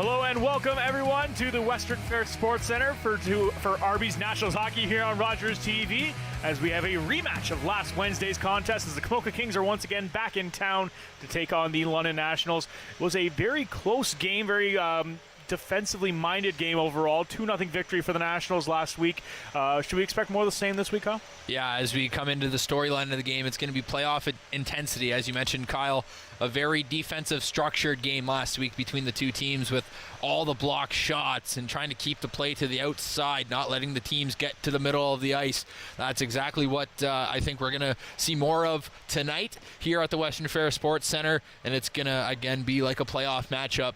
Hello and welcome everyone to the Western Fair Sports Center for Arby's Nationals Hockey here on Rogers TV, as we have a rematch of last Wednesday's contest as the Komoka Kings are once again back in town to take on the London Nationals. It was a very close game, very defensively minded game overall. 2-0 victory for the Nationals last week. Should we expect more of the same this week, Kyle? Yeah, as we come into the storyline of the game, it's going to be playoff intensity. As you mentioned, Kyle, a very defensive structured game last week between the two teams with all the block shots and trying to keep the play to the outside, not letting the teams get to the middle of the ice. That's exactly what I think we're going to see more of tonight here at the Western Fair Sports Center, and it's going to, again, be like a playoff matchup,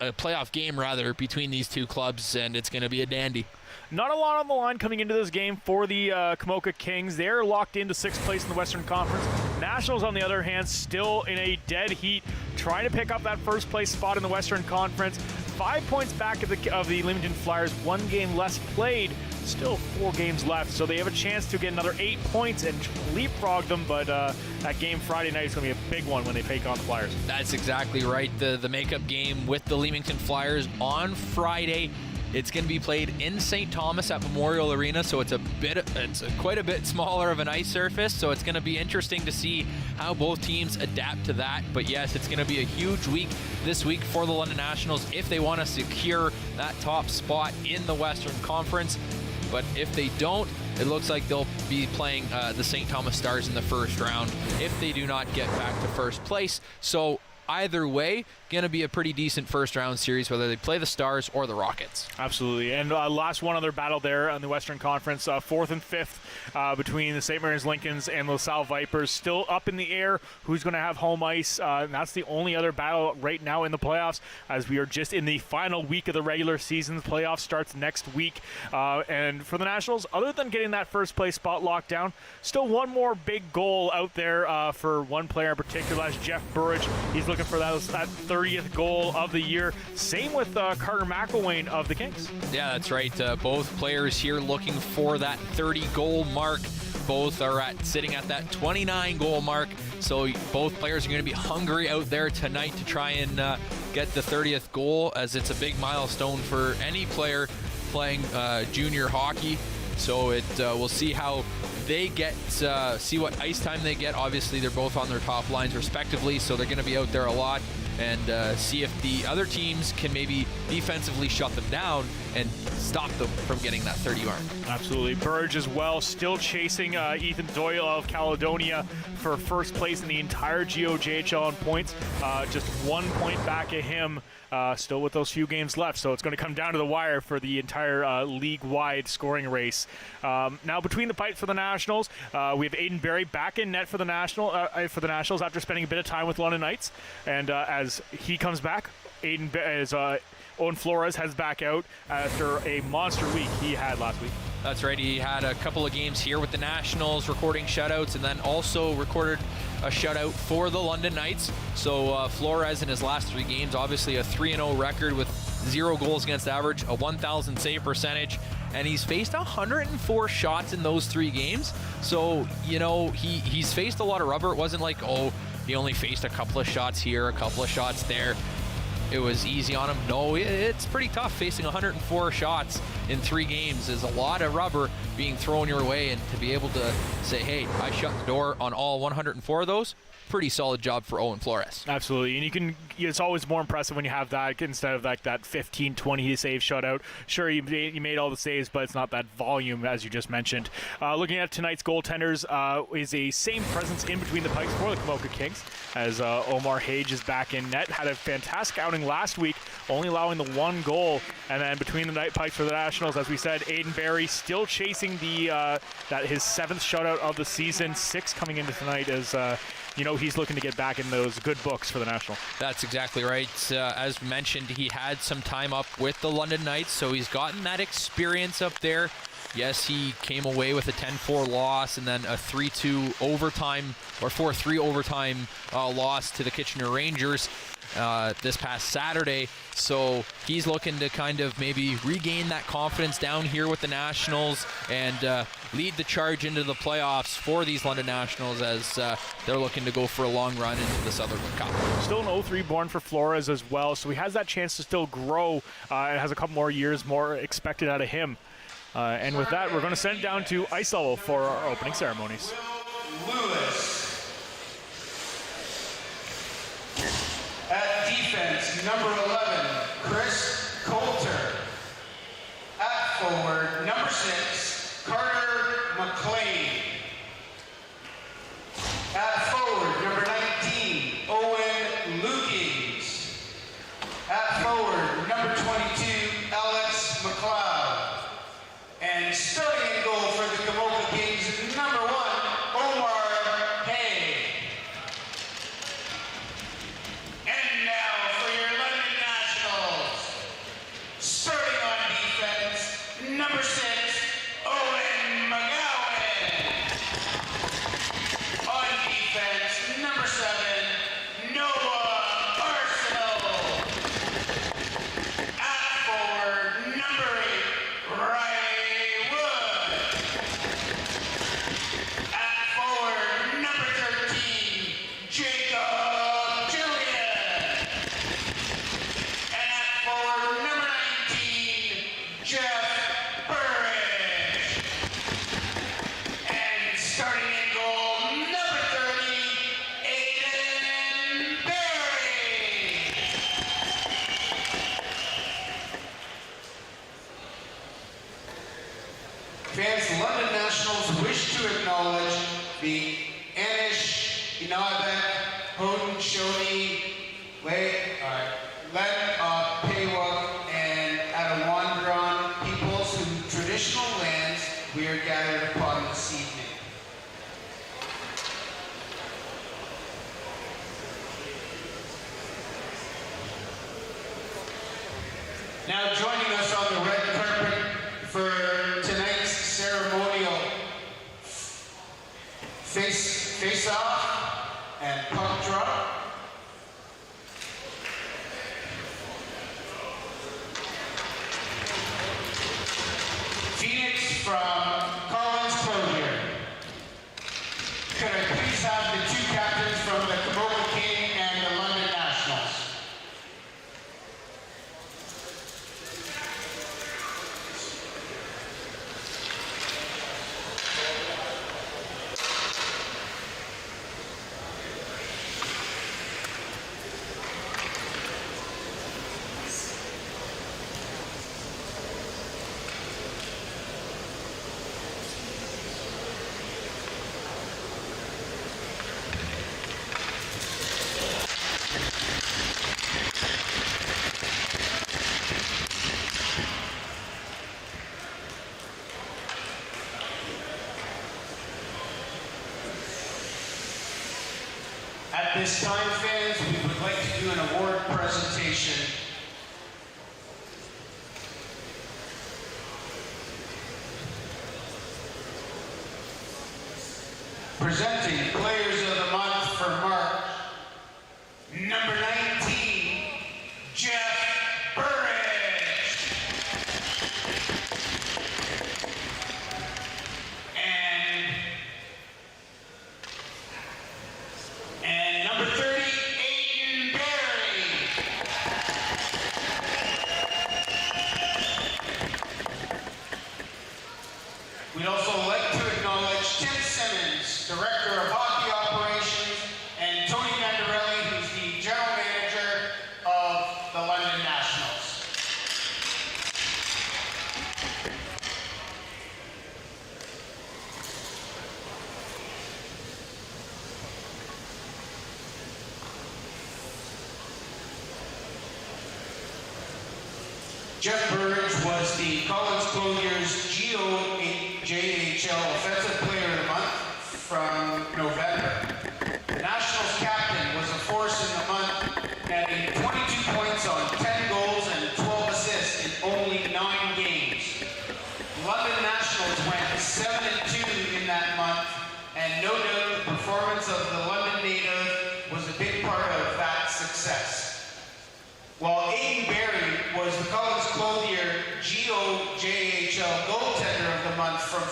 a playoff game rather, between these two clubs, and it's going to be a dandy. Not a lot on the line coming into this game for the Komoka Kings. They're locked into 6th place in the Western Conference. Nationals, on the other hand, still in a dead heat, trying to pick up that first place spot in the Western Conference. 5 points back of the Leamington Flyers, 1 game less played, still 4 games left, so they have a chance to get another 8 points and leapfrog them, but that game Friday night is going to be a big one when they take on the Flyers. That's exactly right. The makeup game with the Leamington Flyers on Friday. It's going to be played in St. Thomas at Memorial Arena, so it's quite a bit smaller of an ice surface, so it's going to be interesting to see how both teams adapt to that. But yes, it's going to be a huge week this week for the London Nationals if they want to secure that top spot in the Western Conference. But if they don't, it looks like they'll be playing the St. Thomas Stars in the first round if they do not get back to first place. So either way, going to be a pretty decent first round series, whether they play the Stars or the Rockets. Absolutely. And last one other battle there in the Western Conference, 4th and 5th between the St. Mary's Lincolns and LaSalle Vipers. Still up in the air who's going to have home ice. And that's the only other battle right now in the playoffs, as we are just in the final week of the regular season. The playoff starts next week. And for the Nationals, other than getting that first place spot locked down, still one more big goal out there for one player in particular. That's Jeff Burridge. He's looking for that 30th goal of the year. Same with Carter McElwain of the Kings. Yeah, that's right. Both players here looking for that 30-goal mark. Both are sitting at that 29-goal mark. So both players are going to be hungry out there tonight to try and get the 30th goal, as it's a big milestone for any player playing junior hockey. So we'll see how they get, see what ice time they get. Obviously, they're both on their top lines respectively, so they're going to be out there a lot, and see if the other teams can maybe defensively shut them down and stop them from getting that 30 mark. Absolutely. Burge as well, still chasing Ethan Doyle of Caledonia for first place in the entire GOJHL in points. Just 1 point back of him, still with those few games left. So it's going to come down to the wire for the entire league-wide scoring race. Now, between the pipes for the Nationals, we have Aiden Berry back in net for the Nationals after spending a bit of time with London Knights. And as he comes back, Owen Flores heads back out after a monster week he had last week. That's right. He had a couple of games here with the Nationals, recording shutouts, and then also recorded a shutout for the London Knights. So Flores in his last 3 games, obviously a 3-0 record with 0 goals against average, a 1,000 save percentage, and he's faced 104 shots in those 3 games. So, you know, he's faced a lot of rubber. It wasn't like, oh, he only faced a couple of shots here, a couple of shots there. It was easy on him. No, it's pretty tough. Facing 104 shots in 3 games is a lot of rubber being thrown your way, and to be able to say, hey, I shut the door on all 104 of those, pretty solid job for Owen Flores. Absolutely, and it's always more impressive when you have that instead of like that 15-20 save shutout. Sure, you made all the saves, but it's not that volume as you just mentioned. Looking at tonight's goaltenders, is a same presence in between the pipes for the Komoka Kings, as Omar Hage is back in net. Had a fantastic outing last week, only allowing the 1 goal. And then between the night pipes for the Nationals, as we said, Aiden Berry still chasing his 7th shutout of the season, 6 coming into tonight, as he's looking to get back in those good books for the National. That's exactly right. As mentioned, he had some time up with the London Knights, so he's gotten that experience up there. Yes, he came away with a 10-4 loss and then a 3-2 overtime or 4-3 overtime loss to the Kitchener Rangers this past Saturday. So he's looking to kind of maybe regain that confidence down here with the Nationals and lead the charge into the playoffs for these London Nationals as they're looking to go for a long run into the Sutherland Cup. Still an 03 born for Flores as well, so he has that chance to still grow and has a couple more years more expected out of him. And with that, we're going to send it down to ice level for our opening ceremonies. Lewis. At defense, number 11, Chris Coulter. At forward, number 6, Carter McLean. At forward, number 19, Owen Lukings. At forward, number 22, Alex McLeod. And starting in goal for the Komoka Kings, number 1, Omar Hay. And now for your London Nationals. Starting on defense, number 6, Owen McGowan. On defense, number 7, Noah Arsenal. At forward, number 8, Riley Wood. At forward, number 13, Jacob Julian. And at forward, number 19, Jeff Burridge. And starting in goal, number 30, Aiden Berry. Fans, the London Nationals wish to acknowledge the Anish, Inabek, Haudenosaunee, Len Paywak, and Adawandron peoples whose traditional lands we are gathered upon this evening. Now joining us on the red carpet for tonight's ceremonial face-off and puck drop. Phoenix from Collins Closure. Could I please have the 2 captains from the Komoka King and the London Nationals? At this time, fans, we would like to do an award presentation. Presenting Players of the Month for March, number 19, Jeff Burridge. And number 30, Aiden Berry. We'd also like to acknowledge Tim Simmons, Director of Hockey Operations, and Tony Mandarelli, who's the General Manager of the London Nationals. Jeff Burridge was the Collins Closures GOJHL Offensive Player of the Month from November. The Nationals captain was a force in the month, netting 22 points on 10 goals and 12 assists in only 9 games. London National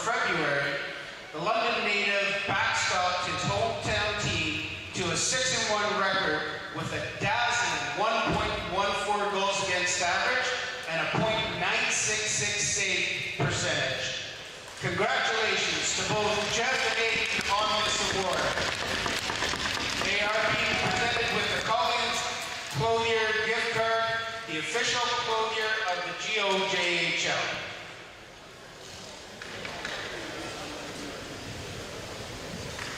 February, the London native backstopped his hometown team to a 6-1 record with a dazzling 1.14 goals against average and a .966 save percentage. Congratulations to both Jeff and Aiden on this award. They are being presented with the Collins Clothier gift card, the official clothier of the GOJHL.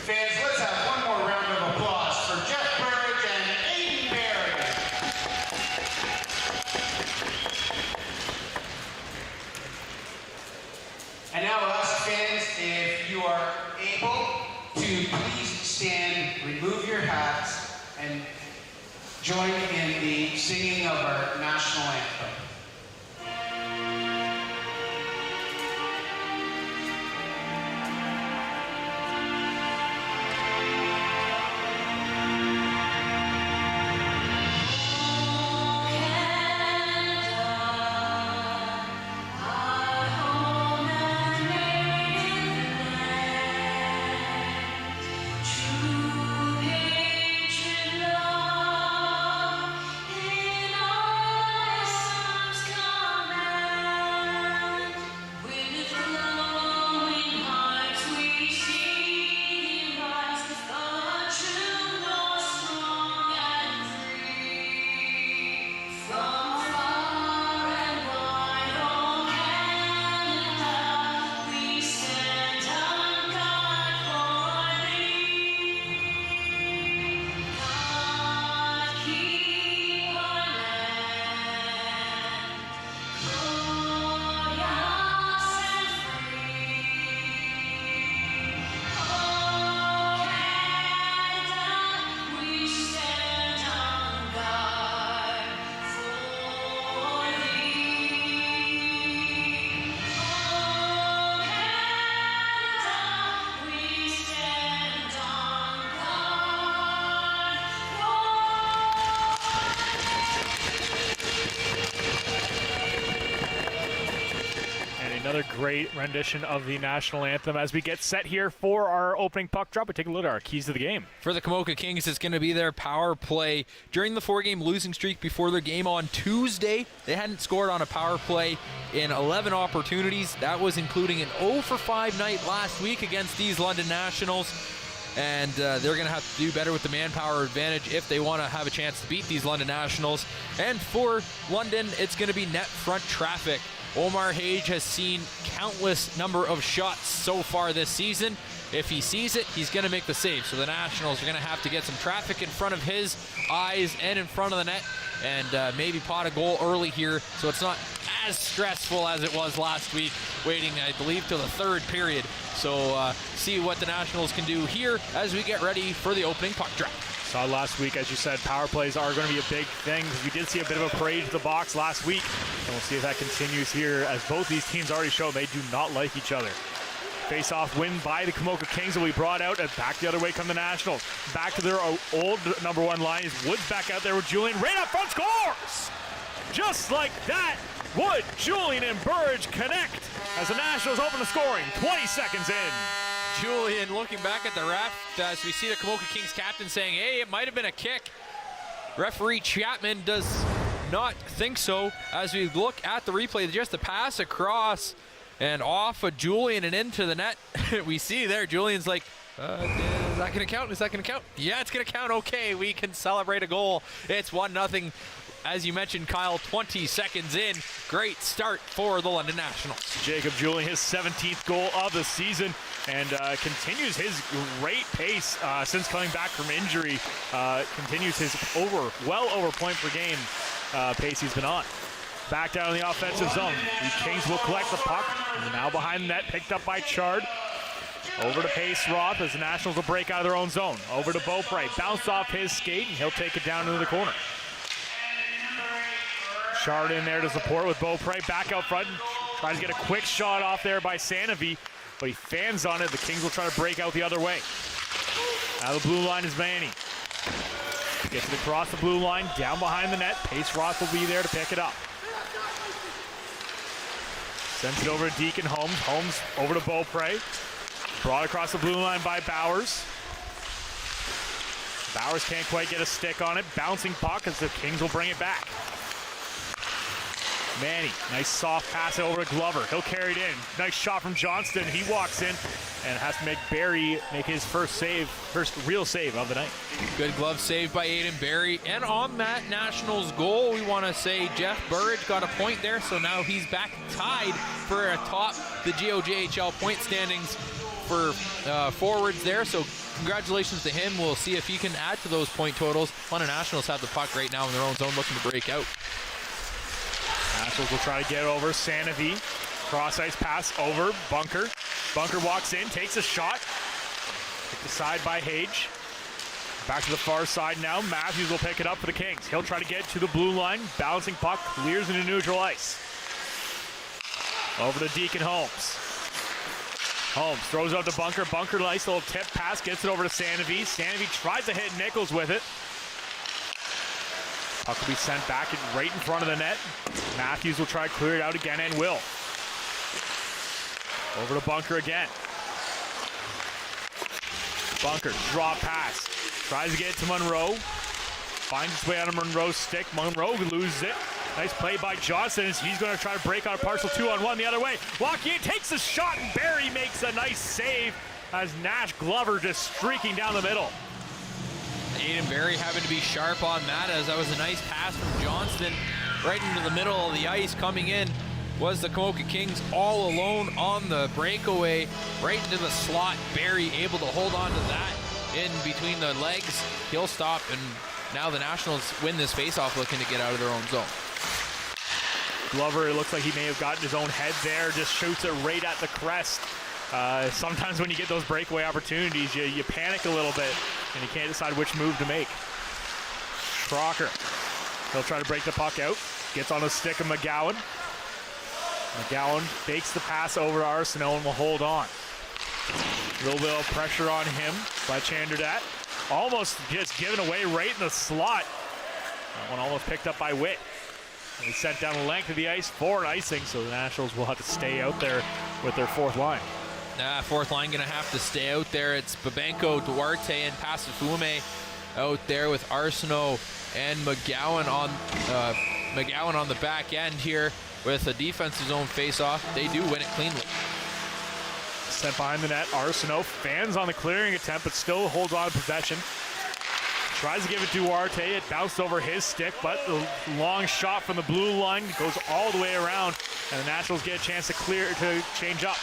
Fans, let's have one more round of applause for Jeff Burridge and Aiden Barry. And now us fans, if you are able to please stand, remove your hats, and join in the singing of our national anthem. Another great rendition of the national anthem as we get set here for our opening puck drop. We take a look at our keys to the game. For the Komoka Kings, it's going to be their power play. During the 4-game losing streak before their game on Tuesday, they hadn't scored on a power play in 11 opportunities. That was including an 0-for-5 night last week against these London Nationals. And they're going to have to do better with the manpower advantage if they want to have a chance to beat these London Nationals. And for London, it's going to be net front traffic. Omar Hage has seen countless number of shots so far this season. If he sees it, he's going to make the save. So the Nationals are going to have to get some traffic in front of his eyes and in front of the net and maybe pot a goal early here so it's not as stressful as it was last week, waiting, I believe, till the third period. So see what the Nationals can do here as we get ready for the opening puck drop. Saw last week, as you said, power plays are going to be a big thing. We did see a bit of a parade to the box last week, and we'll see if that continues here, as both these teams already show they do not like each other. Face-off win by the Komoka Kings will be brought out, and back the other way come the Nationals. Back to their old number one line is Woods back out there with Julian. Right up front, scores! Just like that, Wood, Julian, and Burridge connect as the Nationals open the scoring 20 seconds in. Julian looking back at the ref as we see the Komoka Kings captain saying, hey, it might have been a kick. Referee Chapman does not think so. As we look at the replay, just a pass across and off of Julian and into the net. We see there, Julian's like, is that going to count? Is that going to count? Yeah, it's going to count. Okay, we can celebrate a goal. It's 1-0. As you mentioned, Kyle, 20 seconds in. Great start for the London Nationals. Jacob Julian, his 17th goal of the season, and continues his great pace since coming back from injury. Continues his well over point per game pace he's been on. Back down in the offensive zone. The Kings will collect the puck. Now behind the net, picked up by Chard. Over to Pace Roth as the Nationals will break out of their own zone. Over to Beaupre. Bounce off his skate, and he'll take it down into the corner. Chard in there to support with Beaupre. Back out front. Tries to get a quick shot off there by Sanofi, but he fans on it. The Kings will try to break out the other way. Now the blue line is Manny. Gets it across the blue line, down behind the net. Pace Roth will be there to pick it up. Sends it over to Deacon Holmes. Holmes over to Beaupre. Brought across the blue line by Bowers. Bowers can't quite get a stick on it. Bouncing puck as the Kings will bring it back. Manny, nice soft pass over to Glover. He'll carry it in. Nice shot from Johnston. He walks in and has to make Barry make his first real save of the night. Good glove save by Aiden Barry. And on that Nationals goal, we want to say Jeff Burridge got a point there, so now he's back tied for atop the GOJHL point standings for forwards there. So congratulations to him. We'll see if he can add to those point totals. London Nationals have the puck right now in their own zone looking to break out. Nationals will try to get it over. Sanofi, cross ice pass over. Bunker. Bunker walks in, takes a shot. Kicked aside by Hage. Back to the far side now. Matthews will pick it up for the Kings. He'll try to get to the blue line. Bouncing puck, clears into neutral ice. Over to Deacon Holmes. Holmes throws out to Bunker. Bunker, nice little tip pass, gets it over to Sanofi. Sanofi tries to hit Nichols with it. Puck will be sent back right in front of the net. Matthews will try to clear it out again and will. Over to Bunker again. Bunker, draw pass. Tries to get it to Monroe. Finds its way out of Monroe's stick. Monroe loses it. Nice play by Johnson as he's going to try to break out a partial 2-on-1 the other way. Walking in, takes a shot, and Barry makes a nice save as Nash Glover just streaking down the middle. Aiden Barry having to be sharp on that, as that was a nice pass from Johnston right into the middle of the ice. Coming in was the Komoka Kings all alone on the breakaway right into the slot. Barry able to hold on to that in between the legs. He'll stop, and now the Nationals win this faceoff looking to get out of their own zone. Glover, it looks like he may have gotten his own head there, just shoots it right at the crest. Sometimes when you get those breakaway opportunities, you panic a little bit and you can't decide which move to make. Crocker, he'll try to break the puck out. Gets on the stick of McGowan. McGowan fakes the pass over to Arsenault and will hold on. A little bit of pressure on him by Chanderdat. Almost gets given away right in the slot. That one almost picked up by Witt. And he's sent down the length of the ice for an icing, so the Nationals will have to stay out there with their fourth line. Fourth line going to have to stay out there. It's Babenko, Duarte, and Pasifume out there with Arsenault and McGowan on the back end here with a defensive zone face-off. They do win it cleanly. Sent behind the net, Arsenault fans on the clearing attempt, but still holds on to possession. Tries to give it to Duarte. It bounced over his stick, but the long shot from the blue line goes all the way around, and the Nationals get a chance to change up.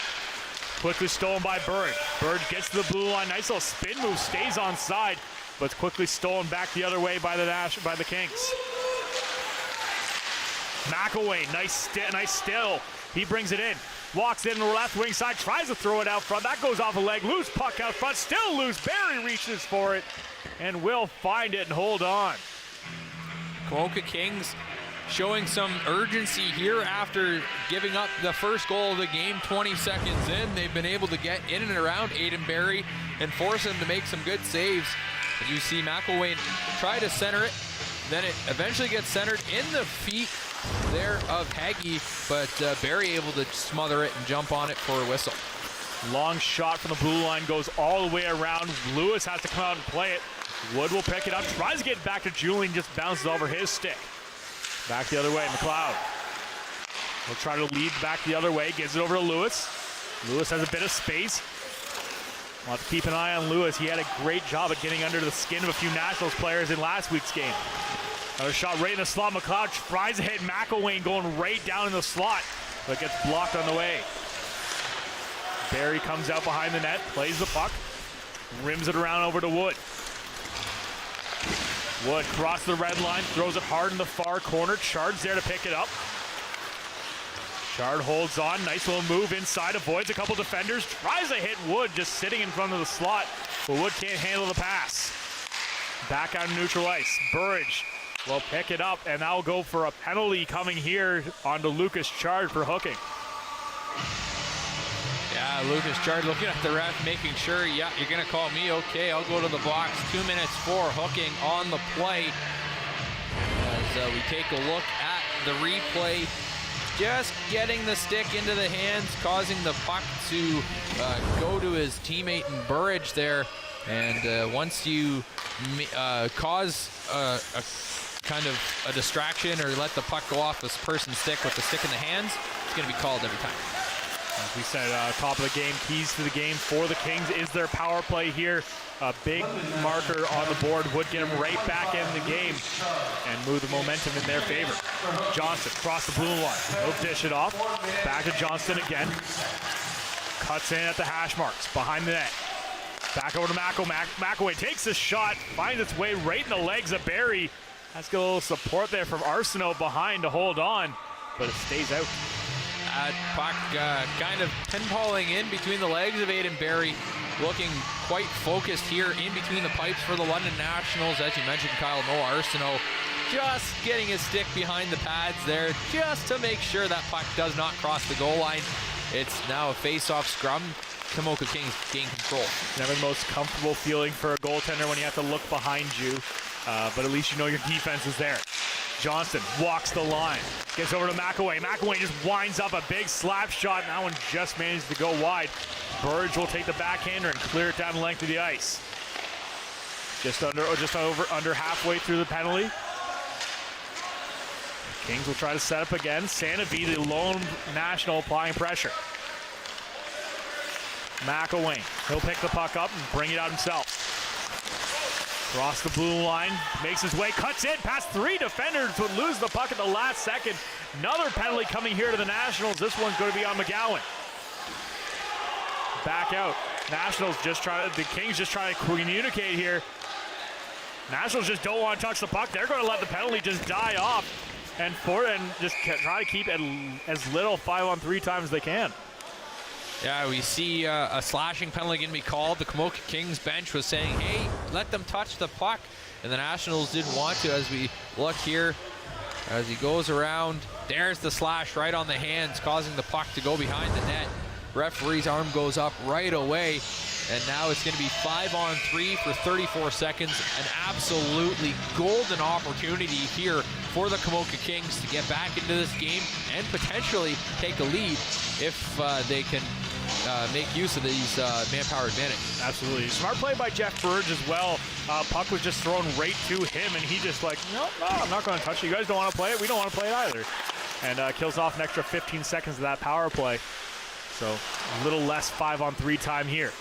Quickly stolen by Bird. Bird gets to the blue line. Nice little spin move, stays on side, but it's quickly stolen back the other way by the Kings. McElwain, nice still. He brings it in. Walks in the left wing side, tries to throw it out front. That goes off a leg. Loose puck out front, still loose. Barry reaches for it and will find it and hold on. Komoka Kings showing some urgency here after giving up the first goal of the game 20 seconds in. They've been able to get in and around Aiden Barry and force him to make some good saves. As you see McElwain try to center it, then it eventually gets centered in the feet there of Hagee, but Barry able to smother it and jump on it for a whistle. Long shot from the blue line goes all the way around. Lewis has to come out and play it. Wood will pick it up, tries to get it back to Julian, just bounces over his stick. Back the other way, McLeod. He'll try to lead back the other way, gives it over to Lewis. Lewis has a bit of space. We'll have to keep an eye on Lewis. He had a great job at getting under the skin of a few Nationals players in last week's game. Another shot right in the slot. McLeod tries to hit McElwain going right down in the slot, but gets blocked on the way. Barry comes out behind the net, plays the puck, rims it around over to Wood. Wood crosses the red line, throws it hard in the far corner. Chard's there to pick it up. Chard holds on, nice little move inside, avoids a couple defenders, tries to hit Wood just sitting in front of the slot, but Wood can't handle the pass. Back on neutral ice, Burridge will pick it up, and that'll go for a penalty coming here onto Lucas Chard for hooking. Yeah, Lucas Chard looking at the ref, making sure, yeah, you're going to call me, okay, I'll go to the box. 2 minutes for hooking on the play. As we take a look at the replay just getting the stick into the hands, causing the puck to go to his teammate in Burridge there. And once you cause a kind of a distraction or let the puck go off this person's stick with the stick in the hands, it's going to be called every time. As we said, top of the game, keys to the game for the Kings is their power play here. A big marker on the board would get them right back in the game and move the momentum in their favor. Johnston across the blue line. He'll dish it off. Back to Johnston again. Cuts in at the hash marks behind the net. Back over to McElwain takes the shot, finds its way right in the legs of Barry. Has got a little support there from Arsenault behind to hold on, but it stays out. Puck kind of pinballing in between the legs of Aiden Barry, looking quite focused here in between the pipes for the London Nationals. As you mentioned, Kyle, Noah Arsenault just getting his stick behind the pads there just to make sure that puck does not cross the goal line. It's now a face-off scrum. Komoka Kings gain control. Never the most comfortable feeling for a goaltender when you have to look behind you, but at least you know your defense is there. Johnston walks the line, gets over to McElwain. McElwain just winds up a big slap shot, and that one just managed to go wide. Burge will take the backhander and clear it down the length of the ice. Just under halfway through the penalty. Kings will try to set up again. Sanavy, the lone national, applying pressure. McElwain, he'll pick the puck up and bring it out himself. Across the blue line, makes his way, cuts in, past three defenders, would lose the puck at the last second. Another penalty coming here to the Nationals. This one's going to be on McGowan. Back out. Nationals the Kings just trying to communicate here. Nationals just don't want to touch the puck. They're going to let the penalty just die off and just try to keep as little 5-on-3 time as they can. Yeah, we see a slashing penalty going to be called. The Komoka Kings bench was saying, hey, let them touch the puck. And the Nationals didn't want to. As we look here, as he goes around, there's the slash right on the hands, causing the puck to go behind the net. Referee's arm goes up right away. And now it's going to be 5-on-3 for 34 seconds. An absolutely golden opportunity here for the Komoka Kings to get back into this game and potentially take a lead if they can make use of these manpower advantage. Absolutely. Smart play by Jeff Burge as well. Puck was just thrown right to him, and he just like, no, I'm not going to touch it. You guys don't want to play it. We don't want to play it either. And kills off an extra 15 seconds of that power play. So a little less 5-on-3 time here.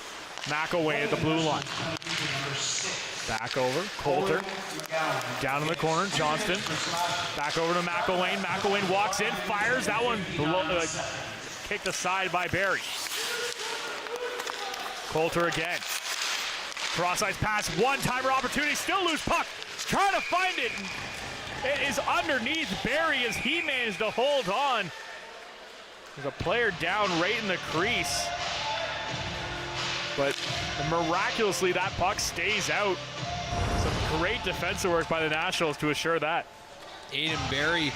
McElwain at the blue line. Back over, Coulter. Down in the corner, Johnston. Back over to McElwain. McElwain walks in, fires. That one kicked aside by Barry. Coulter again. Cross-ice pass, one-timer opportunity, still loose puck. Trying to find it. It is underneath Barry as he managed to hold on. There's a player down right in the crease. But miraculously, that puck stays out. Some great defensive work by the Nationals to assure that. Aiden Barry,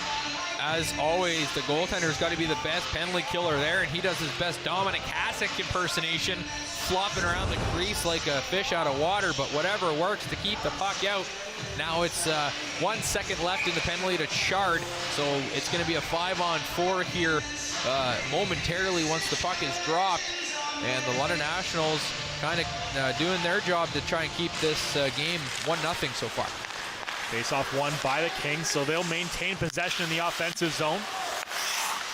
as always, the goaltender's got to be the best penalty killer there, and he does his best Dominic Hasek impersonation, flopping around the crease like a fish out of water, but whatever works to keep the puck out. Now it's 1 second left in the penalty to Chard, so it's going to be a 5-on-4 here momentarily once the puck is dropped. And the London Nationals kind of doing their job to try and keep this game 1-0 so far. Face-off won by the Kings, so they'll maintain possession in the offensive zone.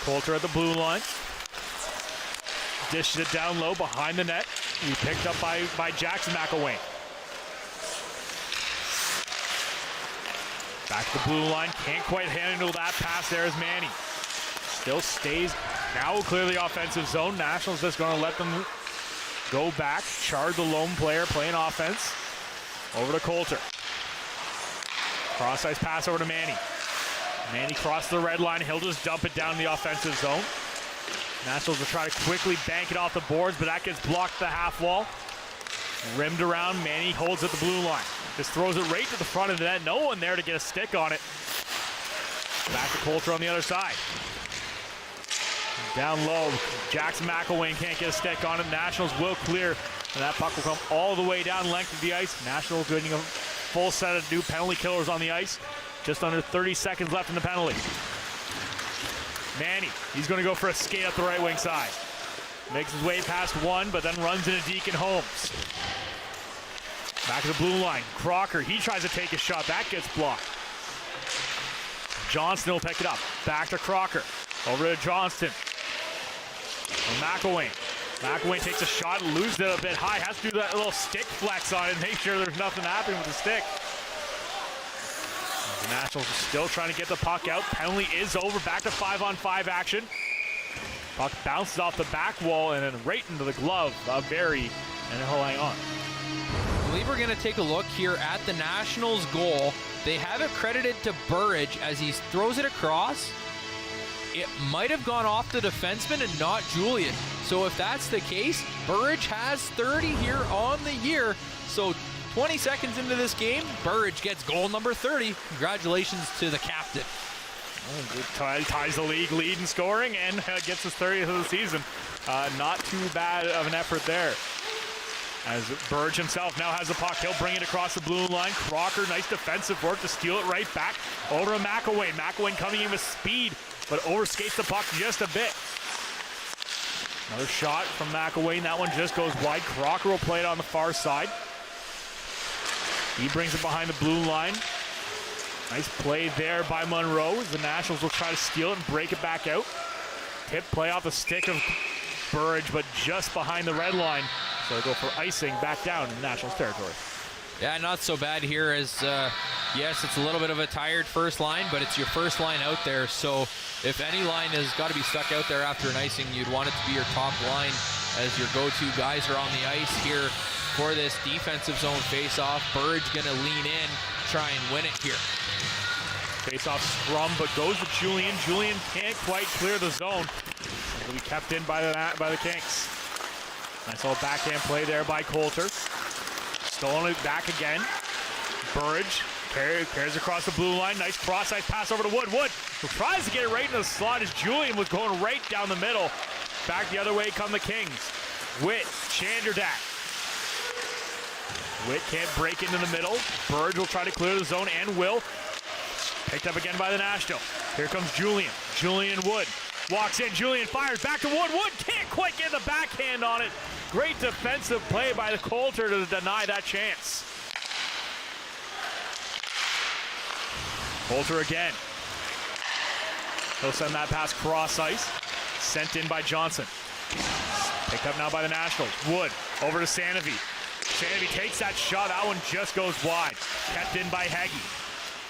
Coulter at the blue line. Dishes it down low behind the net. He picked up by Jackson McElwain. Back to the blue line. Can't quite handle that pass there as Manny. Still stays. Now will clear the offensive zone. Nationals just going to let them go back. Chard, the lone player, playing offense. Over to Coulter. Cross-ice pass over to Manny. Manny crossed the red line. He'll just dump it down the offensive zone. Nationals will try to quickly bank it off the boards, but that gets blocked the half wall. Rimmed around. Manny holds at the blue line. Just throws it right to the front of the net. No one there to get a stick on it. Back to Coulter on the other side. Down low, Jackson McElwain can't get a stick on it. Nationals will clear, and that puck will come all the way down the length of the ice. Nationals getting a full set of new penalty killers on the ice. Just under 30 seconds left in the penalty. Manny, he's going to go for a skate up the right wing side. Makes his way past one, but then runs into Deacon Holmes. Back to the blue line. Crocker, he tries to take a shot. That gets blocked. Johnston will pick it up. Back to Crocker. Over to Johnston. McElwain. McElwain takes a shot, loses it a bit high. Has to do that little stick flex on it and make sure there's nothing happening with the stick. The Nationals are still trying to get the puck out. Penalty is over. Back to 5-on-5 action. Puck bounces off the back wall and then right into the glove of Barry, and he'll hang on. I believe we're going to take a look here at the Nationals' goal. They have it credited to Burridge as he throws it across. It might have gone off the defenseman and not Julian. So if that's the case, Burridge has 30 here on the year. So 20 seconds into this game, Burridge gets goal number 30. Congratulations to the captain. Ties the league lead in scoring and gets his 30th of the season. Not too bad of an effort there. As Burridge himself now has the puck, he'll bring it across the blue line. Crocker, nice defensive work to steal it right back over to McElwain. McElwain coming in with speed, but overskates the puck just a bit. Another shot from McElwain. That one just goes wide. Crocker will play it on the far side. He brings it behind the blue line. Nice play there by Monroe. The Nationals will try to steal it and break it back out. Tip play off the stick of Burridge, but just behind the red line. So they'll go for icing back down in the Nationals territory. Yeah, not so bad here as, yes, it's a little bit of a tired first line, but it's your first line out there. So if any line has got to be stuck out there after an icing, you'd want it to be your top line as your go-to guys are on the ice here for this defensive zone face-off. Burridge going to lean in, try and win it here. Face-off scrum, but goes to Julian. Julian can't quite clear the zone. It'll be kept in by the Kings. Nice little backhand play there by Coulter. Stolen it back again. Burridge carries across the blue line. Nice cross-ice pass over to Wood. Wood tries to get it right into the slot as Julian was going right down the middle. Back the other way come the Kings. Witt, Chanderdak. Witt can't break into the middle. Burridge will try to clear the zone and will. Picked up again by the National. Here comes Julian. Julian Wood walks in. Julian fires back to Wood. Wood can't quite get the backhand on it. Great defensive play by the Coulter to deny that chance. Coulter again. He'll send that pass cross ice. Sent in by Johnson. Picked up now by the Nationals. Wood over to Sanofi. Sanofi takes that shot. That one just goes wide. Kept in by Heggie.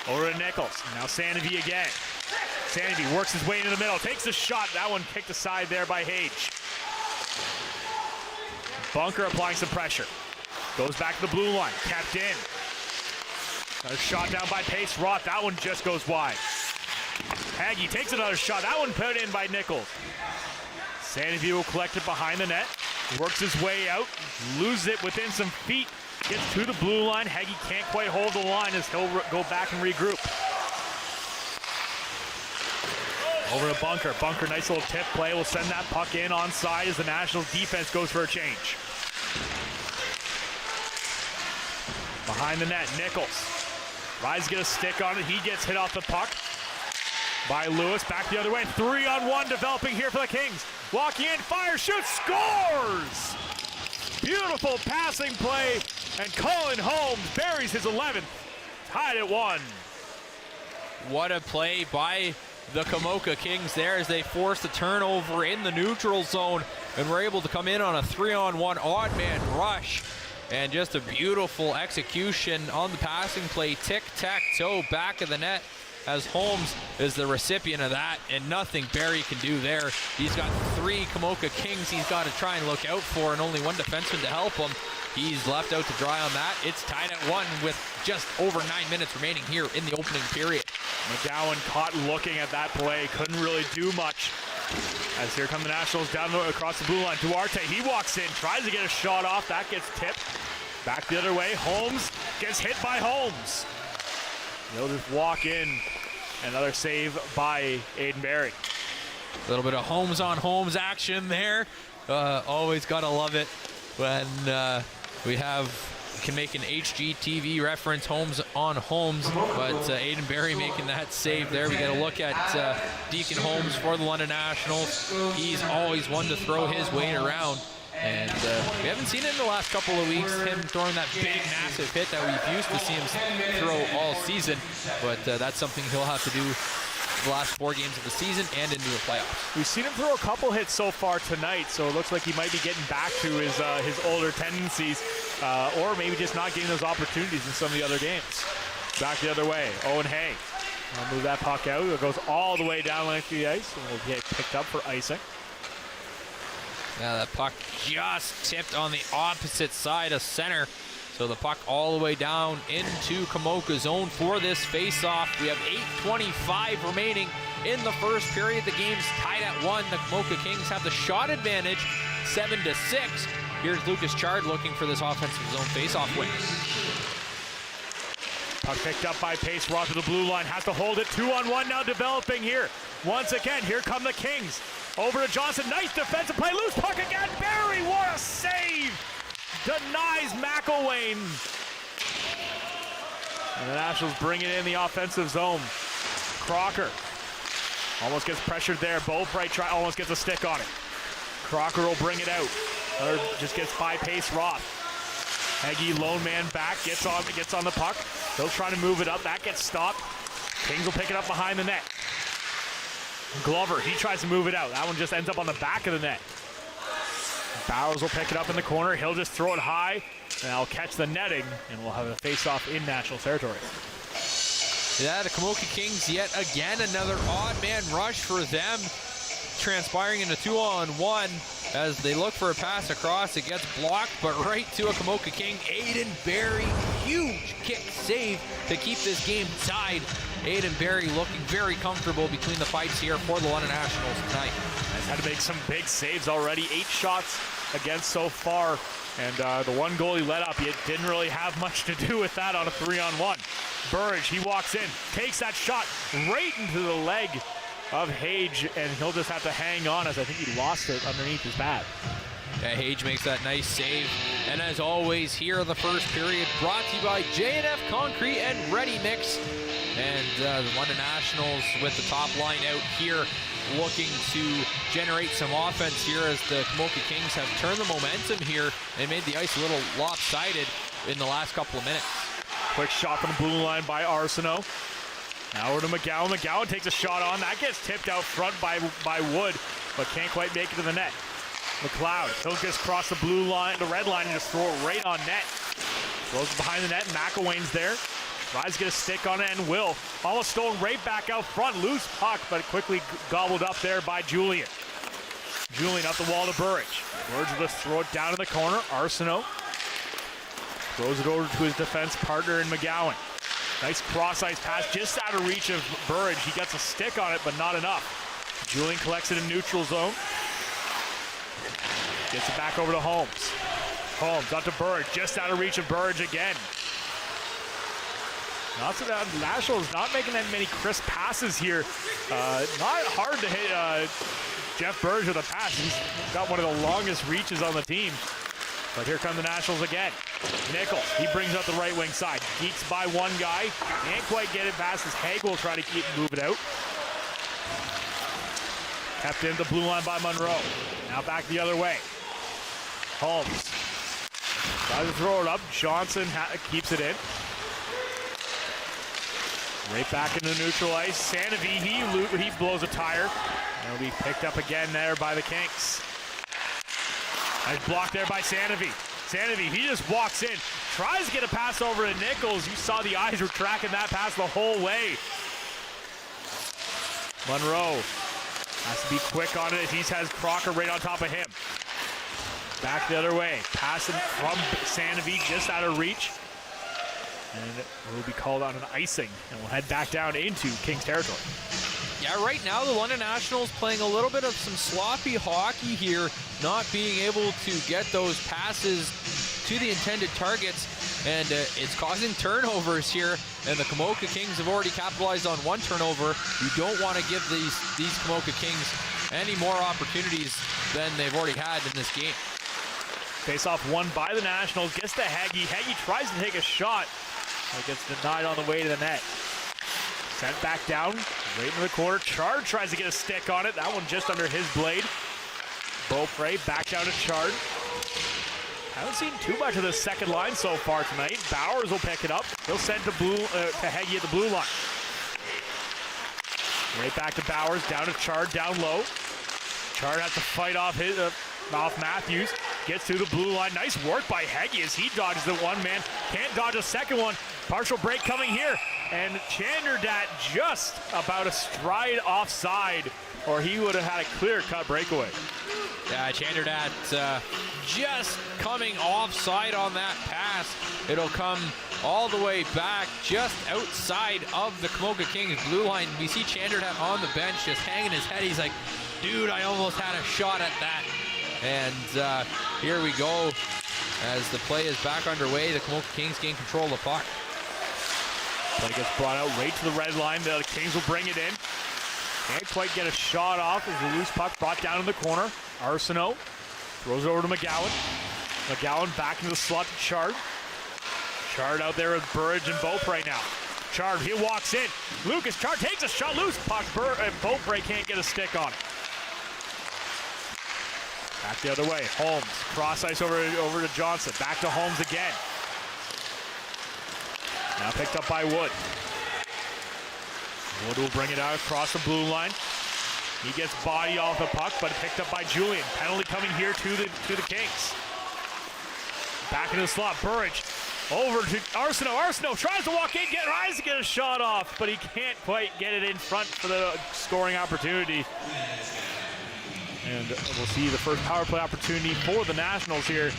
Over to Nichols. Now Sanofi again. Sanofi works his way into the middle. Takes the shot. That one kicked aside there by Hage. Bunker applying some pressure. Goes back to the blue line. Kept in. Another shot down by Pace Roth. That one just goes wide. Hagee takes another shot. That one put in by Nichols. Sanofi will collect it behind the net. Works his way out. Loses it within some feet. Gets to the blue line. Hagee can't quite hold the line as he'll go back and regroup. Over to Bunker. Bunker, nice little tip play. Will send that puck in onside as the Nationals defense goes for a change. Behind the net, Nichols. Tries to get a stick on it. He gets hit off the puck by Lewis. Back the other way. 3-on-1 developing here for the Kings. Walking in, fire, shoots, scores! Beautiful passing play. And Colin Holmes buries his 11th. Tied at 1. What a play by the Komoka Kings there as they forced a turnover in the neutral zone and were able to come in on a 3-on-1 odd man rush. And just a beautiful execution on the passing play. Tic-tac-toe back of the net as Holmes is the recipient of that, and nothing Barry can do there. He's got 3 Komoka Kings he's got to try and look out for and only 1 defenseman to help him. He's left out to dry on that. It's tied at 1 with just over 9 minutes remaining here in the opening period. McGowan caught looking at that play. Couldn't really do much. As here come the Nationals down across the blue line. Duarte, he walks in, tries to get a shot off. That gets tipped. Back the other way. Holmes gets hit by Holmes. They'll just walk in. Another save by Aiden Barry. A little bit of Holmes on Holmes action there. Always got to love it when we have can make an HGTV reference, Homes on Homes, but Aiden Barry making that save there. We got to look at Deacon Holmes for the London Nationals. He's always one to throw his weight around. And we haven't seen it in the last couple of weeks, him throwing that big, massive hit that we've used to see him throw all season. But that's something he'll have to do the last 4 games of the season and into the playoffs. We've seen him throw a couple hits so far tonight, so it looks like he might be getting back to his older tendencies, or maybe just not getting those opportunities in some of the other games. Back the other way, Owen Hay. I'll move that puck out. It goes all the way down length of the ice, and will get picked up for icing. Yeah, that puck just tipped on the opposite side of center. So the puck all the way down into Komoka zone for this face-off. We have 8:25 remaining in the first period. The game's tied at 1. The Komoka Kings have the shot advantage, 7-6. Here's Lucas Chard looking for this offensive zone face-off win. Puck picked up by Pace, Rock to the blue line, has to hold it, 2-on-1 now developing here. Once again, here come the Kings. Over to Johnson, nice defensive play, loose puck again, Barry, what a save! Denies McElwain. And the Nationals bring it in the offensive zone. Crocker almost gets pressured there, Beaubright almost gets a stick on it. Crocker will bring it out, or just gets by Pace Roth. Heggie, lone man back, gets on the puck. Still trying to move it up, that gets stopped. Kings will pick it up behind the net. Glover, he tries to move it out. That one just ends up on the back of the net. Bowers will pick it up in the corner. He'll just throw it high, and I'll catch the netting, and we'll have a face-off in National territory. Yeah, the Komoka Kings yet again another odd man rush for them, transpiring into 2-on-1 as they look for a pass across. It gets blocked, but right to a Komoka King. Aiden Barry, huge kick save to keep this game tied. Aiden Barry looking very comfortable between the pipes here for the London Nationals tonight. He's had to make some big saves already. 8 shots against so far, and the one goal he let up, he didn't really have much to do with that on a 3-on-1. Burridge, he walks in, takes that shot right into the leg of Hage, and he'll just have to hang on as I think he lost it underneath his bat. Yeah, Hage makes that nice save. And as always, here the first period brought to you by J&F Concrete and Ready Mix. And the London Nationals with the top line out here looking to generate some offense here as the Komoka Kings have turned the momentum here and made the ice a little lopsided in the last couple of minutes. Quick shot from the blue line by Arsenault. Now over to McGowan. McGowan takes a shot on. That gets tipped out front by Wood, but can't quite make it to the net. McLeod, he'll just cross the blue line, the red line, and just throw it right on net. Throws it behind the net, and McElwain's there. Tries to get a stick on it, and will. Almost stolen right back out front. Loose puck, but quickly gobbled up there by Julian. Julian up the wall to Burridge. Burridge will just throw it down in the corner. Arsenault throws it over to his defense partner in McGowan. Nice cross-ice pass just out of reach of Burridge. He gets a stick on it, but not enough. Julian collects it in neutral zone. Gets it back over to Holmes. Holmes up to Burridge, just out of reach of Burridge again. Not so that Nationals not making that many crisp passes here. Not hard to hit Jeff Burridge with a pass. He's got one of the longest reaches on the team. But here come the Nationals again. Nichols, he brings up the right wing side. Geeks by one guy. Can't quite get it past as Haig will try to move it out. Kept in the blue line by Monroe. Now back the other way. Holmes tries to throw it up. Johnson keeps it in. Right back into neutral ice. Sanavy, he blows a tire. And it'll be picked up again there by the Kings. Nice block there by Sanavy. Sanavy, he just walks in. Tries to get a pass over to Nichols. You saw the eyes were tracking that pass the whole way. Monroe has to be quick on it as he has Crocker right on top of him. Back the other way. Passing from Sanavy just out of reach. And it will be called on an icing. And we'll head back down into Kings territory. Yeah, right now the London Nationals playing a little bit of some sloppy hockey here, not being able to get those passes to the intended targets, and it's causing turnovers here, and the Komoka Kings have already capitalized on one turnover. You don't want to give these Komoka Kings any more opportunities than they've already had in this game. Face-off won by the Nationals. Gets to Heggie. Heggie tries to take a shot. But gets denied on the way to the net. Sent back down. Right into the corner. Chard tries to get a stick on it. That one just under his blade. Beaupre back down to Chard. Haven't seen too much of the second line so far tonight. Bowers will pick it up. He'll send to Heggie at the blue line. Right back to Bowers. Down to Chard. Down low. Chard has to fight off Matthews. Gets through the blue line. Nice work by Heggie as he dodges the one man. Can't dodge a second one. Partial break coming here. And Chanderdat just about a stride offside, or he would have had a clear-cut breakaway. Yeah, Chanderdat just coming offside on that pass. It'll come all the way back just outside of the Komoka Kings blue line. We see Chanderdat on the bench just hanging his head. He's like, dude, I almost had a shot at that. And here we go as the play is back underway. The Komoka Kings gain control of the puck. Play gets brought out right to the red line. The Kings will bring it in. Can't quite get a shot off as the loose puck brought down in the corner. Arsenault throws over to McGowan. McGowan back into the slot to Chard. Chard out there with Burridge and Beaupre now. Chard, he walks in. Lucas Chard takes a shot. Loose puck. Beaupre can't get a stick on it. Back the other way. Holmes. Cross ice over to Johnson. Back to Holmes again. Now picked up by Wood. Wood will bring it out across the blue line. He gets body off the puck, but picked up by Julian. Penalty coming here to the Kings. Back into the slot. Burridge over to Arsenault. Arsenault tries to walk in, tries to get a shot off, but he can't quite get it in front for the scoring opportunity. And we'll see the first power play opportunity for the Nationals here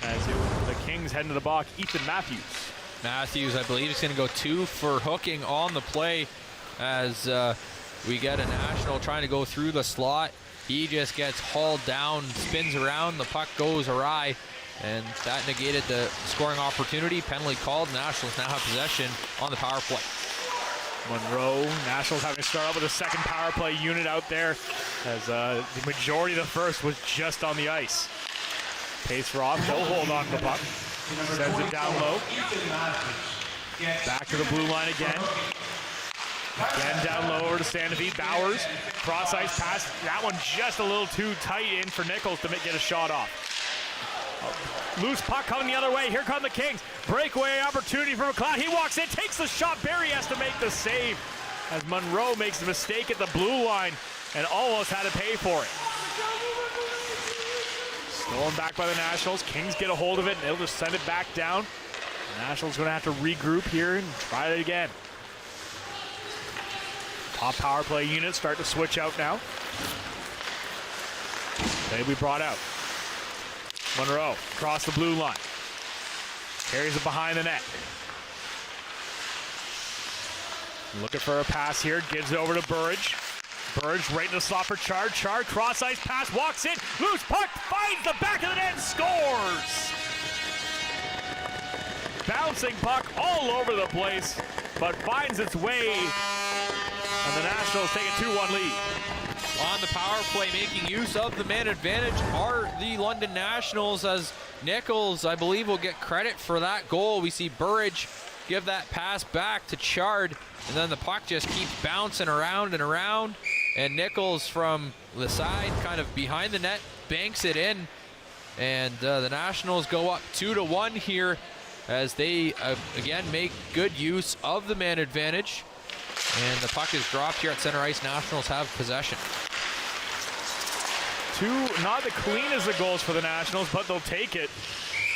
as the Kings head into the box. Ethan Matthews. Matthews, I believe, is going to go 2 for hooking on the play as we get a National trying to go through the slot. He just gets hauled down, spins around, the puck goes awry, and that negated the scoring opportunity. Penalty called. Nationals now have possession on the power play. Monroe, Nationals having to start out with a second power play unit out there as the majority of the first was just on the ice. Pace for off, no hold on to the puck. Sends it down low. Back to the blue line again. Again down low over to Standifeed. Bowers, cross ice pass. That one just a little too tight in for Nichols to get a shot off. Loose puck coming the other way. Here come the Kings. Breakaway opportunity for McLeod. He walks in, takes the shot. Barry has to make the save as Monroe makes the mistake at the blue line and almost had to pay for it. Stolen back by the Nationals. Kings get a hold of it, and they'll just send it back down. The Nationals going to have to regroup here and try it again. Top power play units start to switch out now. They will be brought out. Monroe across the blue line. Carries it behind the net. Looking for a pass here. Gives it over to Burridge. Burridge right in the slot for Chard. Chard, cross ice pass, walks in. Loose puck, finds the back of the net and scores. Bouncing puck all over the place, but finds its way. And the Nationals take a 2-1 lead. On the power play, making use of the man advantage are the London Nationals as Nichols, I believe, will get credit for that goal. We see Burridge give that pass back to Chard, and then the puck just keeps bouncing around and around. And Nichols from the side, kind of behind the net, banks it in. And the Nationals go up 2-1 here as they, again, make good use of the man advantage. And the puck is dropped here at center ice. Nationals have possession. Not the cleanest of goals for the Nationals, but they'll take it.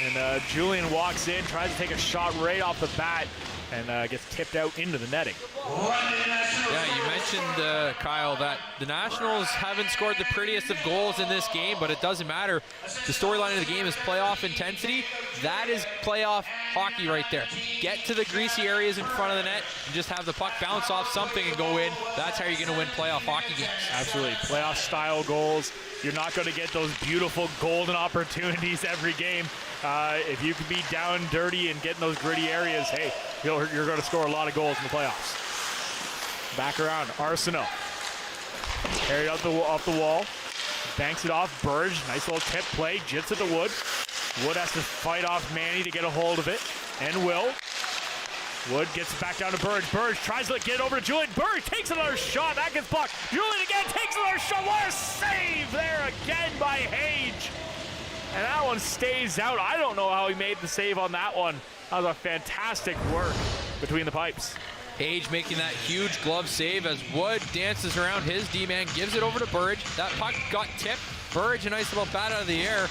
And Julian walks in, tries to take a shot right off the bat, and gets tipped out into the netting. Yeah, you mentioned, Kyle, that the Nationals haven't scored the prettiest of goals in this game, but it doesn't matter. The storyline of the game is playoff intensity. That is playoff hockey right there. Get to the greasy areas in front of the net and just have the puck bounce off something and go in. That's how you're going to win playoff hockey games. Absolutely. Playoff-style goals. You're not going to get those beautiful golden opportunities every game. If you can be down dirty and get in those gritty areas, hey, you're going to score a lot of goals in the playoffs. Back around, Arsenault. Carried off the wall. Banks it off. Burge. Nice little tip play. Jits it to Wood. Wood has to fight off Manny to get a hold of it. And Will. Wood gets back down to Burge. Burge tries to get it over to Julian. Burge takes another shot. That gets blocked. Julian again takes another shot. What a save there again by Hage. And that one stays out. I don't know how he made the save on that one. That was a fantastic work between the pipes. Hage making that huge glove save as Wood dances around his D-man, gives it over to Burge. That puck got tipped. Burge, a nice little bat out of the air,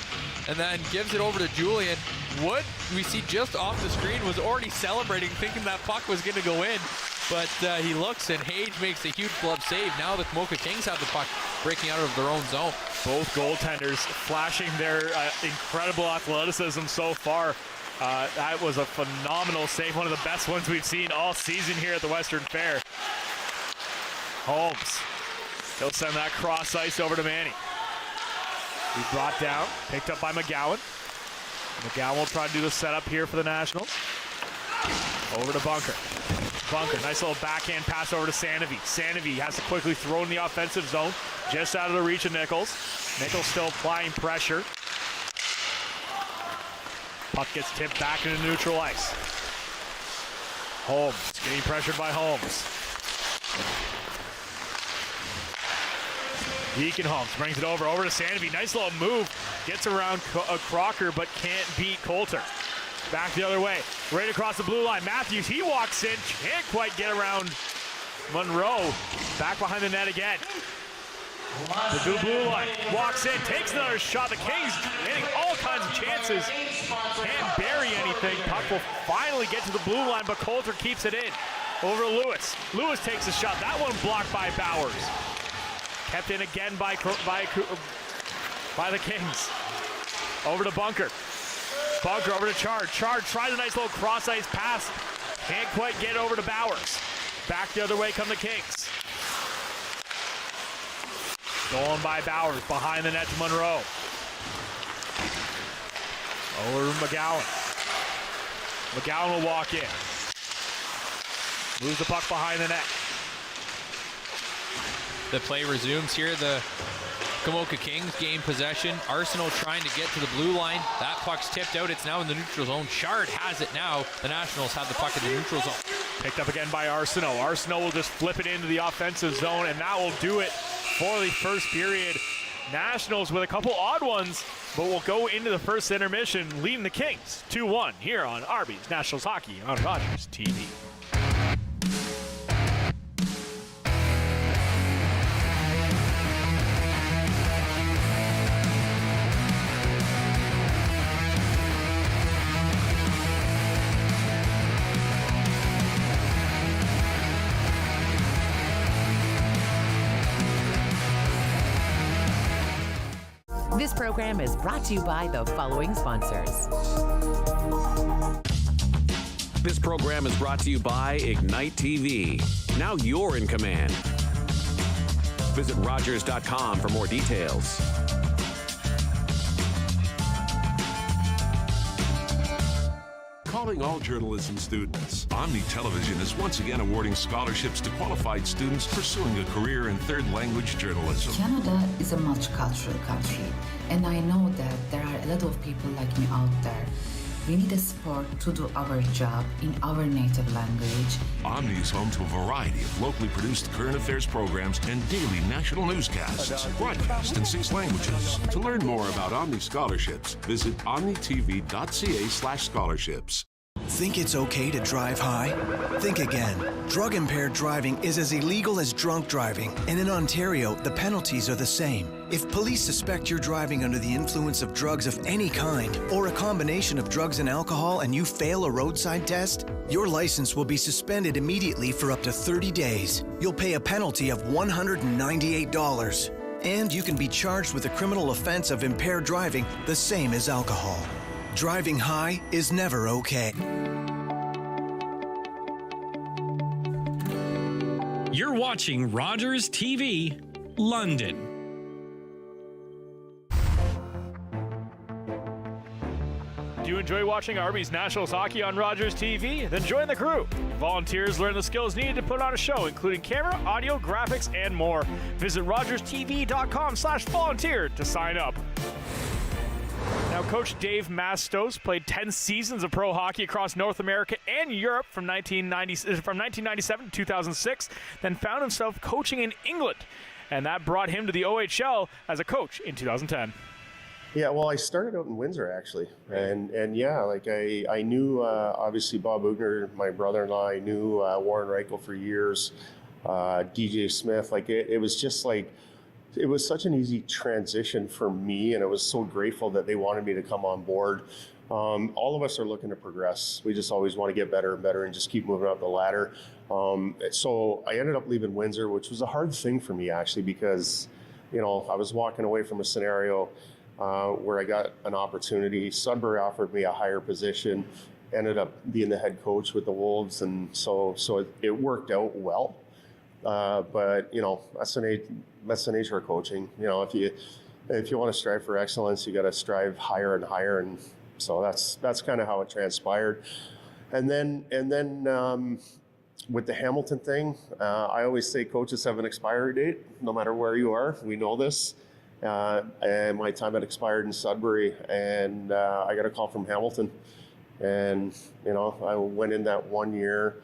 and then gives it over to Julian. Wood, we see just off the screen, was already celebrating, thinking that puck was going to go in. But he looks, and Hage makes a huge glove save. Now the Komoka Kings have the puck breaking out of their own zone. Both goaltenders flashing their incredible athleticism so far. That was a phenomenal save, one of the best ones we've seen all season here at the Western Fair. Holmes, he'll send that cross ice over to Manny. He brought down, picked up by McGowan. McGowan will try to do the setup here for the Nationals. Over to Bunker. Bunker, nice little backhand pass over to Sanovi. Sanovi has to quickly throw in the offensive zone, just out of the reach of Nichols. Nichols still applying pressure. Puck gets tipped back into neutral ice. Holmes getting pressured by Holmes. Deacon Holmes brings it over to Sanovi. Nice little move. Gets around Crocker, but can't beat Coulter. Back the other way. Right across the blue line. Matthews, he walks in. Can't quite get around Monroe. Back behind the net again. The blue line. Walks in. Takes another shot. The Kings getting all kinds of chances. Can't bury anything. Puck will finally get to the blue line, but Coulter keeps it in. Over to Lewis. Lewis takes a shot. That one blocked by Bowers. Kept in again by the Kings. Over to Bunker. Bunker over to Chard. Chard tries a nice little cross-ice pass. Can't quite get over to Bowers. Back the other way come the Kings. Stolen by Bowers. Behind the net to Monroe. Over to McGowan. McGowan will walk in. Moves the puck behind the net. The play resumes here. The Komoka Kings gain possession. Arsenal trying to get to the blue line. That puck's tipped out. It's now in the neutral zone. Chard has it now. The Nationals have the puck in the neutral zone. Picked up again by Arsenal. Arsenal will just flip it into the offensive zone, and that will do it for the first period. Nationals with a couple odd ones, but will go into the first intermission, leading the Kings 2-1 here on Arby's Nationals Hockey on Rogers TV. This program is brought to you by the following sponsors. This program is brought to you by Ignite TV. Now you're in command. Visit Rogers.com for more details. Calling all journalism students. Omni Television is once again awarding scholarships to qualified students pursuing a career in third language journalism. Canada is a multicultural country, and I know that there are a lot of people like me out there. We need a support to do our job in our native language. Omni is home to a variety of locally produced current affairs programs and daily national newscasts, broadcast in 6 languages. To learn more about Omni scholarships, visit omnitv.ca/scholarships. Think it's okay to drive high? Think again. Drug-impaired driving is as illegal as drunk driving, and in Ontario, the penalties are the same. If police suspect you're driving under the influence of drugs of any kind, or a combination of drugs and alcohol, and you fail a roadside test, your license will be suspended immediately for up to 30 days. You'll pay a penalty of $198. And you can be charged with a criminal offense of impaired driving, the same as alcohol. Driving high is never okay. You're watching Rogers TV, London. Doing enjoy watching Arby's Nationals hockey on Rogers TV? Then join the crew. Volunteers learn the skills needed to put on a show, including camera, audio, graphics, and more. Visit rogerstv.com/volunteer to sign up. Now, Coach Dave Mastos played 10 seasons of pro hockey across North America and Europe from 1997 to 2006, then found himself coaching in England, and that brought him to the OHL as a coach in 2010. Yeah, well, I started out in Windsor, actually. And yeah, like I knew, obviously, Bob Ugner, my brother-in-law. I knew Warren Reichel for years, DJ Smith. Like, it was just like, it was such an easy transition for me, and I was so grateful that they wanted me to come on board. All of us are looking to progress. We just always want to get better and better and just keep moving up the ladder. So I ended up leaving Windsor, which was a hard thing for me, actually, because, you know, I was walking away from a scenario where I got an opportunity. Sudbury offered me a higher position, ended up being the head coach with the Wolves, and so it worked out well. But you know, that's the nature of coaching. You know, if you want to strive for excellence, you got to strive higher and higher, and so that's kind of how it transpired. And then with the Hamilton thing, I always say coaches have an expiry date, no matter where you are. We know this. And my time had expired in Sudbury, and I got a call from Hamilton, and you know, I went in that 1 year,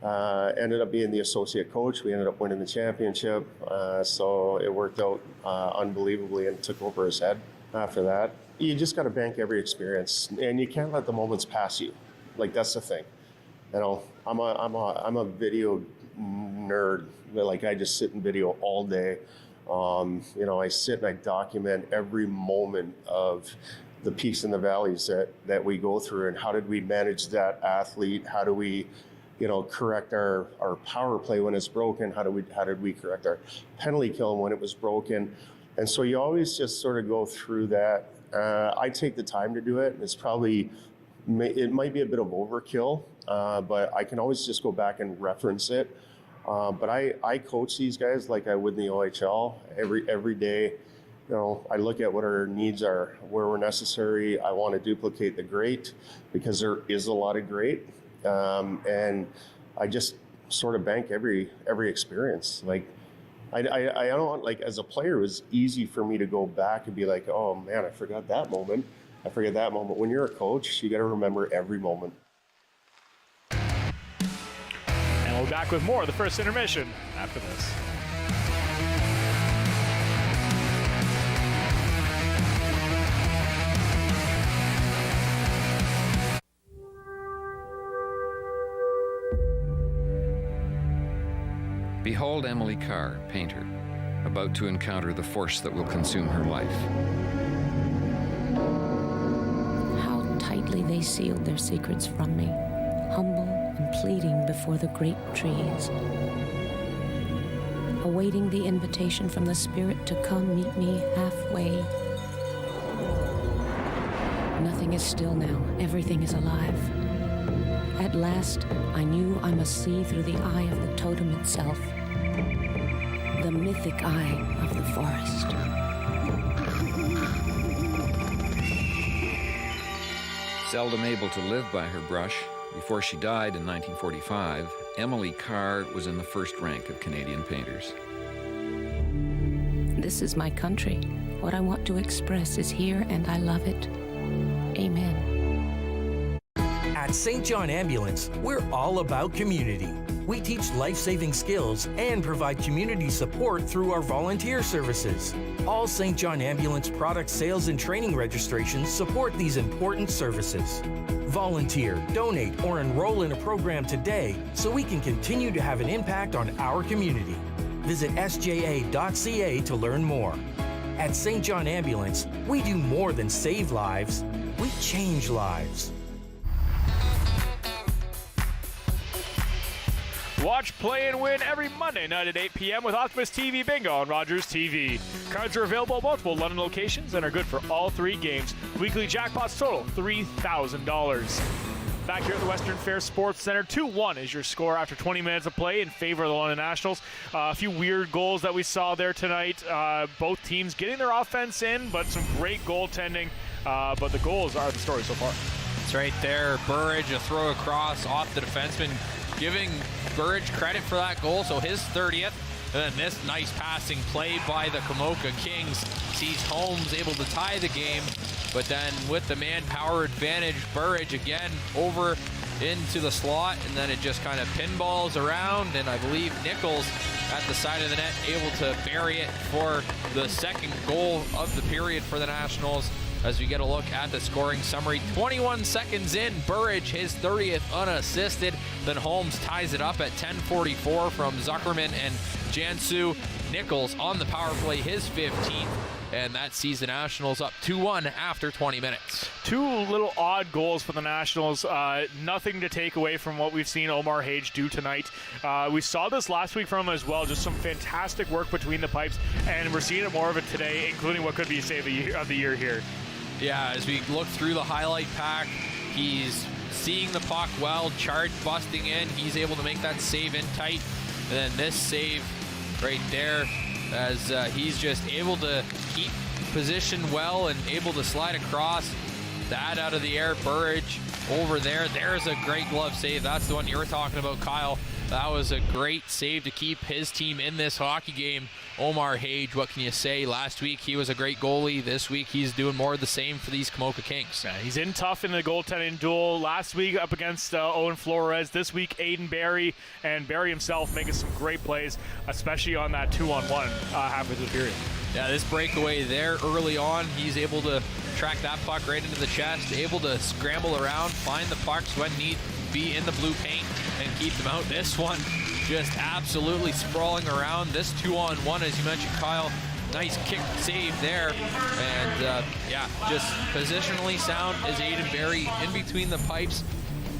ended up being the associate coach. We ended up winning the championship, so it worked out unbelievably, and took over his head after that. You just got to bank every experience, and you can't let the moments pass you. Like, that's the thing. You know, I'm a video nerd. Like, I just sit in video all day. You know, I sit and I document every moment of the peaks and the valleys that we go through, and how did we manage that athlete? How do we, you know, correct our power play when it's broken? How did we correct our penalty kill when it was broken? And so you always just sort of go through that. I take the time to do it. It might be a bit of overkill, but I can always just go back and reference it. But I coach these guys like I would in the OHL every day. You know, I look at what our needs are, where we're necessary. I want to duplicate the great, because there is a lot of great, and I just sort of bank every experience. Like, I don't want, like, as a player, it was easy for me to go back and be like, oh man, I forgot that moment. When you're a coach, you got to remember every moment. We'll be back with more of the first intermission after this. Behold Emily Carr, painter, about to encounter the force that will consume her life. How tightly they sealed their secrets from me, humble and pleading before the great trees, awaiting the invitation from the Spirit to come meet me halfway. Nothing is still now, everything is alive. At last, I knew I must see through the eye of the totem itself, the mythic eye of the forest. Seldom able to live by her brush, before she died in 1945, Emily Carr was in the first rank of Canadian painters. This is my country. What I want to express is here, and I love it. Amen. At St. John Ambulance, we're all about community. We teach life-saving skills and provide community support through our volunteer services. All St. John Ambulance product sales and training registrations support these important services. Volunteer, donate, or enroll in a program today so we can continue to have an impact on our community. Visit sja.ca to learn more. At St. John Ambulance, we do more than save lives, we change lives. Watch, play, and win every Monday night at 8 p.m. with Optimus TV Bingo on Rogers TV. Cards are available at multiple London locations and are good for all 3 games. Weekly jackpots total $3,000. Back here at the Western Fair Sports Center, 2-1 is your score after 20 minutes of play in favor of the London Nationals. A few weird goals that we saw there tonight. Both teams getting their offense in, but some great goaltending. But the goals are the story so far. right there. Burridge, a throw across off the defenseman, giving Burridge credit for that goal, so his 30th. And then this nice passing play by the Komoka Kings sees Holmes able to tie the game, but then with the manpower advantage, Burridge again over into the slot, and then it just kind of pinballs around, and I believe Nichols at the side of the net able to bury it for the second goal of the period for the Nationals. As we get a look at the scoring summary, 21 seconds in, Burridge, his 30th unassisted. Then Holmes ties it up at 10:44 from Zuckerman and Jansu. Nichols on the power play, his 15th. And that sees the Nationals up 2-1 after 20 minutes. Two little odd goals for the Nationals. Nothing to take away from what we've seen Omar Hage do tonight. We saw this last week from him as well. Just some fantastic work between the pipes. And we're seeing it more of it today, including what could be a save of the year here. Yeah, as we look through the highlight pack, he's seeing the puck well, charge busting in. He's able to make that save in tight. And then this save right there, as he's just able to keep position well and able to slide across. That out of the air, Burridge over there. There's a great glove save. That's the one you were talking about, Kyle. That was a great save to keep his team in this hockey game. Omar Hage, what can you say? Last week he was a great goalie. This week he's doing more of the same for these Komoka Kings. Yeah, he's in tough in the goaltending duel. Last week up against Owen Flores. This week Aiden Barry, and Barry himself making some great plays, especially on that 2-on-1 halfway through the period. Yeah, this breakaway there early on, he's able to track that puck right into the chest, able to scramble around, find the pucks when need be in the blue paint and keep them out. This one just absolutely sprawling around. This 2-on-1, as you mentioned, Kyle, nice kick save there. And yeah, just positionally sound as Aiden Barry in between the pipes.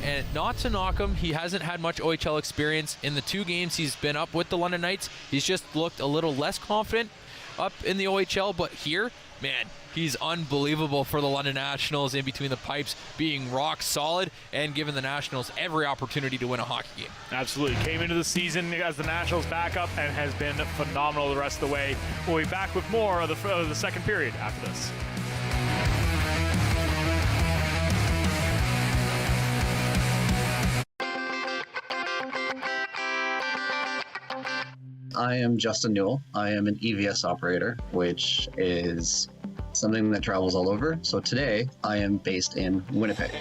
And not to knock him, he hasn't had much OHL experience. In the 2 games he's been up with the London Knights, he's just looked a little less confident up in the OHL, but here, man, he's unbelievable for the London Nationals in between the pipes, being rock solid and giving the Nationals every opportunity to win a hockey game. Absolutely. Came into the season as the Nationals backup and has been phenomenal the rest of the way. We'll be back with more of the second period after this. I am Justin Newell. I am an EVS operator, which is something that travels all over. So today I am based in Winnipeg.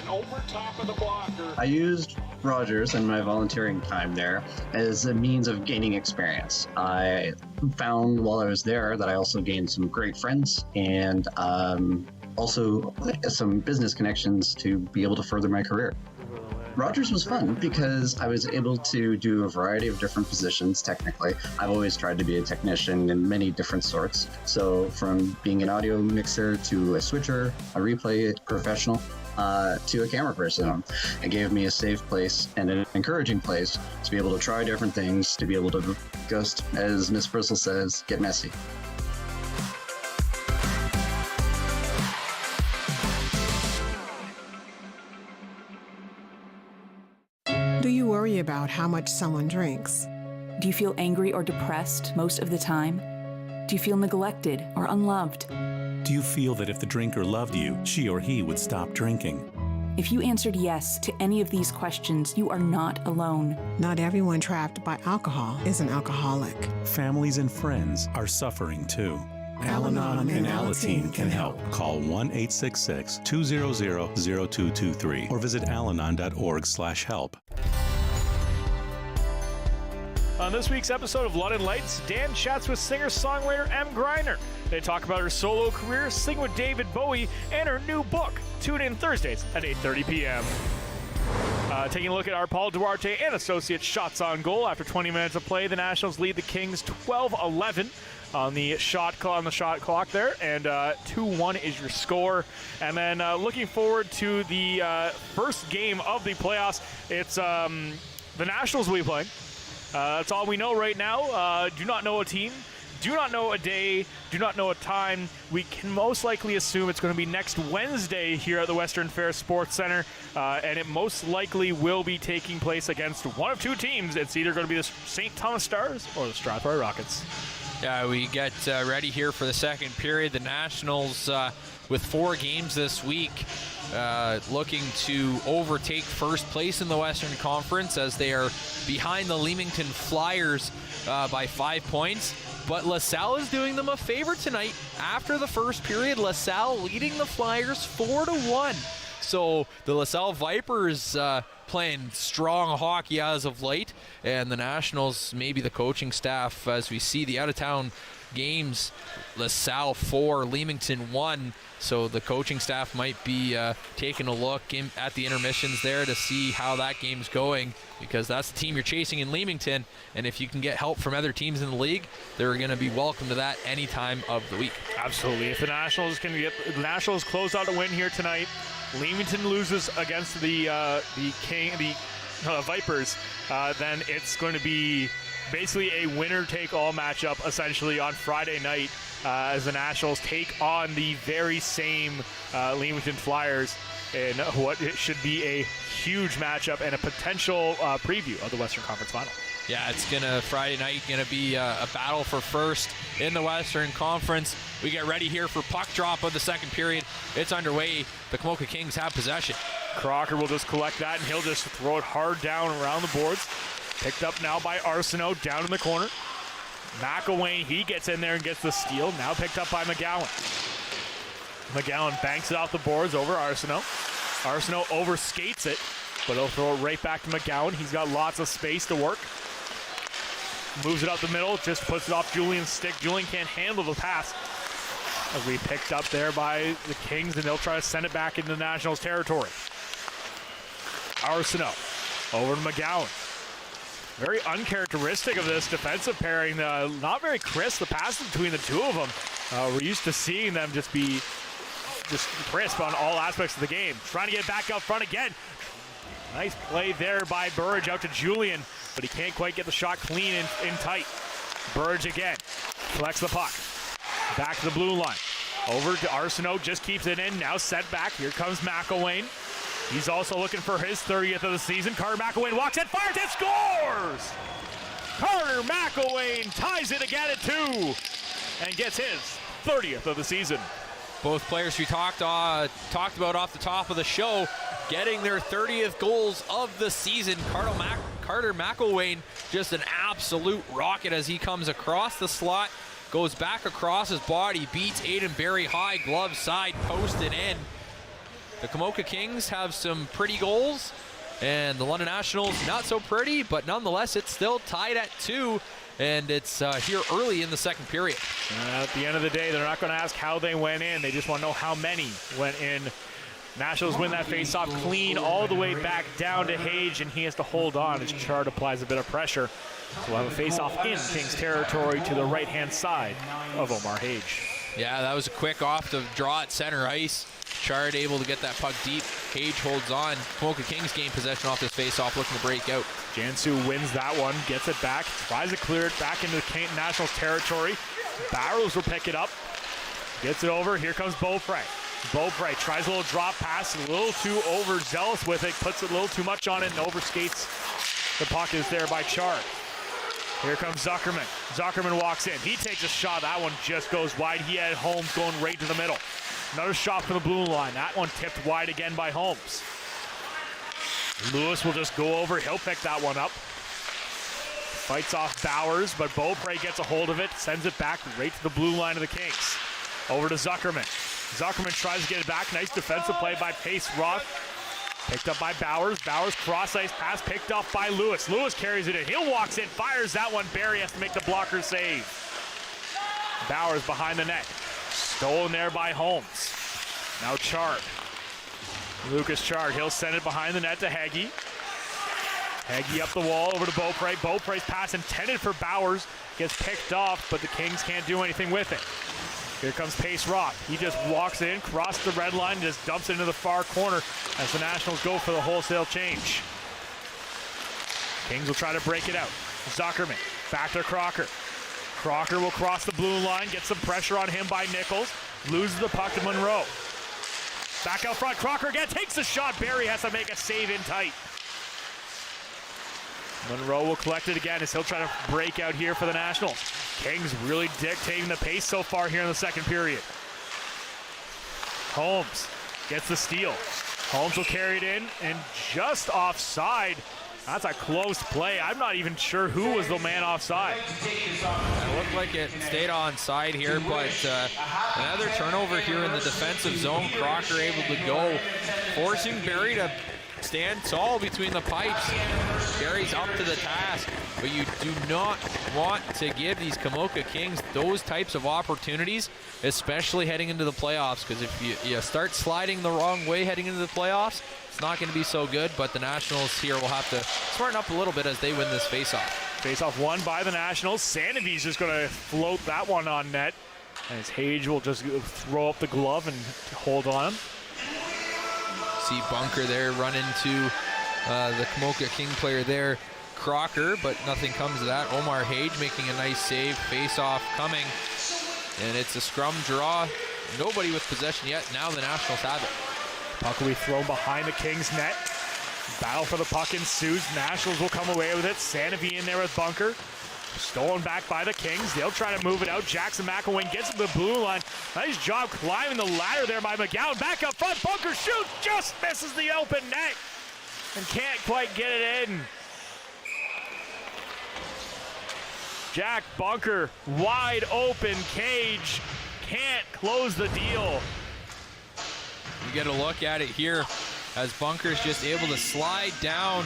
I used Rogers and my volunteering time there as a means of gaining experience. I found while I was there that I also gained some great friends and also some business connections to be able to further my career. Rogers was fun because I was able to do a variety of different positions technically. I've always tried to be a technician in many different sorts. So from being an audio mixer to a switcher, a replay professional, to a camera person. It gave me a safe place and an encouraging place to be able to try different things, to be able to just, as Miss Bristol says, get messy. Do you worry about how much someone drinks? Do you feel angry or depressed most of the time? Do you feel neglected or unloved? Do you feel that if the drinker loved you, she or he would stop drinking? If you answered yes to any of these questions, you are not alone. Not everyone trapped by alcohol is an alcoholic. Families and friends are suffering too. Al-Anon and Alateen can help. Call 1-866-200-0223 or visit alanon.org/help. On this week's episode of London Lights, Dan chats with singer-songwriter M. Greiner. They talk about her solo career, sing with David Bowie, and her new book. Tune in Thursdays at 8:30 p.m. Taking a look at our Paul Duarte and Associates shots on goal. After 20 minutes of play, the Nationals lead the Kings 12-11 on the shot clock there, and 2-1 is your score. And then looking forward to the first game of the playoffs. It's the Nationals will be playing. That's all we know right now. Do not know a team. Do not know a day. Do not know a time. We can most likely assume it's going to be next Wednesday here at the Western Fair Sports Center, and it most likely will be taking place against one of two teams. It's either going to be the St. Thomas Stars or the Strathroy Rockets. Yeah, we get ready here for the second period. The Nationals with 4 games this week looking to overtake first place in the Western Conference as they are behind the Leamington Flyers by 5 points. But LaSalle is doing them a favor tonight. After the first period, LaSalle leading the Flyers 4-1. So the LaSalle Vipers playing strong hockey as of late, and the Nationals, maybe the coaching staff, as we see the out-of-town games, LaSalle 4, Leamington 1. So the coaching staff might be taking a look at the intermissions there to see how that game's going, because that's the team you're chasing in Leamington, and if you can get help from other teams in the league, they're going to be welcome to that any time of the week. Absolutely. If the Nationals close out a win here tonight, Leamington loses against the Vipers, then it's going to be basically a winner-take-all matchup essentially on Friday night as the Nationals take on the very same Leamington Flyers in what it should be a huge matchup and a potential preview of the Western Conference Final. Yeah, it's Friday night gonna be a battle for first in the Western Conference. We get ready here for puck drop of the second period. It's underway. The Komoka Kings have possession. Crocker will just collect that, and he'll just throw it hard down around the boards. Picked up now by Arsenault down in the corner. McElwain, he gets in there and gets the steal. Now picked up by McGowan. McGowan banks it off the boards over Arsenault. Arsenault overskates it, but he'll throw it right back to McGowan. He's got lots of space to work. Moves it up the middle, just puts it off Julian's stick. Julian can't handle the pass. As we picked up there by the Kings, and they'll try to send it back into Nationals territory. Arsenault over to McGowan. Very uncharacteristic of this defensive pairing. Not very crisp, the passes between the two of them. We're used to seeing them just be crisp on all aspects of the game. Trying to get back up front again. Nice play there by Burridge out to Julian, but he can't quite get the shot clean in tight. Burridge again, collects the puck. Back to the blue line. Over to Arsenault, just keeps it in. Now set back. Here comes McElwain. He's also looking for his 30th of the season. Carter McElwain walks it, fires it, scores! Carter McElwain ties it again at 2 and gets his 30th of the season. Both players we talked about off the top of the show getting their 30th goals of the season. Carter McElwain, just an absolute rocket as he comes across the slot, goes back across his body, beats Aiden Berry high, glove side, posted in. The Komoka Kings have some pretty goals, and the London Nationals not so pretty, but nonetheless it's still tied at 2, and it's here early in the second period. At the end of the day, they're not going to ask how they went in. They just want to know how many went in. Nationals win that faceoff clean all the way back down to Hage, and he has to hold on as Chard applies a bit of pressure. So we'll have a faceoff in Kings territory to the right-hand side of Omar Hage. Yeah, that was a quick off the draw at center ice. Chard able to get that puck deep. Hage holds on. Komoka Kings gain possession off this faceoff, looking to break out. Jansu wins that one, gets it back, tries to clear it back into the Nationals territory. Barrows will pick it up, gets it over. Here comes Beaupre. Beaupre tries a little drop pass, a little too overzealous with it, puts a little too much on it and overskates. The puck is there by Chard. Here comes Zuckerman. Zuckerman walks in. He takes a shot. That one just goes wide. He had Holmes going right to the middle. Another shot from the blue line. That one tipped wide again by Holmes. Lewis will just go over. He'll pick that one up. Fights off Bowers, but Beaupre gets a hold of it, sends it back right to the blue line of the Kings. Over to Zuckerman. Zuckerman tries to get it back. Nice defensive play by Pace Roth. Picked up by Bowers. Bowers cross-ice pass picked off by Lewis. Lewis carries it in. He walks in, fires that one. Barry has to make the blocker save. Bowers behind the net. Stolen there by Holmes. Now Chard. Lucas Chard. He'll send it behind the net to Hagee. Hagee up the wall over to Beaupre. Beaupre's pass intended for Bowers. Gets picked off, but the Kings can't do anything with it. Here comes Pace Roth. He just walks in, crosses the red line, just dumps it into the far corner as the Nationals go for the wholesale change. Kings will try to break it out. Zuckerman, back to Crocker. Crocker will cross the blue line, get some pressure on him by Nichols. Loses the puck to Monroe. Back out front, Crocker again takes the shot. Barry has to make a save in tight. Monroe will collect it again as he'll try to break out here for the Nationals. Kings really dictating the pace so far here in the second period. Holmes gets the steal. Holmes will carry it in, and just offside. That's a close play. I'm not even sure who was the man offside. It looked like it stayed onside here, but another turnover here in the defensive zone. Crocker able to go, forcing Barry to stand tall between the pipes. Barry's up to the task, but you do not want to give these Komoka Kings those types of opportunities, especially heading into the playoffs, because if you start sliding the wrong way heading into the playoffs, it's not going to be so good. But the Nationals here will have to smarten up a little bit as they win this faceoff. Faceoff won by the Nationals. Sandovi's just going to float that one on net, as Hage will just throw up the glove and hold on him. See Bunker there run into the Komoka King player there, Crocker, but nothing comes of that. Omar Hage making a nice save. Face-off coming, and it's a scrum draw. Nobody with possession yet. Now the Nationals have it. Puck will be thrown behind the Kings' net. Battle for the puck ensues. Nationals will come away with it. Sanofi in there with Bunker. Stolen back by the Kings. They'll try to move it out. Jackson McElwain gets to the blue line. Nice job climbing the ladder there by McGowan. Back up front. Bunker shoots. Just misses the open net and can't quite get it in. Jack Bunker, wide open cage. Can't close the deal. You get a look at it here as Bunker's just able to slide down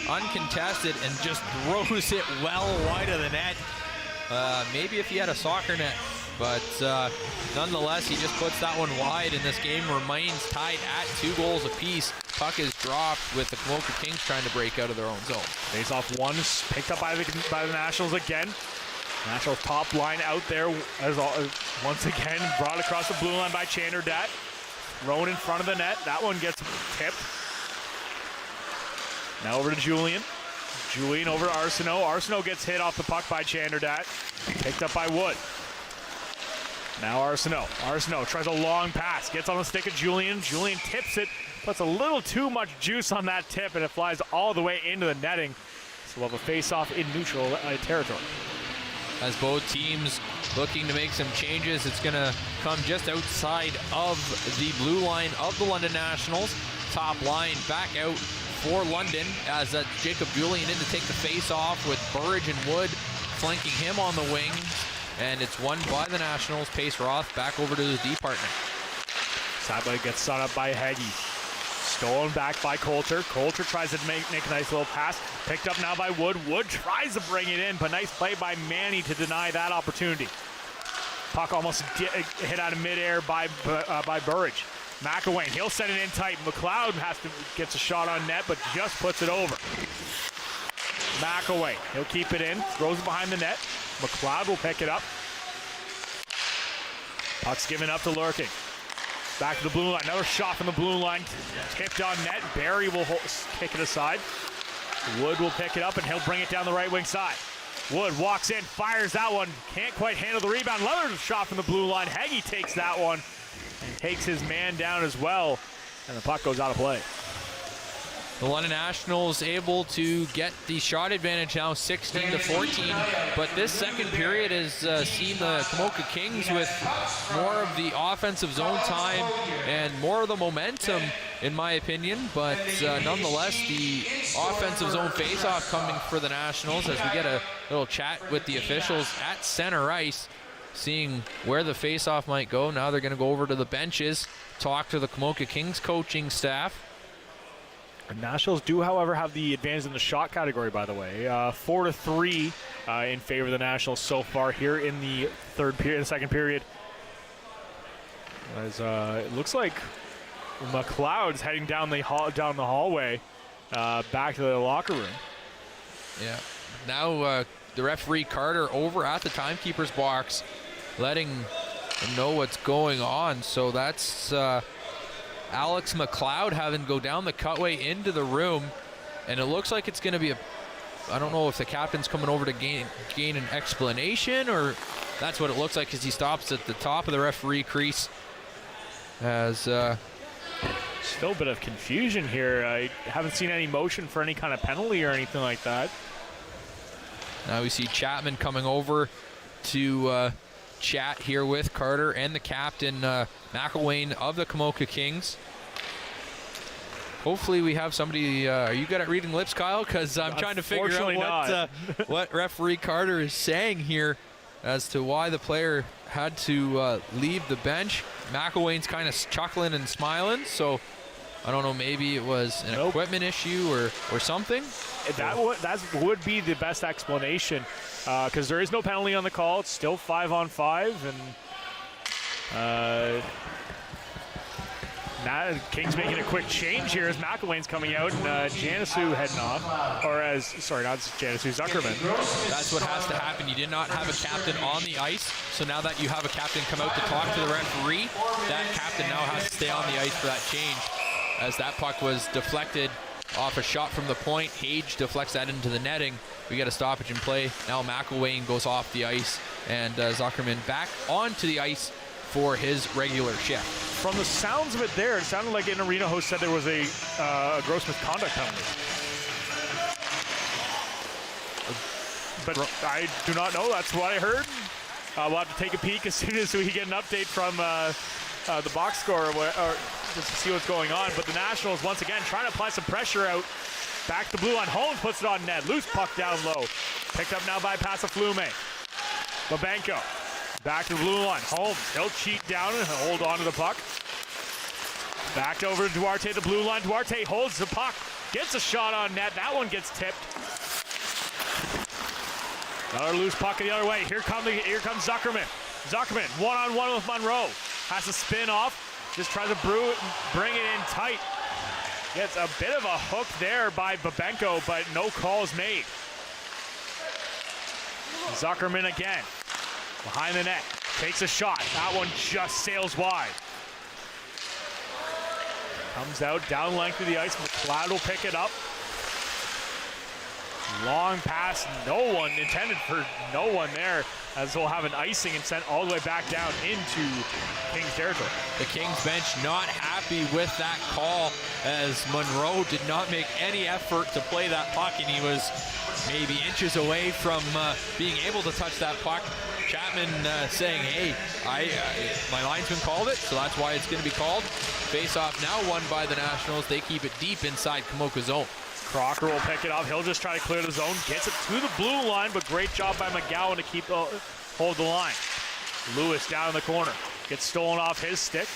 uncontested and just throws it well wide of the net. Maybe if he had a soccer net, but nonetheless, he just puts that one wide, and this game remains tied at 2 goals apiece. Puck is dropped with the Komoka Kings trying to break out of their own zone. Face-off one picked up by the Nationals again. Nationals top line out there once again, brought across the blue line by Chanderdat. Thrown in front of the net. That one gets tipped. Now over to Julian. Julian over to Arsenault. Arsenault gets hit off the puck by Chanderdat. Picked up by Wood. Now Arsenault. Arsenault tries a long pass. Gets on the stick of Julian. Julian tips it. Puts a little too much juice on that tip, and it flies all the way into the netting. So we'll have a face-off in neutral territory. As both teams looking to make some changes, it's going to come just outside of the blue line of the London Nationals. Top line back out for London as Jacob Julian in to take the face off with Burridge and Wood flanking him on the wings. And it's won by the Nationals. Pace Roth back over to his D partner. Sideline gets set up by Heggie. Stolen back by Coulter. Coulter tries to make a nice little pass. Picked up now by Wood. Wood tries to bring it in, but nice play by Manny to deny that opportunity. Puck almost hit out of midair by Burridge. McElwain, he'll send it in tight. McLeod gets a shot on net, but just puts it over. McElwain, he'll keep it in, throws it behind the net. McLeod will pick it up. Puck's given up to Lurking. Back to the blue line. Another shot from the blue line. Tipped on net. Barry will kick it aside. Wood will pick it up, and he'll bring it down the right wing side. Wood walks in, fires that one. Can't quite handle the rebound. Another shot from the blue line. Heggie takes that one and takes his man down as well. And the puck goes out of play. The London Nationals able to get the shot advantage now 16-14, but this second period has seen the Komoka Kings with more of the offensive zone time and more of the momentum, in my opinion, but nonetheless, the offensive zone face-off coming for the Nationals as we get a little chat with the officials at center ice, seeing where the face-off might go. Now they're going to go over to the benches, talk to the Komoka Kings coaching staff. The Nationals do, however, have the advantage in the shot category, by the way. 4-3 in favor of the Nationals so far here in the second period. As it looks like McLeod's heading down the hallway back to the locker room. Yeah. Now the referee Carter over at the timekeeper's box, letting them know what's going on. So that's Alex McLeod having to go down the cutway into the room, and it looks like it's going to be I don't know if the captain's coming over to gain an explanation, or that's what it looks like, because he stops at the top of the referee crease. As still a bit of confusion here. I haven't seen any motion for any kind of penalty or anything like that. Now we see Chapman coming over to chat here with Carter and the captain, McElwain of the Komoka Kings. hopefully we have somebody. Are you good at reading lips, Kyle? Because I'm trying to figure out what referee Carter is saying here as to why the player had to leave the bench. McElwain's kind of chuckling and smiling, so I don't know, maybe it was an equipment issue or something. That would be the best explanation, because there is no penalty on the call. It's still 5-on-5, and now Kings making a quick change here as McElwain's coming out and Janisu heading off. Or not Janisu, Zuckerman. That's what has to happen. You did not have a captain on the ice, so now that you have a captain come out to talk to the referee, that captain now has to stay on the ice for that change. As that puck was deflected off a shot from the point, Hage deflects that into the netting. We get a stoppage in play. Now McElwain goes off the ice, and Zuckerman back onto the ice for his regular shift. From the sounds of it there, it sounded like an arena host said there was a gross misconduct penalty. But I do not know. That's what I heard. We'll have to take a peek as soon as we get an update from the box score or just to see what's going on. But the Nationals, once again, trying to apply some pressure out. Back to blue line. Holmes puts it on net. Loose puck down low. Picked up now by Pasaflume. Babenko. Back to the blue line. Holmes, he'll cheat down and hold on to the puck. Back over to Duarte, the blue line. Duarte holds the puck. Gets a shot on net. That one gets tipped. Another loose puck the other way. Here comes Zuckerman. Zuckerman, one-on-one with Monroe. Has to spin off. Just tries to bring it in tight. Gets a bit of a hook there by Babenko, but no calls made. Zuckerman again. Behind the net. Takes a shot. That one just sails wide. Comes out down length of the ice. McLeod will pick it up. Long pass. No one intended for no one there, as we'll have an icing and sent all the way back down into Kings territory. The Kings bench not happy with that call, as Monroe did not make any effort to play that puck, and he was maybe inches away from being able to touch that puck. Chapman saying, hey, my linesman called it, so that's why it's going to be called. Face-off now won by the Nationals. They keep it deep inside Komoka zone. Crocker will pick it up. He'll just try to clear the zone. Gets it to the blue line, but great job by McGowan to hold the line. Lewis down in the corner. Gets stolen off his stick.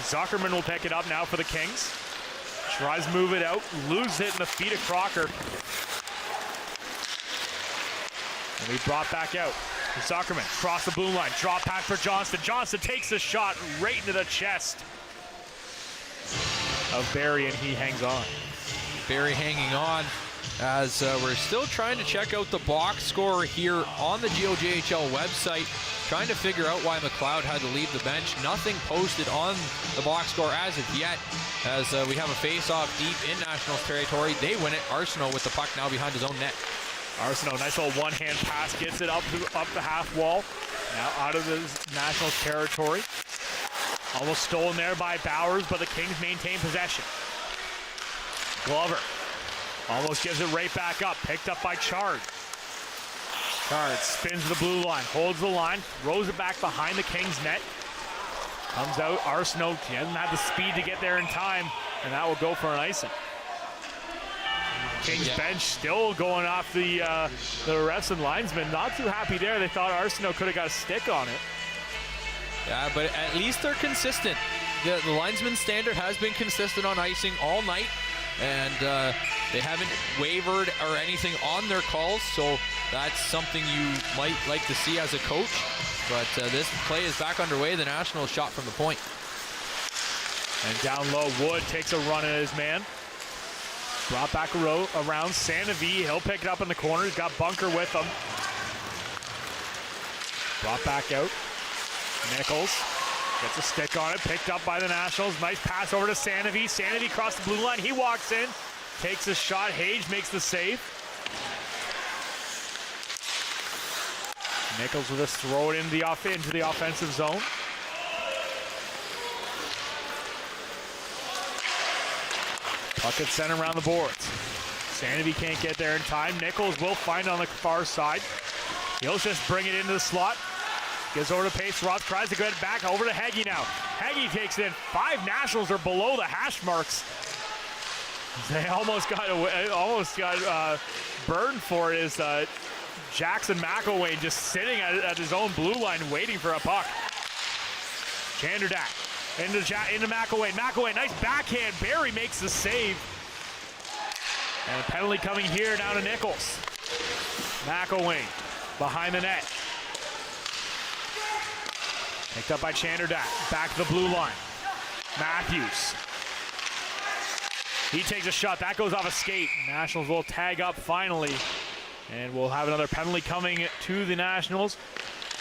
Zuckerman will pick it up now for the Kings. Tries to move it out. Loses it in the feet of Crocker. And we brought back out. Zuckerman across the blue line. Drop pass for Johnston. Johnston takes the shot right into the chest of Barry, and he hangs on. Barry hanging on as we're still trying to check out the box score here on the GOJHL website, trying to figure out why McLeod had to leave the bench. Nothing posted on the box score as of yet, as we have a face-off deep in Nationals territory. They win it. Arsenault with the puck now behind his own net. Arsenault, nice little one-hand pass, gets it up the half wall. Now out of the Nationals territory. Almost stolen there by Bowers, but the Kings maintain possession. Glover almost gives it right back up. Picked up by Chard. Chard spins the blue line, holds the line, throws it back behind the Kings net. Comes out, Arsenault, he hasn't had the speed to get there in time, and that will go for an icing. Kings bench still going off the refs and linesmen. Not too happy there. They thought Arsenault could have got a stick on it. Yeah, but at least they're consistent. The linesman standard has been consistent on icing all night, and they haven't wavered or anything on their calls, so that's something you might like to see as a coach. But this play is back underway. The Nationals shot from the point. And down low, Wood takes a run at his man. Brought back around Sanavie. He'll pick it up in the corner. He's got Bunker with him. Brought back out. Nichols gets a stick on it. Picked up by the Nationals. Nice pass over to Sanavie. Sanavie across the blue line. He walks in. Takes a shot. Hage makes the save. Nichols will just throw it into the offensive zone. Puck gets sent around the boards. Sanavie can't get there in time. Nichols will find on the far side. He'll just bring it into the slot. Gives over to Pace. Roth tries to get it back over to Heggie now. Heggie takes it in. 5 Nationals are below the hash marks. They almost got burned for it. Is Jackson McElwain just sitting at his own blue line waiting for a puck. Chanderdak into McElwain. McElwain, nice backhand. Barry makes the save. And a penalty coming here down to Nichols. McElwain behind the net. Picked up by Chanderdak. Back to the blue line. Matthews. He takes a shot. That goes off a skate. Nationals will tag up finally. And we'll have another penalty coming to the Nationals.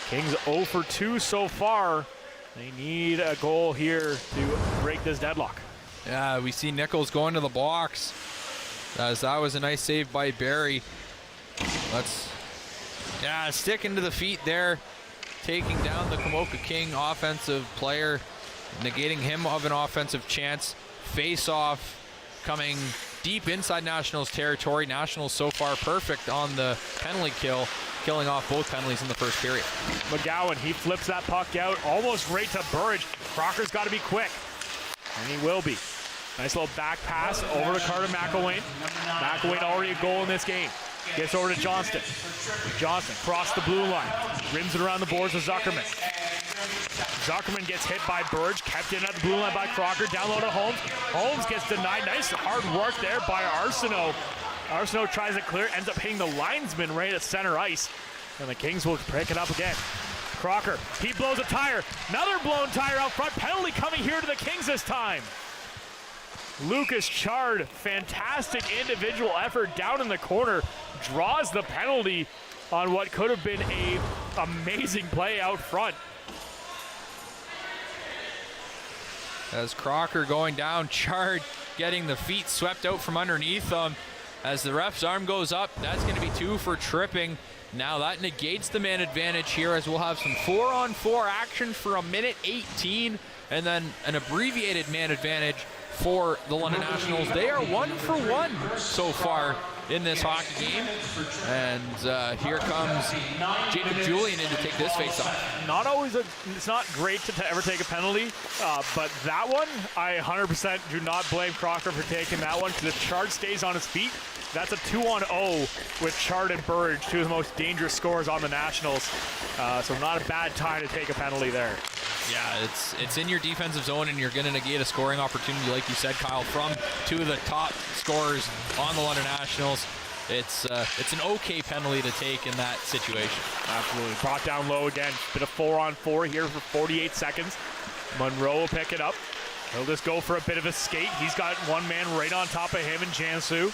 Kings 0 for 2 so far. They need a goal here to break this deadlock. Yeah, we see Nichols going to the box. As that was a nice save by Barry. Sticking to the feet there. Taking down the Komoka King offensive player. Negating him of an offensive chance. Face off coming deep inside Nationals territory. Nationals so far perfect on the penalty kill, killing off both penalties in the first period. McGowan, he flips that puck out almost right to Burridge. Crocker's got to be quick, and he will be. Nice little back pass over to Carter McElwain. McElwain already a goal in this game. Gets over to Johnston. Johnston crossed the blue line. Rims it around the boards with Zuckerman. Zuckerman gets hit by Burge, kept in at the blue line by Crocker, down low to Holmes. Holmes gets denied. Nice hard work there by Arsenault. Arsenault tries to clear, ends up hitting the linesman right at center ice. And the Kings will pick it up again. Crocker, he blows a tire. Another blown tire out front. Penalty coming here to the Kings this time. Lucas Chard, fantastic individual effort down in the corner, draws the penalty on what could have been a amazing play out front. As Crocker going down, Chard getting the feet swept out from underneath him. As the ref's arm goes up, that's going to be 2 for tripping. Now that negates the man advantage here, as we'll have some 4-on-4 action for a minute 18, and then an abbreviated man advantage for the London Nationals. They are 1 for 1 so far in this hockey game. And here comes Jacob Julian in to take this face-off. Not always it's not great to ever take a penalty, but that one, I 100% do not blame Crocker for taking that one, because if Chard stays on his feet, that's a 2-on-0 with Chard and Burridge, two of the most dangerous scorers on the Nationals. So not a bad time to take a penalty there. Yeah, it's in your defensive zone, and you're going to negate a scoring opportunity, like you said, Kyle, from two of the top scorers on the London Nationals. It's an okay penalty to take in that situation. Absolutely. Brought down low again. Bit of 4-on-4 here for 48 seconds. Monroe will pick it up. He'll just go for a bit of a skate. He's got one man right on top of him in Jansu.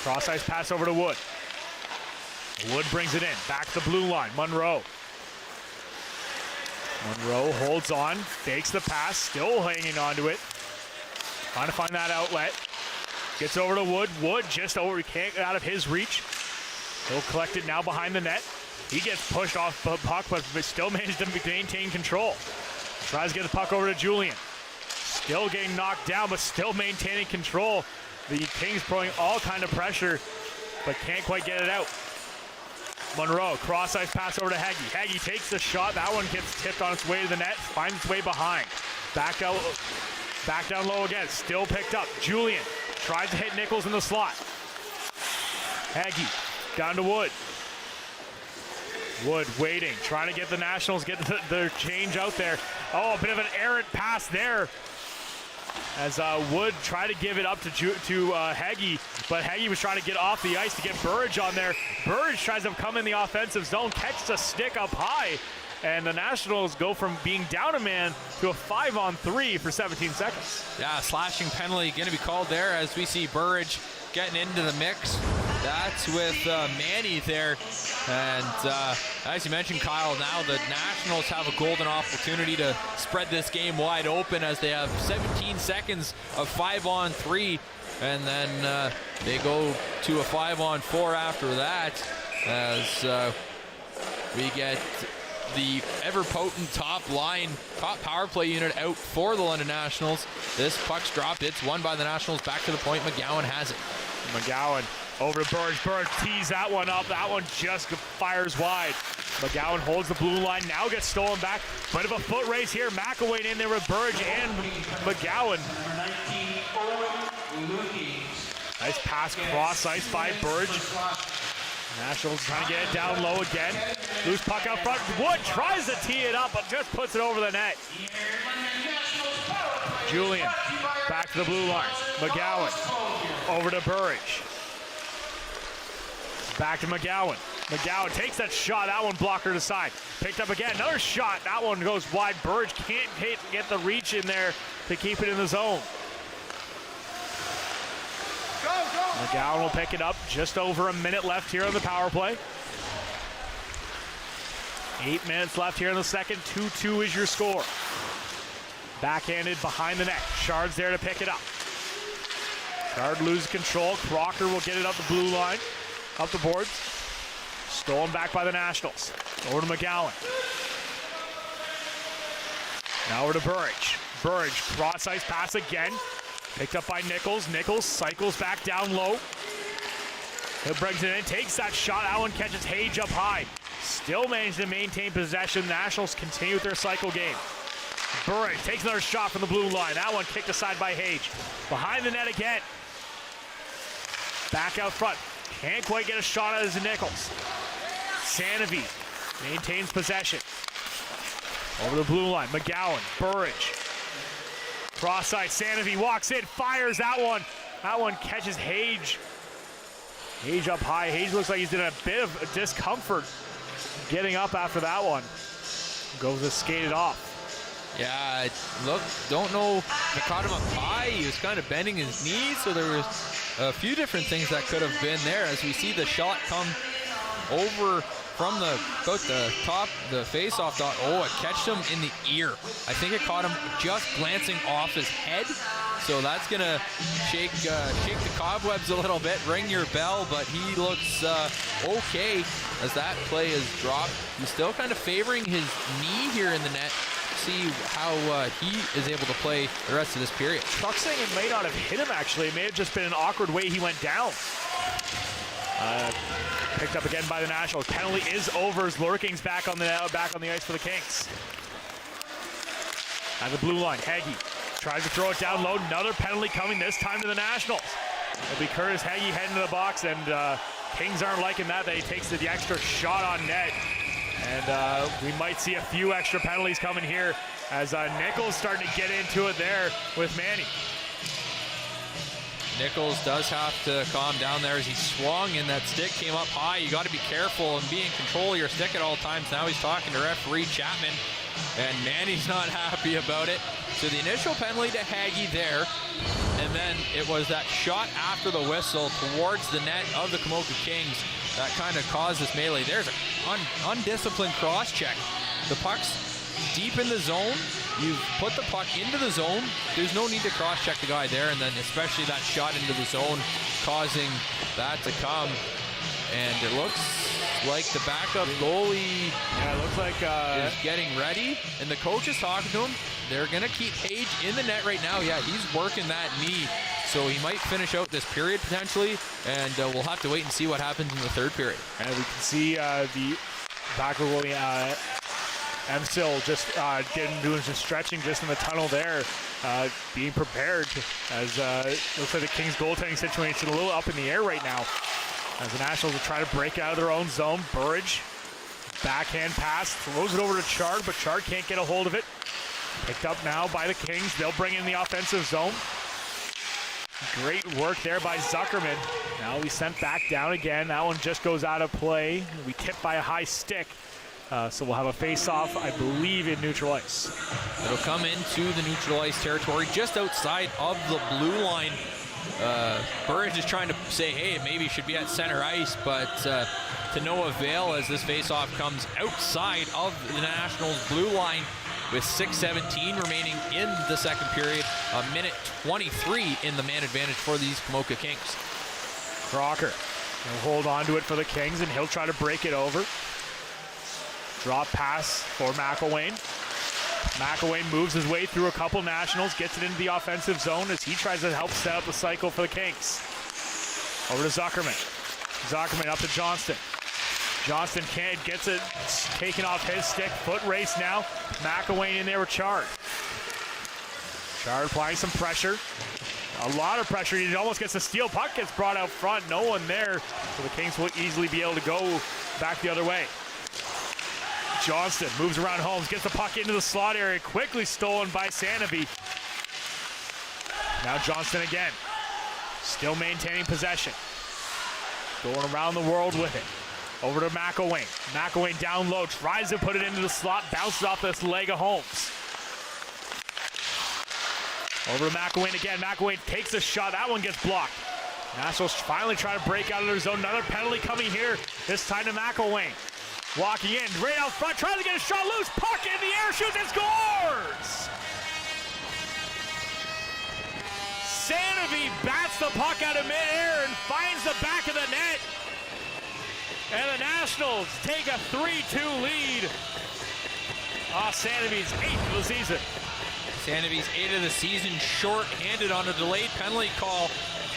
Cross-ice pass over to Wood. Wood brings it in. Back to the blue line. Monroe holds on, fakes the pass, still hanging on to it. Trying to find that outlet. Gets over to Wood. Wood just over, he can't get out of his reach. He'll collect it now behind the net. He gets pushed off the puck, but still manages to maintain control. Tries to get the puck over to Julian. Still getting knocked down, but still maintaining control. The Kings throwing all kind of pressure, but can't quite get it out. Monroe, cross-ice pass over to Haggy. Haggy takes the shot. That one gets tipped on its way to the net, finds its way behind. Back down low again, still picked up. Julian tries to hit Nichols in the slot. Haggy, down to Wood. Wood waiting, trying to get the Nationals, get their change out there. Oh, a bit of an errant pass there, as Wood tried to give it up to Haggy, but Haggy was trying to get off the ice to get Burridge on there. Burridge tries to come in the offensive zone, catches a stick up high, and the Nationals go from being down a man to a 5-on-3 for 17 seconds. Yeah, slashing penalty going to be called there, as we see Burridge getting into the mix. That's with Manny there. And as you mentioned, Kyle, now the Nationals have a golden opportunity to spread this game wide open, as they have 17 seconds of 5-on-3. And then they go to a 5-on-4 after that, as we get the ever-potent top power play unit out for the London Nationals. This puck's dropped. It's won by the Nationals. Back to the point. McGowan has it. McGowan Over to Burge. Burge tees that one up. That one just fires wide. McGowan holds the blue line, now gets stolen back. Bit of a foot race here. McElwain in there with Burge and McGowan. Nice pass cross ice by Burge. Nationals trying to get it down low again. Loose puck out front. Wood tries to tee it up, but just puts it over the net. Julian back to the blue line. McGowan over to Burge. Back to McGowan. McGowan takes that shot. That one blocker to side. Picked up again. Another shot. That one goes wide. Burge can't get the reach in there to keep it in the zone. McGowan will pick it up. Just over a minute left here on the power play. 8 minutes left here in the second. 2-2 is your score. Backhanded behind the net. Shard's there to pick it up. Shard loses control. Crocker will get it up the blue line. Up the boards. Stolen back by the Nationals. Over to McGowan. Now over to Burge. Burge, cross ice pass again. Picked up by Nichols. Nichols cycles back down low. He brings it in, takes that shot. That one catches Hage up high. Still managed to maintain possession. Nationals continue with their cycle game. Burge takes another shot from the blue line. That one kicked aside by Hage. Behind the net again. Back out front. Can't quite get a shot out of Nichols. Sanavy maintains possession. Over the blue line. McGowan. Burge. Cross ice. Sanavy walks in. Fires that one. That one catches Hage. Hage up high. Hage looks like he's in a bit of discomfort getting up after that one. Goes to skate it off. Yeah, look, don't know if it caught him up high. He was kind of bending his knees, so there was a few different things that could have been there as we see the shot come over from about the top, the face-off dot. Oh, it catched him in the ear. I think it caught him just glancing off his head. So that's going to shake the cobwebs a little bit, ring your bell, but he looks okay as that play is dropped. He's still kind of favoring his knee here in the net. See how he is able to play the rest of this period. Truck saying it may not have hit him, actually. It may have just been an awkward way he went down. Picked up again by the Nationals. Penalty is over as Lurking's back on the ice for the Kings. At the blue line, Hagee tries to throw it down low. Another penalty coming, this time to the Nationals. It'll be Curtis Hagee heading to the box, and Kings aren't liking that he takes the extra shot on net. And we might see a few extra penalties coming here as Nichols starting to get into it there with Manny. Nichols does have to calm down there as he swung and that stick came up high. You got to be careful and be in control of your stick at all times. Now he's talking to referee Chapman, and Manny's not happy about it. So the initial penalty to Hagee there, and then it was that shot after the whistle towards the net of the Komoka Kings that kind of caused this melee. There's an undisciplined cross-check. The puck's deep in the zone. You've put the puck into the zone. There's no need to cross-check the guy there, and then especially that shot into the zone causing that to come. And it looks like the backup goalie is getting ready, and the coach is talking to him. They're going to keep Hage in the net right now. Yeah, he's working that knee, so he might finish out this period potentially, and we'll have to wait and see what happens in the third period. And we can see the backup goalie Emsil just doing some stretching just in the tunnel there, being prepared as it looks like the Kings goaltending situation a little up in the air right now as the Nationals will try to break out of their own zone. Burge, backhand pass, throws it over to Chard, but Chard can't get a hold of it. Picked up now by the Kings. They'll bring in the offensive zone. Great work there by Zuckerman. Now he's sent back down again. That one just goes out of play. We tipped by a high stick. So we'll have a face-off, I believe, in neutral ice. It'll come into the neutral ice territory just outside of the blue line. Burge is trying to say, hey, maybe it should be at center ice, but to no avail as this face-off comes outside of the Nationals' blue line with 6:17 remaining in the second period. A minute 23 in the man advantage for these Komoka Kings. Crocker will hold on to it for the Kings, and he'll try to break it over. Drop pass for McElwain. McElwain moves his way through a couple Nationals, gets it into the offensive zone as he tries to help set up the cycle for the Kings. Over to Zuckerman. Zuckerman up to Johnston. Johnston gets it taken off his stick. Foot race now. McElwain in there with Chard. Chard applying some pressure. A lot of pressure. He almost gets the steal. Puck gets brought out front. No one there. So the Kings will easily be able to go back the other way. Johnston moves around Holmes. Gets the puck into the slot area. Quickly stolen by Sanavy. Now Johnston again. Still maintaining possession. Going around the world with it. Over to McElwain. McElwain down low. Tries to put it into the slot. Bounces off this leg of Holmes. Over to McElwain again. McElwain takes a shot. That one gets blocked. Nationals finally try to break out of their zone. Another penalty coming here. This time to McElwain. Walking in. Right out front. Trying to get a shot loose. Puck in the air. Shoots and scores! Sanavy bats the puck out of midair and finds the back of the net. And the Nationals take a 3-2 lead. Sanavy's 8th of the season. Sanavy's 8th of the season, short-handed on a delayed penalty call.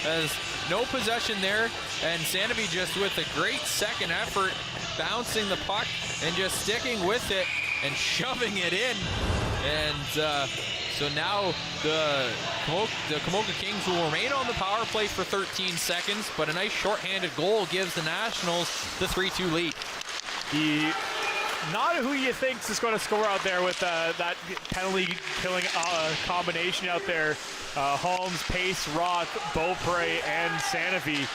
Has no possession there, and Sanavy just with a great second effort, bouncing the puck and just sticking with it and shoving it in. And so now the Komoka Kings will remain on the power play for 13 seconds, but a nice short-handed goal gives the Nationals the 3-2 lead. Not who you think is going to score out there with that penalty-killing combination out there. Holmes, Pace, Roth, Beaupre, and Sanavy.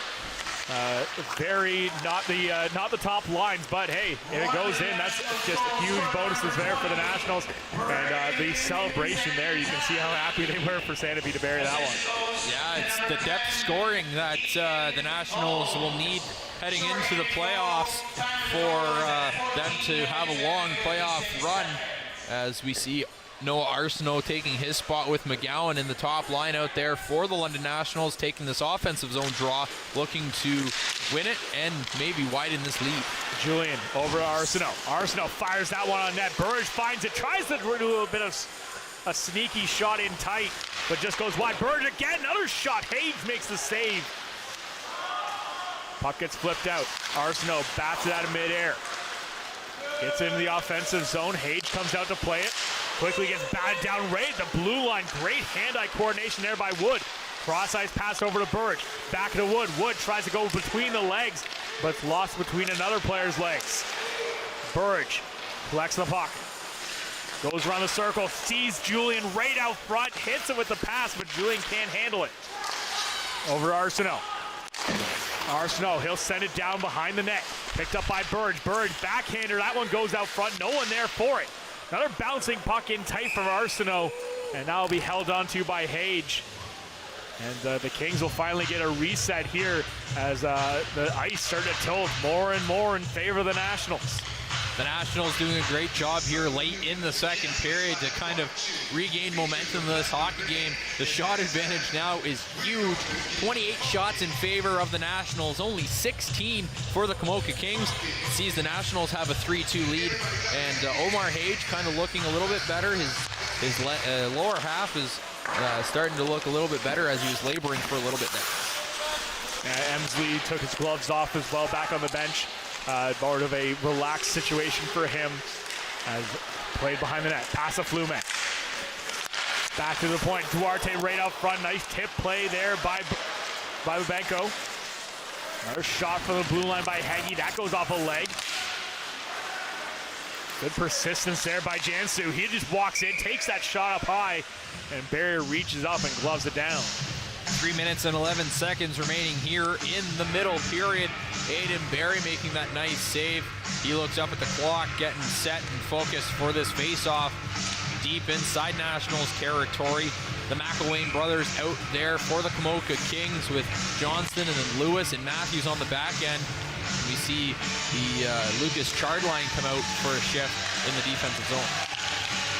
Very not the top lines, but hey, if it goes in, that's just huge bonuses there for the Nationals. And the celebration there, you can see how happy they were for Sanavy to bury that one. Yeah, it's the depth scoring that the Nationals will need heading into the playoffs for them to have a long playoff run, as we see Noah Arsenault taking his spot with McGowan in the top line out there for the London Nationals, taking this offensive zone draw, looking to win it and maybe widen this lead. Julian over to Arsenault. Arsenault fires that one on net. Burridge finds it, tries to do a bit of a sneaky shot in tight, but just goes wide. Burridge again, another shot. Hayes makes the save. Puck gets flipped out. Arsenault bats it out of midair. Gets into the offensive zone. Hage comes out to play it. Quickly gets batted down right at the blue line. Great hand-eye coordination there by Wood. Cross-ice pass over to Burridge. Back to Wood. Wood tries to go between the legs, but it's lost between another player's legs. Burridge collects the puck. Goes around the circle. Sees Julian right out front. Hits it with the pass, but Julian can't handle it. Over to Arsenault. Arsenault, he'll send it down behind the net. Picked up by Burridge. Burridge backhander. That one goes out front. No one there for it. Another bouncing puck in tight from Arsenault, and now will be held onto by Hage. And the Kings will finally get a reset here as the ice started to tilt more and more in favor of the Nationals. The Nationals doing a great job here late in the second period to kind of regain momentum in this hockey game. The shot advantage now is huge. 28 shots in favor of the Nationals, only 16 for the Komoka Kings. It sees the Nationals have a 3-2 lead, and Omar Hage kind of looking a little bit better. His lower half is starting to look a little bit better as he was laboring for a little bit there. Emsley took his gloves off as well, back on the bench. More of a relaxed situation for him as played behind the net. Pass a Flume. Back to the point. Duarte right out front. Nice tip play there by Babenko. Another shot from the blue line by Haggy. That goes off a leg. Good persistence there by Jansu. He just walks in, takes that shot up high, and Barrier reaches up and gloves it down. 3 minutes and 11 seconds remaining here in the middle period. Aiden Barry making that nice save. He looks up at the clock, getting set and focused for this face-off deep inside Nationals territory. The McElwain brothers out there for the Komoka Kings with Johnston and then Lewis and Matthews on the back end. We see the Lucas Chard line come out for a shift in the defensive zone.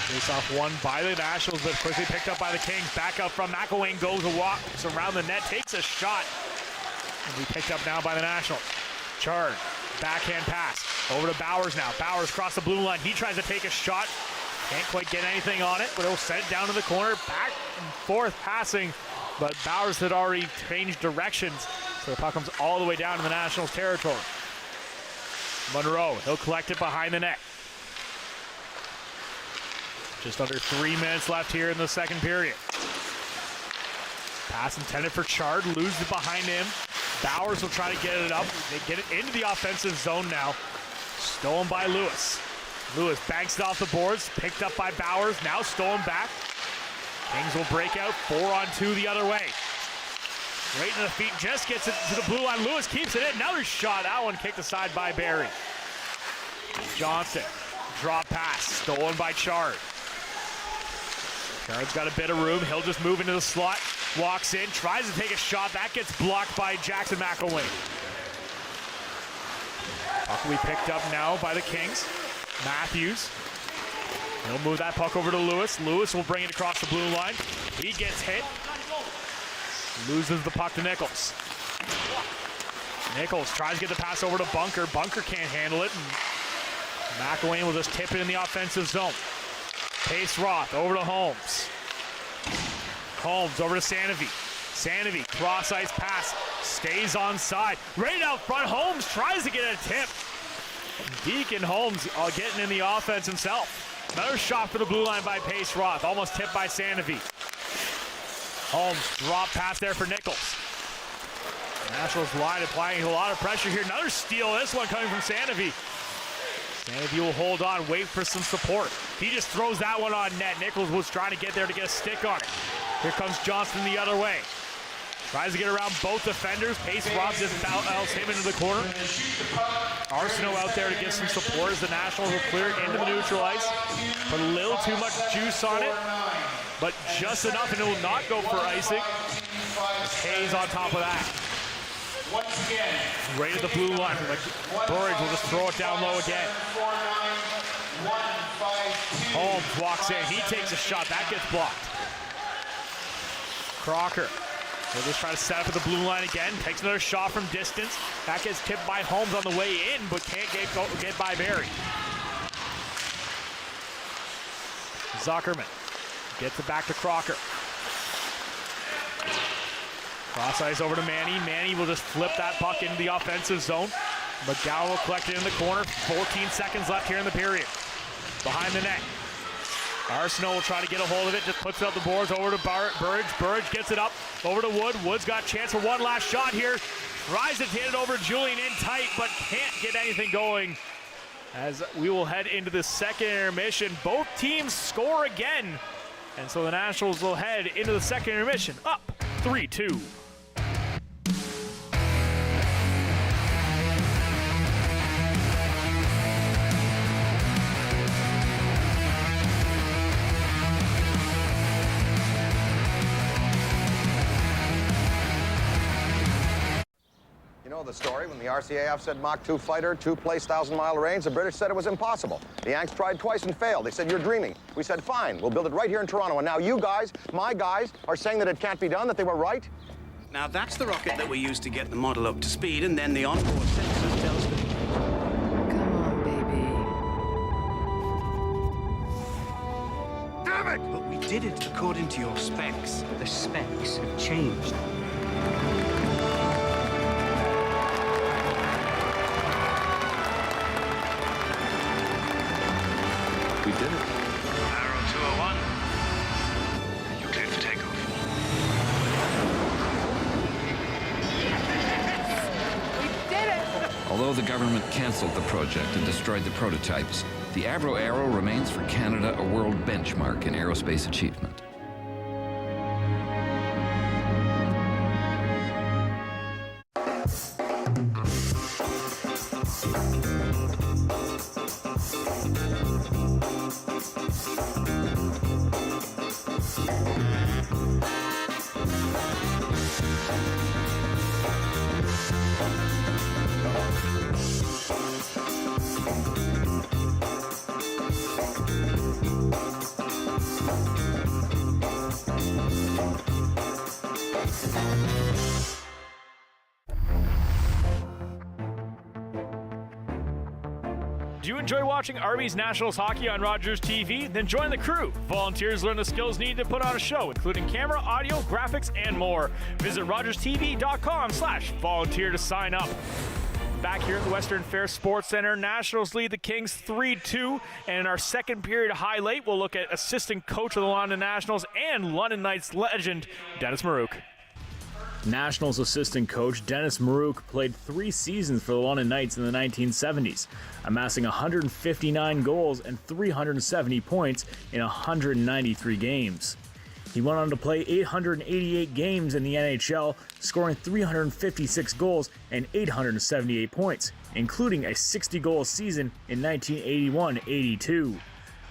Face-off won by the Nationals, but quickly picked up by the Kings. Back up from McElwain, goes a walk around the net, takes a shot. And be picked up now by the Nationals. Chard, backhand pass. Over to Bowers now. Bowers across the blue line. He tries to take a shot. Can't quite get anything on it, but he'll send it down to the corner. Back and forth passing, but Bowers had already changed directions So the puck comes all the way down to the Nationals territory. Monroe, he'll collect it behind the net. Just under 3 minutes left here in the second period. Pass intended for Chard, loses it behind him. Bowers will try to get it up. They get it into the offensive zone now. Stolen by Lewis. Lewis banks it off the boards, picked up by Bowers, now stolen back. Kings will break out, 4-on-2 the other way. Right in the feet, just gets it to the blue line. Lewis keeps it in, another shot. That one kicked aside by Barry. Johnson, drop pass, stolen by Chard. Chard's got a bit of room, he'll just move into the slot. Walks in, tries to take a shot. That gets blocked by Jackson McElwain. Puck will be picked up now by the Kings. Matthews. He'll move that puck over to Lewis. Lewis will bring it across the blue line. He gets hit. Loses the puck to Nichols. Nichols tries to get the pass over to Bunker. Bunker can't handle it. And McElwain will just tip it in the offensive zone. Pace Roth over to Holmes. Holmes over to Sanovi. Sanovi, cross ice pass, stays on side. Right out front, Holmes tries to get a tip. Deacon Holmes getting in the offense himself. Another shot for the blue line by Pace Roth, almost tipped by Sanovi. Holmes, drop pass there for Nichols. Nationals line applying a lot of pressure here. Another steal, this one coming from Sanovi. Sanovi will hold on, wait for some support. He just throws that one on net. Nichols was trying to get there to get a stick on it. Here comes Johnson the other way. Tries to get around both defenders. Pace Roth just fouls him into the corner. Arsenault out there to get some support as the Nationals will clear it into the neutral ice. Put a little too much juice on it, but just enough, and it will not go for icing. Hayes on top of that. Right at the blue line. Burridge will just throw it down low again. Holmes walks in. He takes a shot. That gets blocked. Crocker will just try to set up at the blue line again. Takes another shot from distance. That gets tipped by Holmes on the way in, but can't get by Barry. Zuckerman gets it back to Crocker. Cross ice over to Manny. Manny will just flip that puck into the offensive zone. McGowan will collect it in the corner. 14 seconds left here in the period. Behind the net. Arsenault will try to get a hold of it. Just puts it up the boards over to Burridge. Burridge gets it up over to Wood. Wood's got a chance for one last shot here. Tries to hit it over Julian in tight, but can't get anything going. As we will head into the second intermission. Both teams score again. And so the Nationals will head into the second intermission up 3-2. You know the story. When the RCAF said Mach 2 fighter, 2-place 1,000-mile range, the British said it was impossible. The Yanks tried twice and failed. They said, you're dreaming. We said, fine, we'll build it right here in Toronto. And now you guys, my guys, are saying that it can't be done, that they were right? Now that's the rocket that we used to get the model up to speed, and then the onboard sensors tell us that... Damn it! But we did it according to your specs. The specs have changed. We did it. Arrow 201. You're cleared for takeoff. Although the government canceled the project and destroyed the prototypes, the Avro Arrow remains for Canada a world benchmark in aerospace achievement. Enjoy watching Arby's Nationals hockey on Rogers TV? Then join the crew. Volunteers learn the skills needed to put on a show, including camera, audio, graphics, and more. Visit rogerstv.com/volunteer to sign up. Back here at the Western Fair Sports Center, Nationals lead the Kings 3-2. And in our second period highlight, we'll look at assistant coach of the London Nationals and London Knights legend, Dennis Marouk. Nationals assistant coach Dennis Marouk played 3 seasons for the London Knights in the 1970s, amassing 159 goals and 370 points in 193 games. He went on to play 888 games in the NHL, scoring 356 goals and 878 points, including a 60-goal season in 1981-82.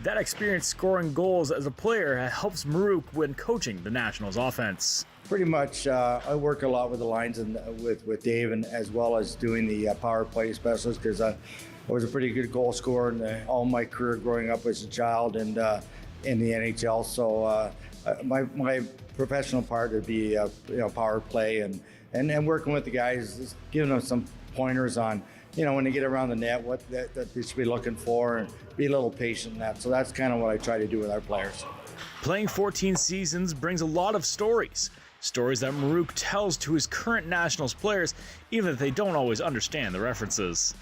That experience scoring goals as a player helps Marouk when coaching the Nationals offense. Pretty much, I work a lot with the lines and with Dave, and as well as doing the power play specialist, because I was a pretty good goal scorer in all my career growing up as a child and in the NHL. So my professional part would be power play and working with the guys, giving them some pointers on when they get around the net, what that they should be looking for, and be a little patient in that. So that's kind of what I try to do with our players. Playing 14 seasons brings a lot of stories. Stories that Marouk tells to his current Nationals players, even if they don't always understand the references.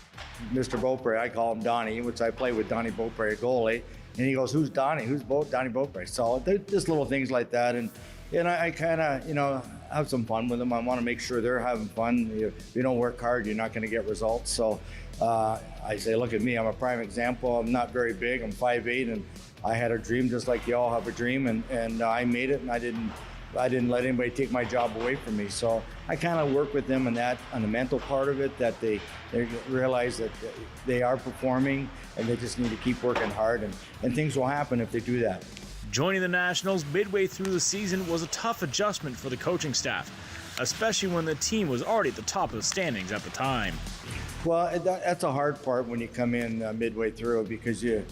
Mr. Beaupre, I call him Donnie, which I play with Donnie Beaupre, a goalie. And he goes, "Who's Donnie? Who's Donnie Beaupre?" So they're just little things like that. And I kind of, have some fun with them. I want to make sure they're having fun. If you don't work hard, you're not going to get results. So I say, look at me. I'm a prime example. I'm not very big. I'm 5'8", and I had a dream just like you all have a dream. And I made it, and I didn't let anybody take my job away from me. So I kind of work with them on the mental part of it, that they realize that they are performing and they just need to keep working hard, and things will happen if they do that. Joining the Nationals midway through the season was a tough adjustment for the coaching staff, especially when the team was already at the top of the standings at the time. Well, that's a hard part when you come in midway through, because you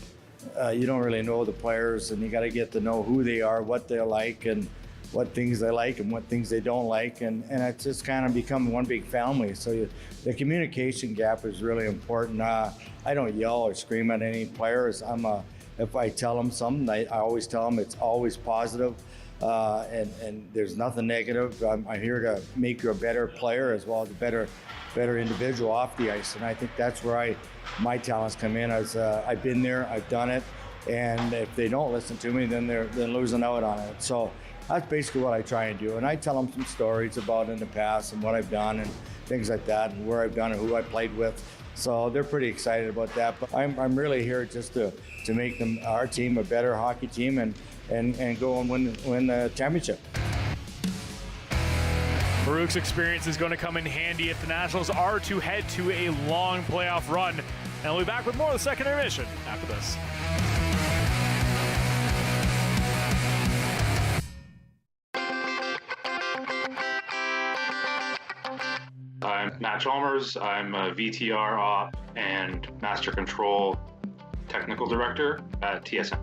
don't really know the players, and you got to get to know who they are, what they like, and what things they like and what things they don't like, and it's just kind of become one big family. So the communication gap is really important. I don't yell or scream at any players. If I tell them something, I always tell them it's always positive, and there's nothing negative. I'm here to make you a better player as well as a better individual off the ice, and I think that's where my talents come in. As I've been there, I've done it, and if they don't listen to me, then they're losing out on it. So that's basically what I try and do, and I tell them some stories about in the past and what I've done and things like that, and where I've done and who I played with. So they're pretty excited about that. But I'm really here just to make our team a better hockey team and go and win the championship. Marouk's experience is going to come in handy if the Nationals are to head to a long playoff run. And we'll be back with more of the second intermission after this. I'm Matt Chalmers. I'm a VTR Op and Master Control Technical Director at TSN.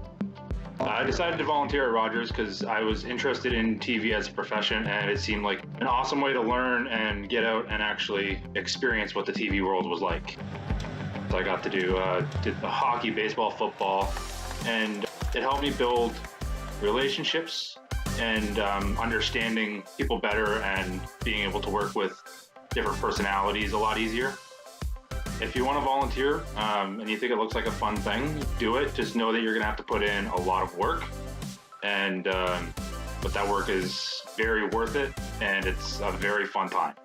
I decided to volunteer at Rogers because I was interested in TV as a profession, and it seemed like an awesome way to learn and get out and actually experience what the TV world was like. So I got to did the hockey, baseball, football, and it helped me build relationships and understanding people better and being able to work with different personalities a lot easier. If you want to volunteer and you think it looks like a fun thing, do it. Just know that you're going to have to put in a lot of work, and but that work is very worth it, and it's a very fun time.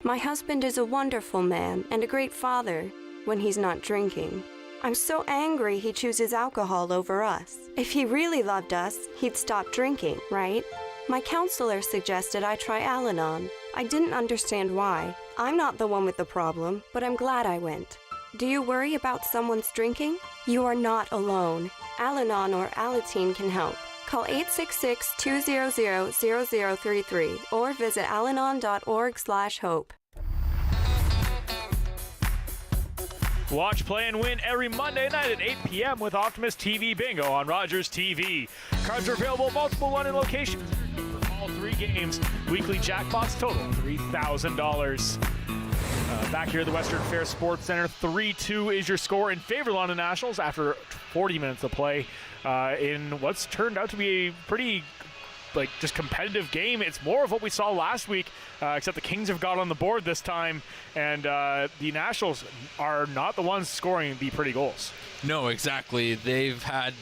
My husband is a wonderful man and a great father when he's not drinking. I'm so angry he chooses alcohol over us. If he really loved us, he'd stop drinking, right? My counselor suggested I try Al-Anon. I didn't understand why. I'm not the one with the problem, but I'm glad I went. Do you worry about someone's drinking? You are not alone. Al-Anon or Alateen can help. Call 866-200-0033 or visit alanon.org/hope. Watch, play, and win every Monday night at 8 p.m. with Optimus TV Bingo on Rogers TV. Cards are available at multiple London locations for all 3 games. Weekly jackpots total $3,000. Back here at the Western Fair Sports Centre, 3-2 is your score in favor of London Nationals after 40 minutes of play in what's turned out to be a pretty just competitive game. It's more of what we saw last week, except the Kings have got on the board this time, and the Nationals are not the ones scoring the pretty goals. No, exactly. They've had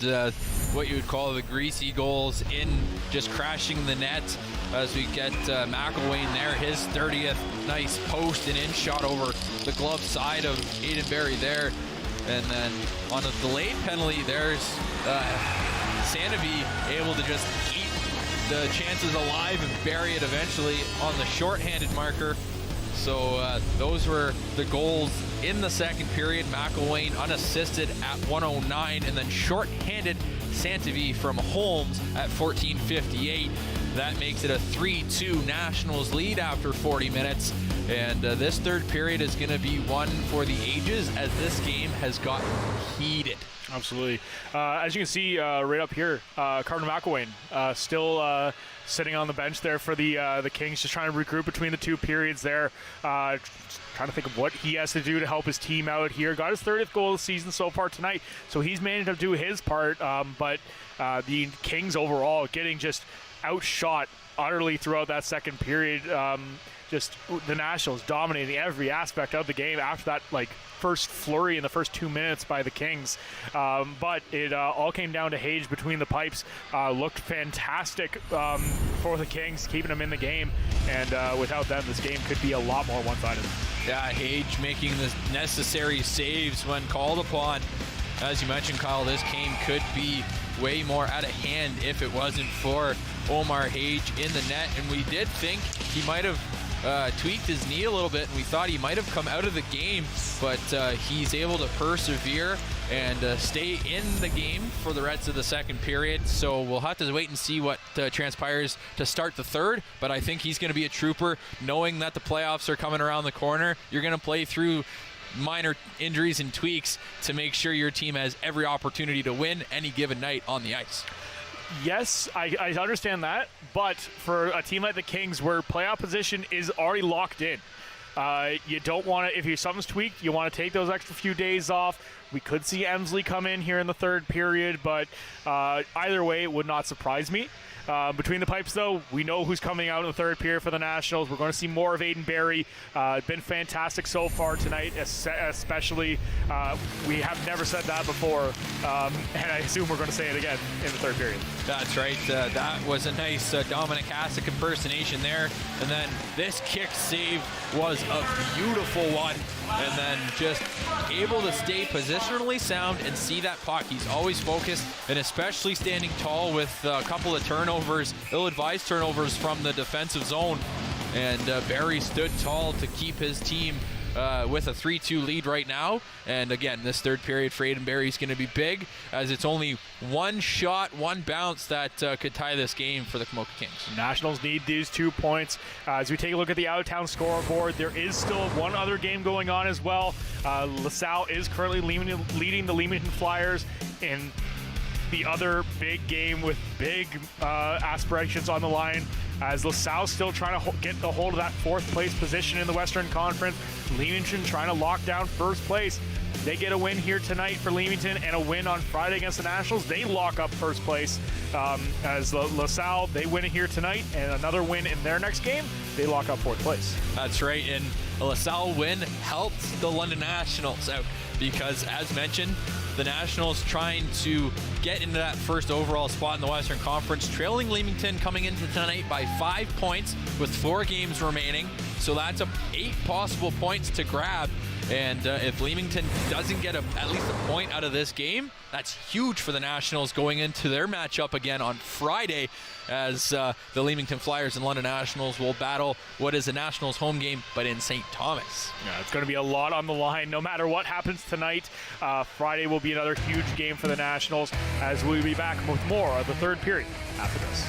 what you would call the greasy goals in just crashing the net as we get McElwain there, his 30th nice post and in shot over the glove side of Aiden Barry there. And then on a delayed penalty, there's Santaby able to just eat the chances alive and bury it eventually on the shorthanded marker. So those were the goals in the second period. McElwain unassisted at 109, and then shorthanded Santavi from Holmes at 14:58. That makes it a 3-2 Nationals lead after 40 minutes. And this third period is going to be one for the ages as this game has gotten heated. Absolutely. As you can see right up here, Carter McElwain still sitting on the bench there for the Kings, just trying to regroup between the 2 periods there. Trying to think of what he has to do to help his team out here. Got his 30th goal of the season so far tonight, so he's managed to do his part. But the Kings overall getting just outshot utterly throughout that second period. Just the Nationals dominating every aspect of the game after that first flurry in the first 2 minutes by the Kings. But it all came down to Hage between the pipes. Looked fantastic for the Kings, keeping them in the game. And without them, this game could be a lot more one-sided. Yeah, Hage making the necessary saves when called upon. As you mentioned, Kyle, this game could be way more out of hand if it wasn't for Omar Hage in the net. And we did think he might have tweaked his knee a little bit, and we thought he might have come out of the game, but he's able to persevere and stay in the game for the rest of the second period. So we'll have to wait and see what transpires to start the third, but I think he's going to be a trooper, knowing that the playoffs are coming around the corner. You're going to play through minor injuries and tweaks to make sure your team has every opportunity to win any given night on the ice. Yes, I understand that, but for a team like the Kings where playoff position is already locked in, you don't want to, if something's tweaked, you want to take those extra few days off. We could see Emsley come in here in the third period, but either way, it would not surprise me. Between the pipes, though, we know who's coming out in the third period for the Nationals. We're going to see more of Aiden Barry. Been fantastic so far tonight, especially. We have never said that before, and I assume we're going to say it again in the third period. That's right. That was a nice Dominic Hasek impersonation there. And then this kick save was a beautiful one. And then just able to stay positionally sound and see that puck. He's always focused, and especially standing tall with a couple of turnovers, ill-advised turnovers from the defensive zone. And Barry stood tall to keep his team with a 3-2 lead right now. And again, this third period for Aiden Barry is going to be big, as it's only one shot, one bounce that could tie this game for the Komoka Kings. Nationals need these 2 points. As we take a look at the out-of-town scoreboard, there is still one other game going on as well. LaSalle is currently leading the Leamington Flyers in the other big game with big aspirations on the line, as LaSalle's still trying to get a hold of that 4th place position in the Western Conference. Leamington trying to lock down 1st place. They get a win here tonight for Leamington and a win on Friday against the Nationals. They lock up 1st place. As LaSalle, they win it here tonight, and another win in their next game, they lock up 4th place. That's right, and a LaSalle win helped the London Nationals out because, as mentioned, the Nationals trying to get into that 1st overall spot in the Western Conference, trailing Leamington coming into tonight by 5 points with 4 games remaining. So that's 8 possible points to grab. And if Leamington doesn't get at least a point out of this game, that's huge for the Nationals going into their matchup again on Friday, as the Leamington Flyers and London Nationals will battle what is a Nationals home game, but in St. Thomas. Yeah, it's going to be a lot on the line no matter what happens tonight. Friday will be another huge game for the Nationals, as we'll be back with more of the third period after this.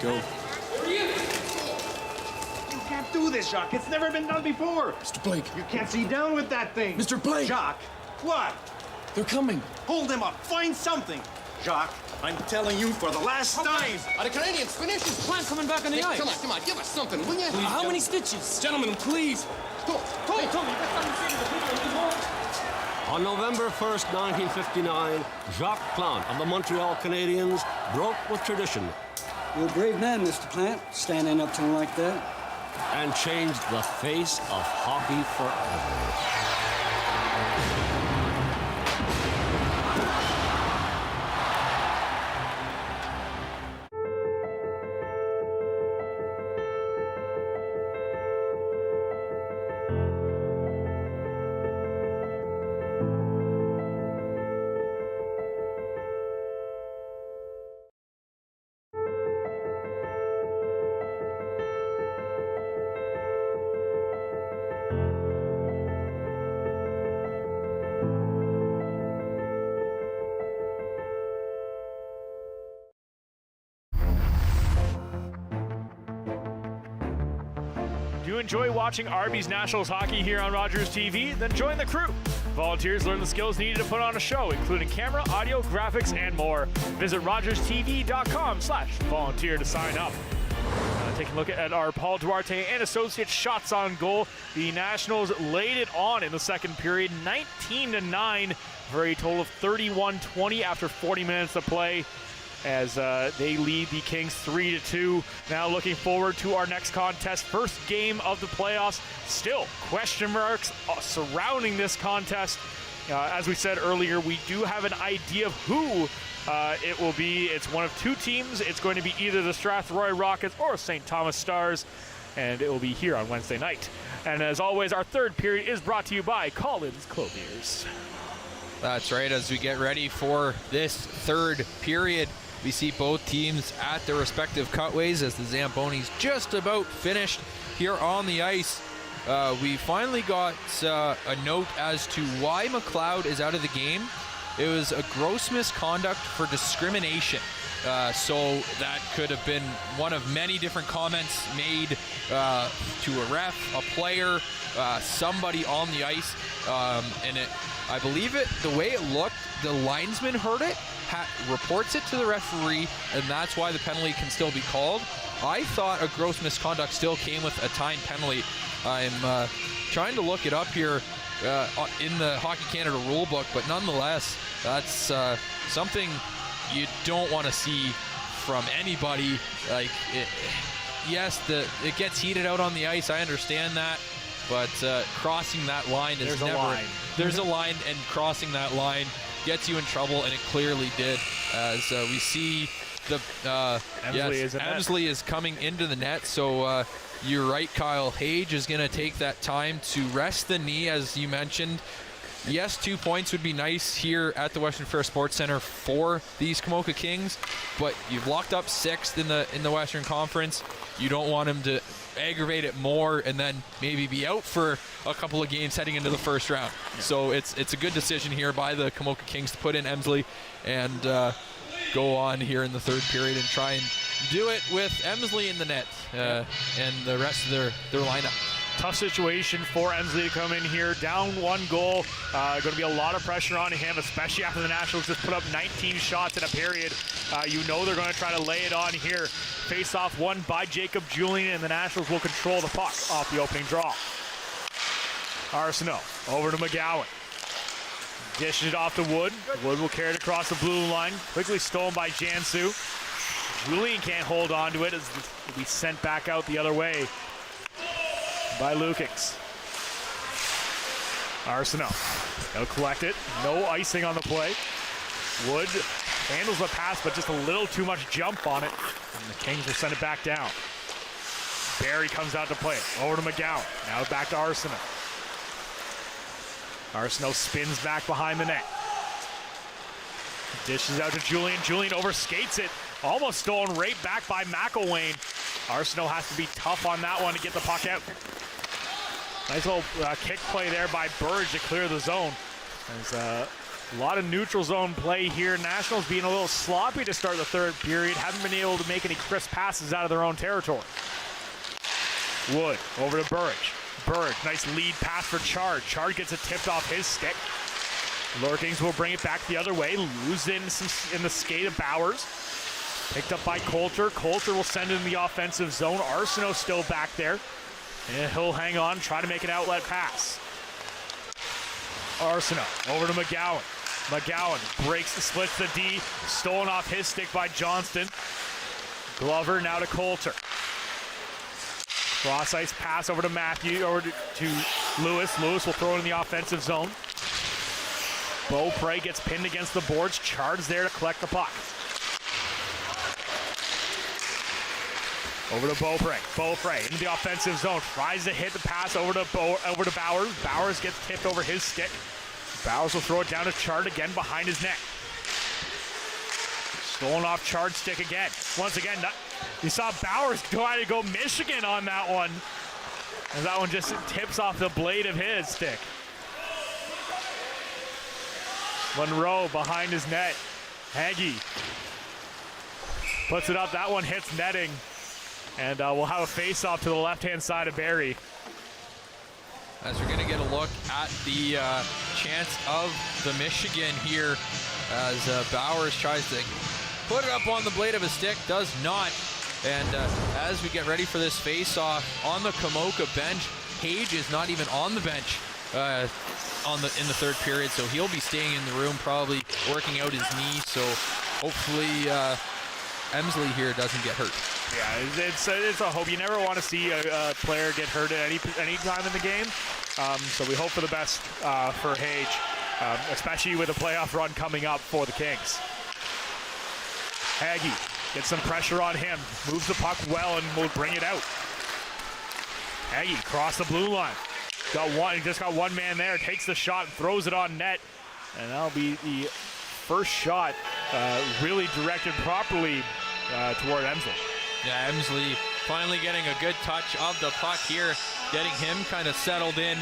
go. You can't do this, Jacques. It's never been done before. Mr. Blake. You can't see down with that thing. Mr. Blake. Jacques, what? They're coming. Hold them up. Find something. Jacques, I'm telling you for the last time. Are the Canadians finished? His plant coming back on the ice. Come on, give us something, will you? Please, How many stitches? Gentlemen, please. Go. Hey, Tommy, you got something to say to the people in this hall? On November 1st, 1959, Jacques Plante of the Montreal Canadiens broke with tradition. You're a brave man, Mr. Plant, standing up to him like that. And changed the face of hockey forever. Do you enjoy watching Arby's Nationals hockey here on Rogers TV? Then join the crew. Volunteers learn the skills needed to put on a show, including camera, audio, graphics, and more. Visit rogerstv.com/volunteer to sign up. Taking a look at our Paul Duarte and Associates shots on goal. The Nationals laid it on in the second period, 19-9, for a total of 31-20 after 40 minutes of play, as they lead the Kings 3-2. Now looking forward to our next contest, first game of the playoffs. Still question marks surrounding this contest. As we said earlier, we do have an idea of who it will be. It's one of two teams. It's going to be either the Strathroy Rockets or St. Thomas Stars, and it will be here on Wednesday night. And as always, our third period is brought to you by Collins Clothiers. That's right. As we get ready for this third period, we see both teams at their respective cutways as the Zambonis just about finished here on the ice. We finally got a note as to why McLeod is out of the game. It was a gross misconduct for discrimination. So that could have been one of many different comments made to a ref, a player, somebody on the ice. And I believe the way it looked, the linesman heard it, reports it to the referee, and that's why the penalty can still be called. I thought a gross misconduct still came with a time penalty. I'm trying to look it up here in the Hockey Canada rule book, but nonetheless, that's something you don't want to see from anybody. Like, yes, it gets heated out on the ice. I understand that, but crossing that line is There's a line, and crossing that line gets you in trouble, and it clearly did. As we see Emsley is coming into the net, so you're right, Kyle. Hage is going to take that time to rest the knee, as you mentioned. Yes, 2 points would be nice here at the Western Fair Sports Center for these Komoka Kings, but you've locked up sixth in the Western Conference. You don't want him to aggravate it more and then maybe be out for a couple of games heading into the first round. So it's a good decision here by the Komoka Kings to put in Emsley and go on here in the third period and try and do it with Emsley in the net and the rest of their lineup. Tough situation for Emsley to come in here, down one goal. Going to be a lot of pressure on him, especially after the Nationals just put up 19 shots in a period. You know they're going to try to lay it on here. Face-off won by Jacob Julian, and the Nationals will control the puck off the opening draw. Arsenault over to McGowan. Dishes it off to Wood. Wood will carry it across the blue line. Quickly stolen by Jansu. Julian can't hold on to it as it will be sent back out the other way by Lukings. Arsenault. He'll collect it. No icing on the play. Wood handles the pass, but just a little too much jump on it. And the Kings will send it back down. Barry comes out to play it. Over to McGowan. Now back to Arsenault. Arsenault spins back behind the net. Dishes out to Julian. Julian overskates it. Almost stolen right back by McElwain. Arsenault has to be tough on that one to get the puck out. Nice little kick play there by Burge to clear the zone. As A lot of neutral zone play here. Nationals being a little sloppy to start the third period. Haven't been able to make any crisp passes out of their own territory. Wood over to Burridge. Burridge, nice lead pass for Chard. Chard gets it tipped off his stick. Lower Kings will bring it back the other way. Lose in the skate of Bowers. Picked up by Coulter. Coulter will send it in the offensive zone. Arsenault still back there. And he'll hang on, try to make an outlet pass. Arsenault over to McGowan. McGowan splits the D. Stolen off his stick by Johnston. Glover now to Coulter. Cross ice pass over to Matthew, over to Lewis. Lewis will throw it in the offensive zone. Beaupre gets pinned against the boards. Chard's there to collect the puck. Over to Beaupre. Beaupre into the offensive zone. Tries to hit the pass over to Bowers. Bowers gets tipped over his stick. Bowers will throw it down to Chard again behind his net. Stolen off Chard's stick again. Once again, you saw Bowers try to go Michigan on that one. And that one just tips off the blade of his stick. Monroe behind his net. Hagee puts it up. That one hits netting. And we'll have a face-off to the left-hand side of Barrie. As we're going to get a look at the chance of the Michigan here as Bowers tries to put it up on the blade of his stick, does not. And as we get ready for this face-off on the Komoka bench, Page is not even on the bench in the third period, so he'll be staying in the room, probably working out his knee. So hopefully Emsley here doesn't get hurt. Yeah, it's a hope. You never want to see a player get hurt at any time in the game. So we hope for the best for Hage, especially with a playoff run coming up for the Kings. Hagee gets some pressure on him, moves the puck well, and will bring it out. Hagee across the blue line. Just got one man there, takes the shot, throws it on net, and that'll be the first shot really directed properly toward Emsley. Yeah, Emsley finally getting a good touch of the puck here, getting him kind of settled in,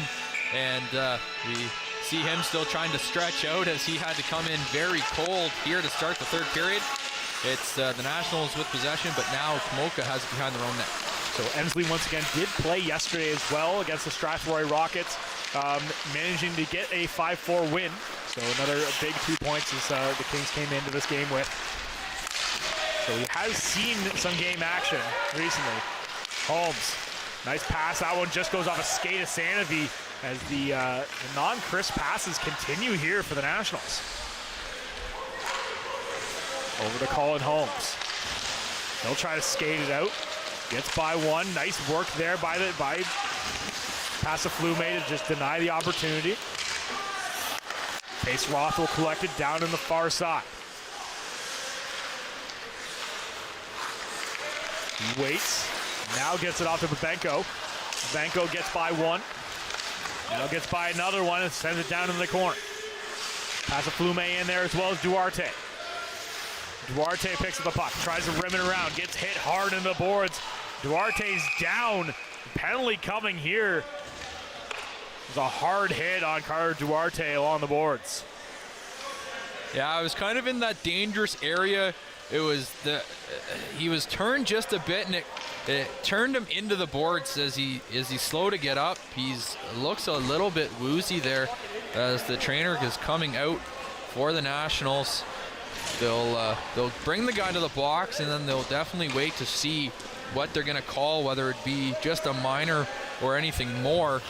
and we see him still trying to stretch out as he had to come in very cold here to start the third period. It's the Nationals with possession, but now Komoka has it behind their own net. So Emsley once again did play yesterday as well against the Strathroy Rockets, managing to get a 5-4 win. So another big 2 points as the Kings came into this game with. So he has seen some game action recently. Holmes, nice pass. That one just goes off a skate of Sanavy as the non-crisp passes continue here for the Nationals. Over to Colin Holmes. He'll try to skate it out. Gets by one. Nice work there by Passaflume to just deny the opportunity. Pace Roth will collect it down in the far side. He waits. Now gets it off to Babenko. Babenko gets by one. Now gets by another one and sends it down in the corner. Passaflume in there as well as Duarte. Duarte picks up the puck, tries to rim it around, gets hit hard in the boards. Duarte's down. Penalty coming here. It was a hard hit on Carter Duarte along the boards. Yeah, I was kind of in that dangerous area. It was he was turned just a bit, and it turned him into the boards as he's slow to get up. He's looks a little bit woozy there as the trainer is coming out for the Nationals. They'll bring the guy to the box, and then they'll definitely wait to see what they're going to call, whether it be just a minor or anything more,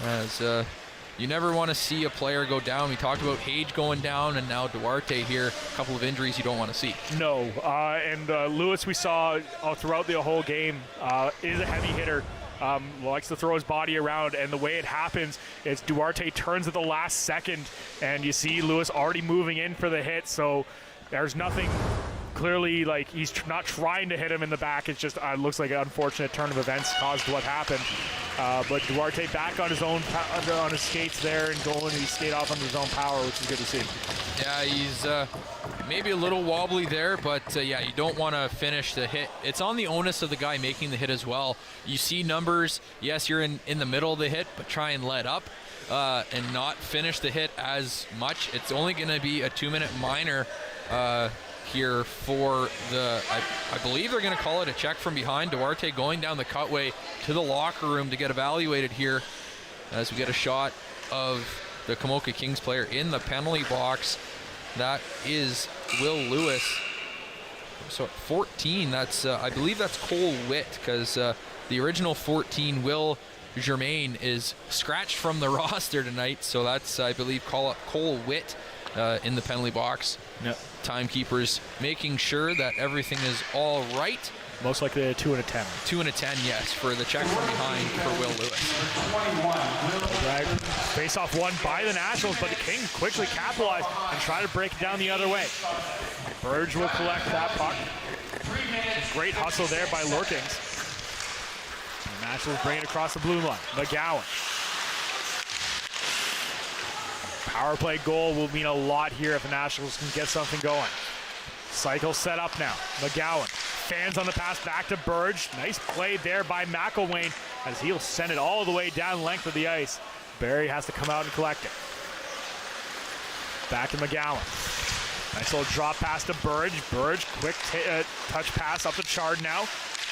as you never want to see a player go down. We talked about Hage going down, and now Duarte here. A couple of injuries you don't want to see. No, and Lewis, we saw throughout the whole game, is a heavy hitter. Likes to throw his body around, and the way it happens is Duarte turns at the last second, and you see Lewis already moving in for the hit, so there's nothing clearly, like, he's not trying to hit him in the back. It's just looks like an unfortunate turn of events caused what happened. But Duarte back on his own on his skates there and going. He skate off under his own power, which is good to see. Yeah, he's maybe a little wobbly there, but yeah, you don't want to finish the hit. It's on the onus of the guy making the hit as well. You see numbers. Yes, you're in the middle of the hit, but try and let up. and not finish the hit as much. It's only going to be a 2-minute minor here for the, I believe they're going to call it a check from behind. Duarte going down the cutway to the locker room to get evaluated here as we get a shot of the Komoka Kings player in the penalty box. That is Will Lewis. So at 14, that's I believe that's Cole Witt, because the original 14, Will Germain, is scratched from the roster tonight. So that's, I believe, Cole Witt in the penalty box. Yep. Timekeepers making sure that everything is all right. Most likely a 2 and a 10. 2 and a 10, yes, for the check from behind for Will Lewis. Right. Face off won by the Nationals, but the Kings quickly capitalize and try to break it down the other way. Burge will collect that puck. Great hustle there by Lorkings. The Nationals bring it across the blue line. McGowan. Power play goal will mean a lot here if the Nationals can get something going. Cycle set up now. McGowan fans on the pass back to Burge. Nice play there by McElwain as he'll send it all the way down the length of the ice. Barry has to come out and collect it. Back to McGowan. Nice little drop pass to Burge. Burge, quick touch pass up to Chard now.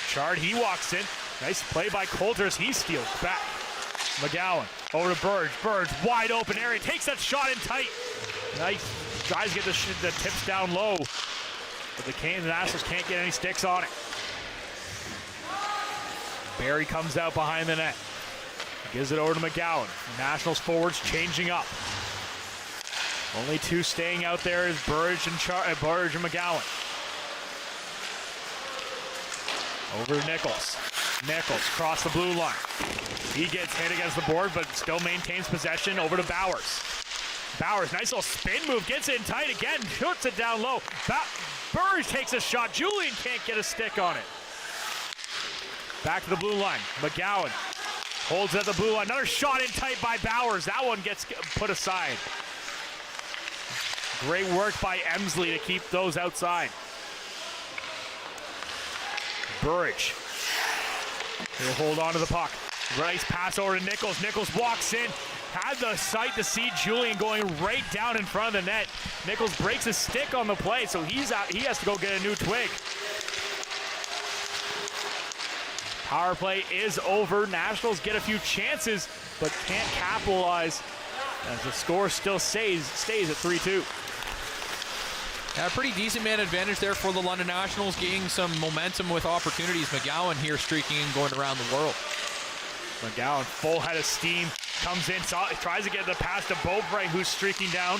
Chard, he walks in. Nice play by Coulters. He steals back. McGowan over to Burge. Burge, wide open area. Takes that shot in tight. Nice. Tries to get the tips down low. But the Nationals can't get any sticks on it. Barry comes out behind the net. Gives it over to McGowan. Nationals forwards changing up. Only two staying out there is Burge and McGowan. Over to Nichols. Nichols across the blue line. He gets hit against the board, but still maintains possession. Over to Bowers. Bowers, nice little spin move. Gets it in tight again. Shoots it down low. Burge takes a shot. Julian can't get a stick on it. Back to the blue line. McGowan holds at the blue line. Another shot in tight by Bowers. That one gets put aside. Great work by Emsley to keep those outside. Burridge. He'll hold on to the puck. Nice pass over to Nichols. Nichols walks in. Had the sight to see Julian going right down in front of the net. Nichols breaks his stick on the play, so he's out. He has to go get a new twig. Power play is over. Nationals get a few chances, but can't capitalize as the score still stays at 3-2. Yeah, pretty decent man advantage there for the London Nationals, gaining some momentum with opportunities. McGowan here streaking and going around the world. McGowan, full head of steam, comes in, tries to get the pass to Beaupre, who's streaking down.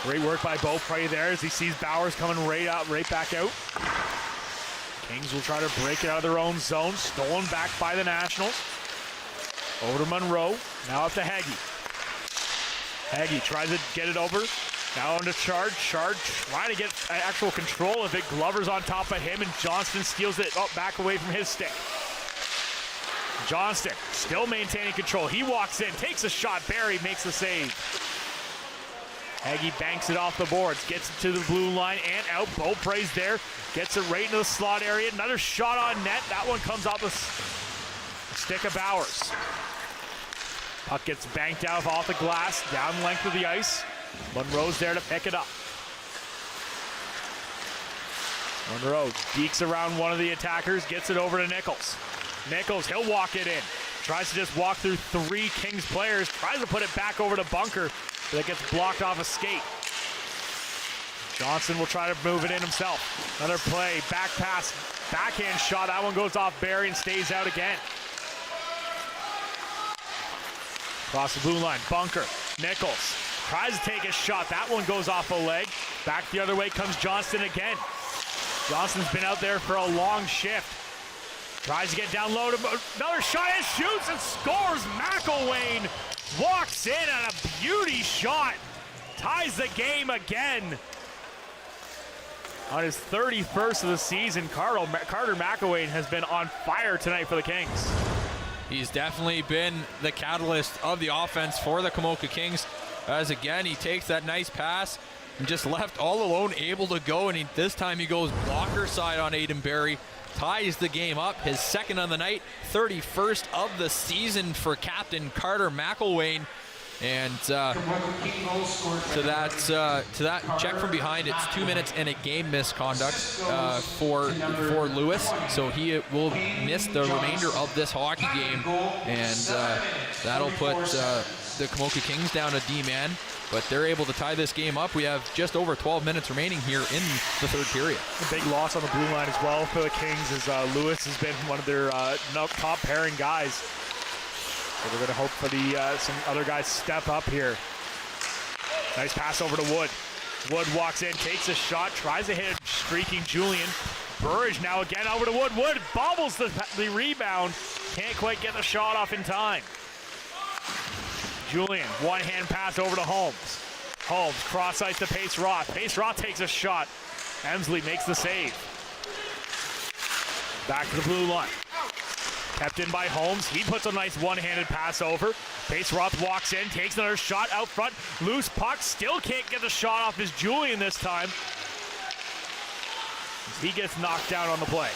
Great work by Beaupre there as he sees Bowers coming right back out. Kings will try to break it out of their own zone. Stolen back by the Nationals. Over to Monroe, now up to Hagee. Hagee tries to get it over. Now on to Chard. Chard trying to get actual control of it. Glover's on top of him, and Johnston steals it back away from his stick. Johnston still maintaining control. He walks in, takes a shot. Barry makes the save. Hagee banks it off the boards, gets it to the blue line and out. Beaupre's there, gets it right into the slot area. Another shot on net. That one comes off the stick of Bowers. Puck gets banked out off the glass, down the length of the ice. Monroe's there to pick it up. Monroe deeks around one of the attackers, gets it over to Nichols. Nichols, he'll walk it in. Tries to just walk through three Kings players, tries to put it back over to Bunker, but it gets blocked off a skate. Johnson will try to move it in himself. Another play, back pass, backhand shot. That one goes off Barry and stays out again. Across the blue line, Bunker, Nichols tries to take a shot. That one goes off a leg. Back the other way comes Johnston again. Johnston's been out there for a long shift. Tries to get down low to another shot and shoots and scores. McElwain walks in on a beauty shot. Ties the game again. On his 31st of the season, Carter McElwain has been on fire tonight for the Kings. He's definitely been the catalyst of the offense for the Komoka Kings. As again, he takes that nice pass and just left all alone, able to go. And this time he goes blocker side on Aiden Barry. ties the game up, his second on the night, 31st of the season for Captain Carter McElwain. And to that check from behind, it's 2 minutes and a game misconduct for Lewis. So he will miss the remainder of this hockey game, and that'll put the Komoka Kings down a D-man. But they're able to tie this game up. We have just over 12 minutes remaining here in the third period. A big loss on the blue line as well for the Kings, as Lewis has been one of their top pairing guys. So they're going to hope for some other guys step up here. Nice pass over to Wood. Wood walks in, takes a shot, tries to hit streaking Julian. Burridge now again over to Wood. Wood bobbles the rebound. Can't quite get the shot off in time. Julian, one-hand pass over to Holmes. Holmes cross ice to Pace Roth. Pace Roth takes a shot. Emsley makes the save. Back to the blue line. Kept in by Holmes. He puts a nice one-handed pass over. Pace Roth walks in, takes another shot out front. Loose puck, still can't get the shot off his Julian this time. He gets knocked down on the play.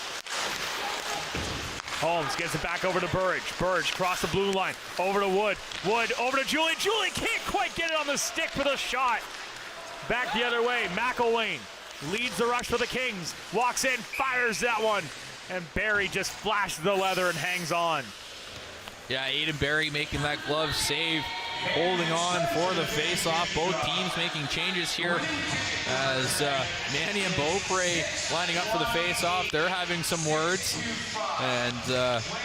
Holmes gets it back over to Burridge. Burridge across the blue line. Over to Wood. Wood over to Julian. Julian can't quite get it on the stick for the shot. Back the other way. McElwain leads the rush for the Kings. Walks in, fires that one. And Barry just flashes the leather and hangs on. Yeah, Aiden Barry making that glove save, holding on for the face-off. Both teams making changes here as Manny and Beaupre lining up for the face-off. They're having some words. And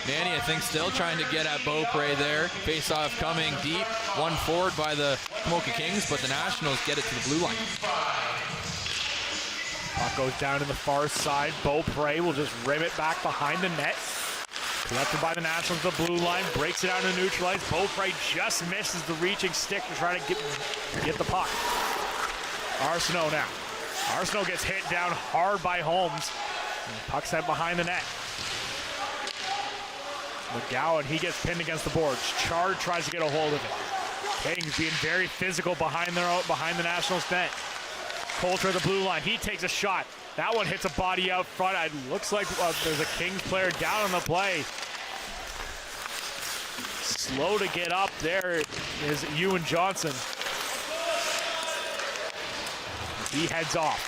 Manny, I think, still trying to get at Beaupre there. Face-off coming deep, one forward by the Komoka Kings, but the Nationals get it to the blue line. Puck goes down to the far side. Beaupre will just rim it back behind the net. Collected by the Nationals, the blue line, breaks it out to neutralize. Beaupre just misses the reaching stick to try to get the puck. Arsenault now. Arsenault gets hit down hard by Holmes. And the puck's sent behind the net. McGowan, he gets pinned against the boards. Chard tries to get a hold of it. Kings being very physical behind the Nationals net. Coulter, the blue line, he takes a shot. That one hits a body out front. It looks like there's a Kings player down on the play. Slow to get up there is Ewan Johnson. He heads off.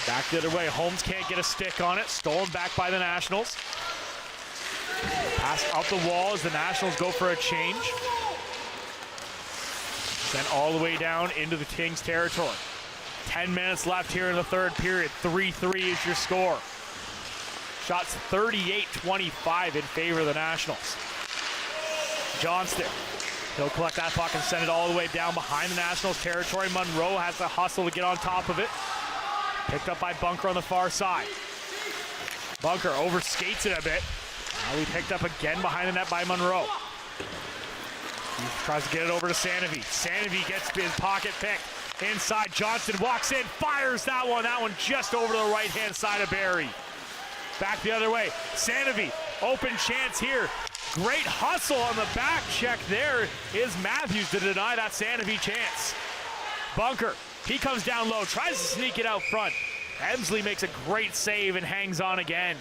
Back the other way. Holmes can't get a stick on it. Stolen back by the Nationals. Pass up the wall as the Nationals go for a change. Sent all the way down into the Kings territory. 10 minutes left here in the third period. 3-3 is your score. Shots 38-25 in favor of the Nationals. Johnston, he'll collect that puck and send it all the way down behind the Nationals territory. Monroe has to hustle to get on top of it. Picked up by Bunker on the far side. Bunker overskates it a bit. Now he picked up again behind the net by Monroe. He tries to get it over to Sanovi. Sanovi gets his pocket picked. Inside, Johnston walks in, fires that one. That one just over to the right-hand side of Barry. Back the other way. Sanovi, open chance here. Great hustle on the back check there is Matthews to deny that Sanovi chance. Bunker, he comes down low, tries to sneak it out front. Emsley makes a great save and hangs on again.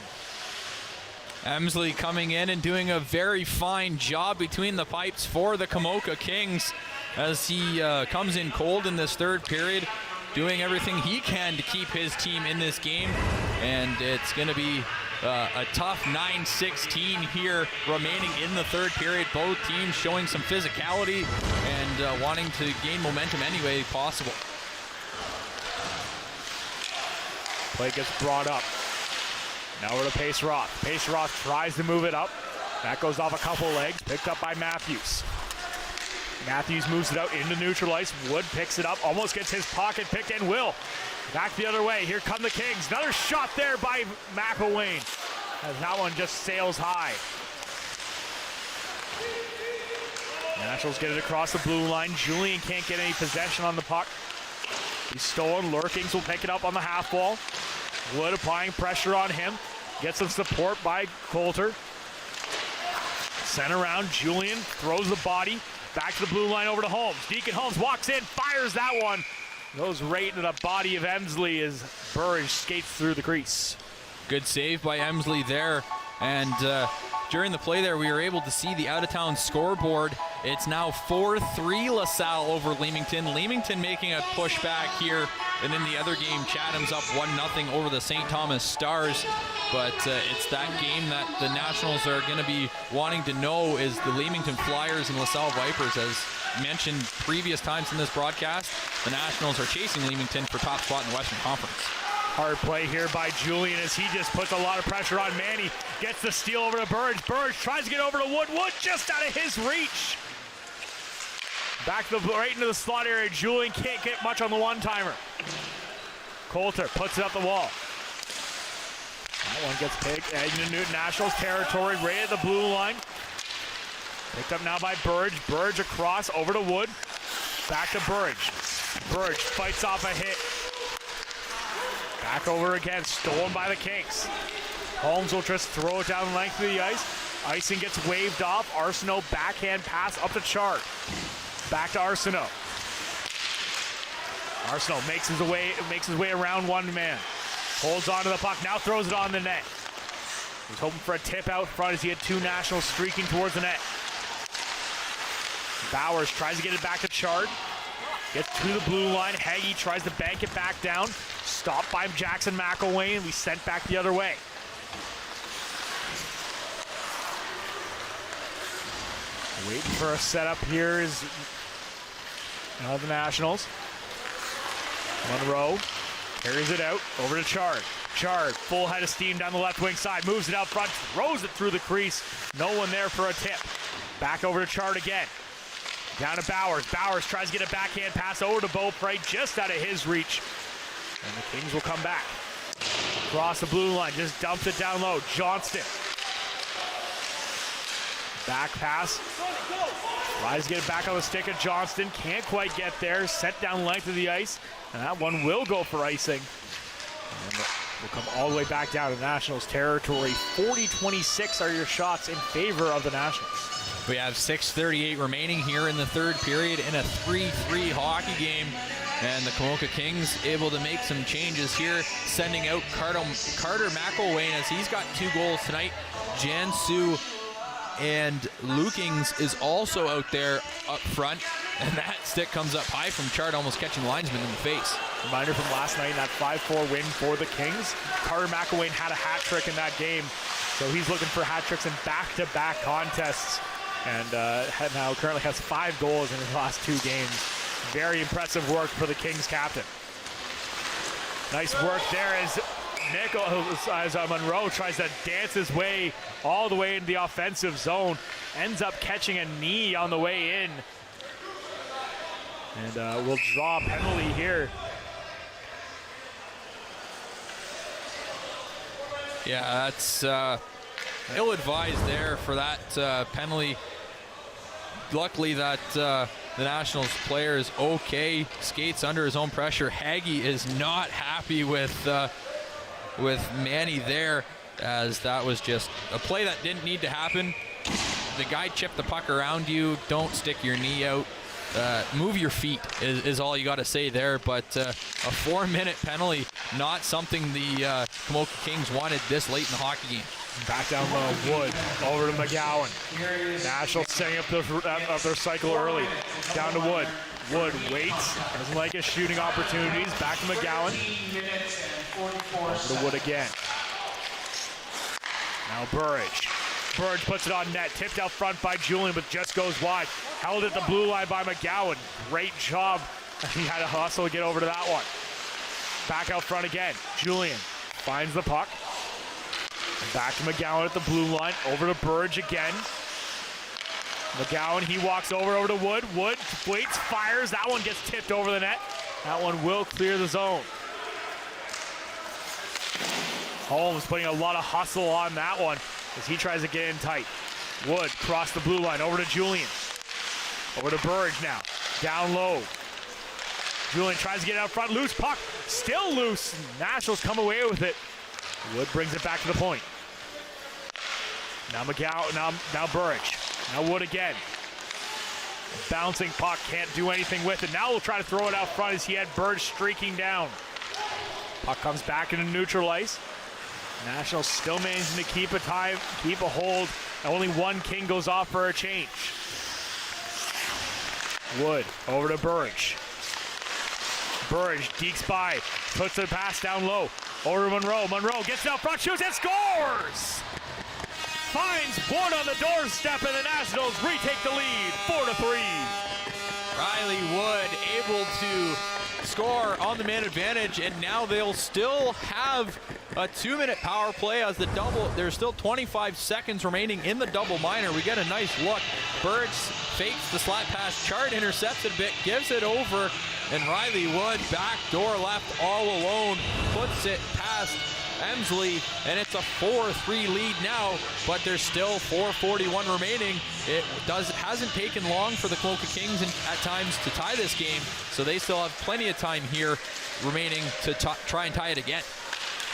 Emsley coming in and doing a very fine job between the pipes for the Komoka Kings as he comes in cold in this third period, doing everything he can to keep his team in this game. And it's going to be a tough 9-16 here remaining in the third period. Both teams showing some physicality and wanting to gain momentum any way possible. Play gets brought up. Now we're to Pace Roth. Pace Roth tries to move it up. That goes off a couple legs, picked up by Matthews. Matthews moves it out into neutral ice. Wood picks it up, almost gets his pocket picked, and will. Back the other way, here come the Kings. Another shot there by McElwain. As that one just sails high. Nationals get it across the blue line. Julian can't get any possession on the puck. He's stolen. Lurkings will pick it up on the half wall. Wood applying pressure on him. Gets some support by Coulter. Sent around. Julian throws the body. Back to the blue line over to Holmes. Deacon Holmes walks in, fires that one. Goes right into the body of Emsley as Burridge skates through the crease. Good save by Emsley there. And during the play there, we were able to see the out-of-town scoreboard. It's now 4-3 LaSalle over Leamington. Leamington making a push back here. And in the other game, Chatham's up 1-0 over the St. Thomas Stars. But it's that game that the Nationals are going to be wanting to know is the Leamington Flyers and LaSalle Vipers. As mentioned previous times in this broadcast, the Nationals are chasing Leamington for top spot in the Western Conference. Hard play here by Julian as he just puts a lot of pressure on Manny. Gets the steal over to Burge. Burge tries to get over to Wood. Wood just out of his reach. Back right into the slot area. Julian can't get much on the one-timer. Coulter puts it up the wall. That one gets picked into Nationals territory, right at the blue line. Picked up now by Burge. Burge across over to Wood. Back to Burge. Burge fights off a hit. Back over again, stolen by the Kings. Holmes will just throw it down the length of the ice. Icing gets waved off. Arsenault backhand pass up the chart. Back to Arsenault. Arsenault makes his way around one man. Holds onto the puck, now throws it on the net. He's hoping for a tip out front as he had two Nationals streaking towards the net. Bowers tries to get it back to Chard. Gets to the blue line. Hagee tries to bank it back down. Stopped by Jackson McElwain, and we sent back the other way. Waiting for a setup here is the Nationals. Monroe carries it out over to Chard. Chard, full head of steam down the left wing side, moves it out front, throws it through the crease. No one there for a tip. Back over to Chard again. Down to Bowers. Bowers tries to get a backhand pass over to Beaupre, just out of his reach. And the Kings will come back. Across the blue line, just dumps it down low. Johnston. Back pass. Tries to get it back on the stick of Johnston. Can't quite get there. Set down length of the ice. And that one will go for icing. And will come all the way back down to Nationals territory. 40-26 are your shots in favor of the Nationals. We have 6:38 remaining here in the third period in a 3-3 hockey game. And the Komoka Kings able to make some changes here, sending out Carter McElwain as he's got 2 goals tonight. Jansu and Lukings is also out there up front. And that stick comes up high from Chard, almost catching the linesman in the face. Reminder from last night, that 5-4 win for the Kings. Carter McElwain had a hat trick in that game. So he's looking for hat tricks in back-to-back contests. And now currently has 5 goals in his last 2 games. Very impressive work for the Kings captain. Nice work there as Monroe tries to dance his way all the way into the offensive zone. Ends up catching a knee on the way in. And we'll draw a penalty here. Yeah, that's ill-advised there for that penalty. Luckily that the Nationals player is okay, skates under his own pressure. Hagee is not happy with Manny there, as that was just a play that didn't need to happen. The guy chipped the puck around you. Don't stick your knee out. Move your feet is all you got to say there. But a 4-minute penalty, not something the Komoka Kings wanted this late in the hockey game. Back down low, Wood, over to McGowan. Nationals setting up their cycle early. Down to Wood. Wood waits, doesn't like his shooting opportunities. Back to McGowan. Over to Wood again. Now Burridge. Burridge puts it on net, tipped out front by Julian, but just goes wide. Held at the blue line by McGowan. Great job. He had a hustle to get over to that one. Back out front again. Julian finds the puck. Back to McGowan at the blue line. Over to Burridge again. McGowan, he walks over to Wood. Wood waits, fires. That one gets tipped over the net. That one will clear the zone. Holmes putting a lot of hustle on that one as he tries to get in tight. Wood cross the blue line over to Julian. Over to Burridge now. Down low. Julian tries to get out front. Loose puck. Still loose. Nationals come away with it. Wood brings it back to the point. Now McGowan, now Burridge. Now Wood again. Bouncing puck, can't do anything with it. Now we'll try to throw it out front as he had Burridge streaking down. Puck comes back into neutral ice. Nationals still managing to keep a hold. Only one King goes off for a change. Wood over to Burridge. Burridge dekes by, puts the pass down low. Over to Monroe. Monroe gets out front, shoots and scores! Finds one on the doorstep, and the Nationals retake the lead, 4-3. Riley Wood able to score on the man advantage, and now they'll still have a 2-minute power play as the double. There's still 25 seconds remaining in the double minor. We get a nice look. Burridge fakes the slap pass. Chard intercepts it a bit, gives it over, and Riley Wood backdoor left all alone, puts it past Emsley, and it's a 4-3 lead now, but there's still 4:41 remaining. It hasn't taken long for the Komoka Kings at times to tie this game, so they still have plenty of time here remaining to try and tie it again.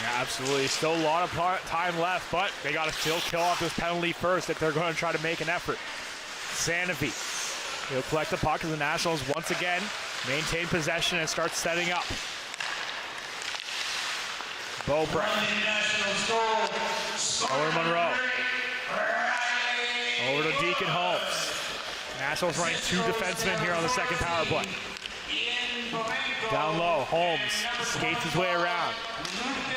Yeah, absolutely. Still a lot of time left, but they got to still kill off this penalty first if they're going to try to make an effort. Sanavy, he'll collect the puck, and the Nationals once again maintain possession and start setting up. Beaubrecht. Over Monroe. Over to Deacon Holmes. Nationals running 2 defensemen here on the second power play. Down low, Holmes skates his way around.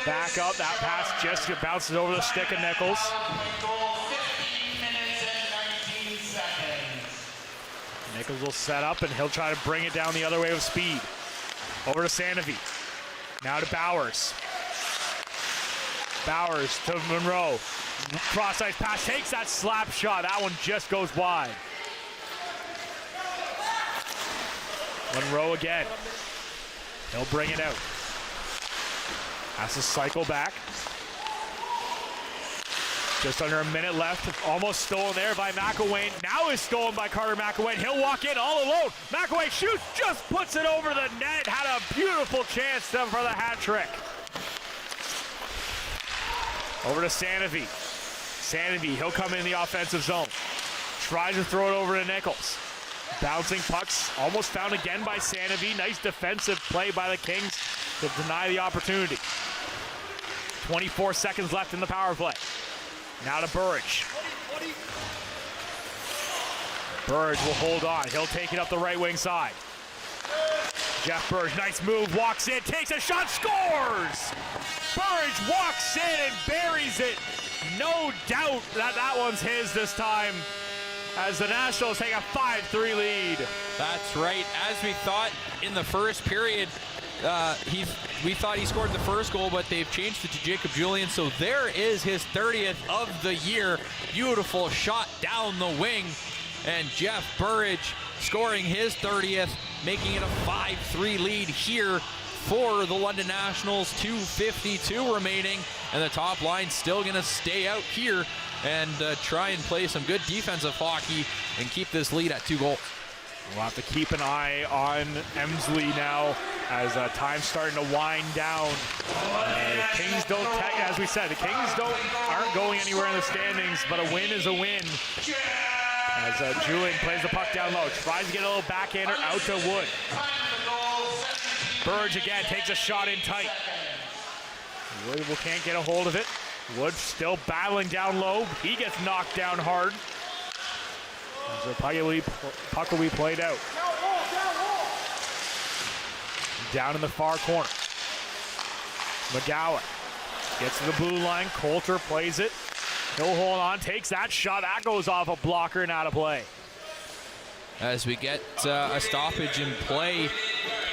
Back up, that pass just bounces over the stick of Nichols. Nichols will set up, and he'll try to bring it down the other way with speed. Over to Sanavy. Now to Bowers. Bowers to Monroe. Cross-ice pass, takes that slap shot. That one just goes wide. Monroe again. He'll bring it out. Has to cycle back. Just under a minute left. Almost stolen there by McElwain. Now is stolen by Carter McElwain. He'll walk in all alone. McElwain shoots, just puts it over the net. Had a beautiful chance for the hat trick. Over to Sanavy. Sanavy, he'll come in the offensive zone. Tries to throw it over to Nichols. Bouncing pucks, almost found again by Sanavy. Nice defensive play by the Kings to deny the opportunity. 24 seconds left in the power play. Now to Burridge. Burridge will hold on. He'll take it up the right wing side. Jeff Burridge, nice move, walks in, takes a shot, scores! Burridge walks in and buries it. No doubt that one's his this time, as the Nationals take a 5-3 lead. That's right. As we thought in the first period, we thought he scored the first goal, but they've changed it to Jacob Julian, so there is his 30th of the year. Beautiful shot down the wing, and Jeff Burridge scoring his 30th, making it a 5-3 lead here for the London Nationals. 2:52 remaining, and the top line still going to stay out here and try and play some good defensive hockey and keep this lead at 2 goals. We'll have to keep an eye on Emsley now as time's starting to wind down. Kings don't, as we said, the Kings aren't going anywhere in the standings, but a win is a win. As Julian plays the puck down low, tries to get a little backhander out to Wood. Burridge again takes a shot in tight. Wood can't get a hold of it. Wood still battling down low. He gets knocked down hard. As the puck will be played out. Down in the far corner. McGowan gets to the blue line. Coulter plays it. He'll hold on, takes that shot. That goes off a blocker and out of play. As we get a stoppage in play,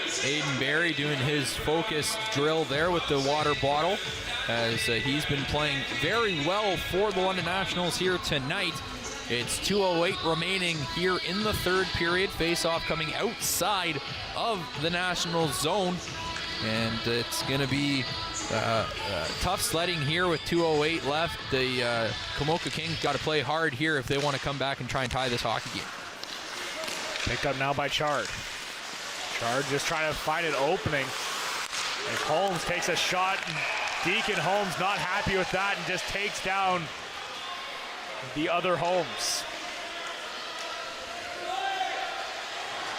Aiden Barry doing his focus drill there with the water bottle, as he's been playing very well for the London Nationals here tonight. It's 2:08 remaining here in the third period. Face-off coming outside of the Nationals zone, and it's going to be tough sledding here with 2:08 left. The Komoka Kings got to play hard here if they want to come back and try and tie this hockey game. Picked up now by Chard. Chard just trying to find an opening. And Holmes takes a shot. Deacon Holmes not happy with that and just takes down the other Holmes.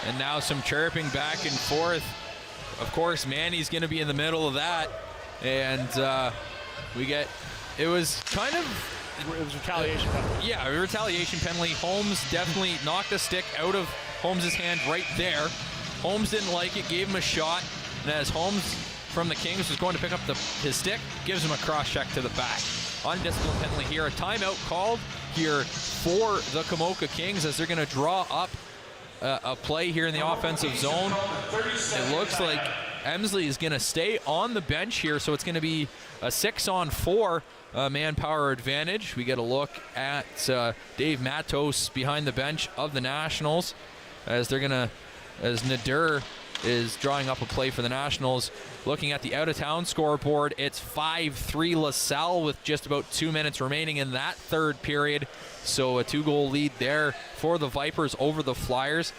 And now some chirping back and forth. Of course, Manny's going to be in the middle of that. And It was kind of... It was retaliation penalty. Yeah, a retaliation penalty. Holmes definitely knocked the stick out of Holmes' hand right there. Holmes didn't like it, gave him a shot, and as Holmes from the Kings was going to pick up his stick, gives him a cross-check to the back. Undisciplined penalty here. A timeout called here for the Komoka Kings as they're going to draw up a play here in the offensive zone. It looks like Emsley is going to stay on the bench here, so it's going to be a 6-on-4 manpower advantage. We get a look at Dave Matos behind the bench of the Nationals as Nadir is drawing up a play for the Nationals. Looking at the out-of-town scoreboard, it's 5-3 LaSalle with just about 2 minutes remaining in that third period. So a 2-goal lead there for the Vipers over the Flyers.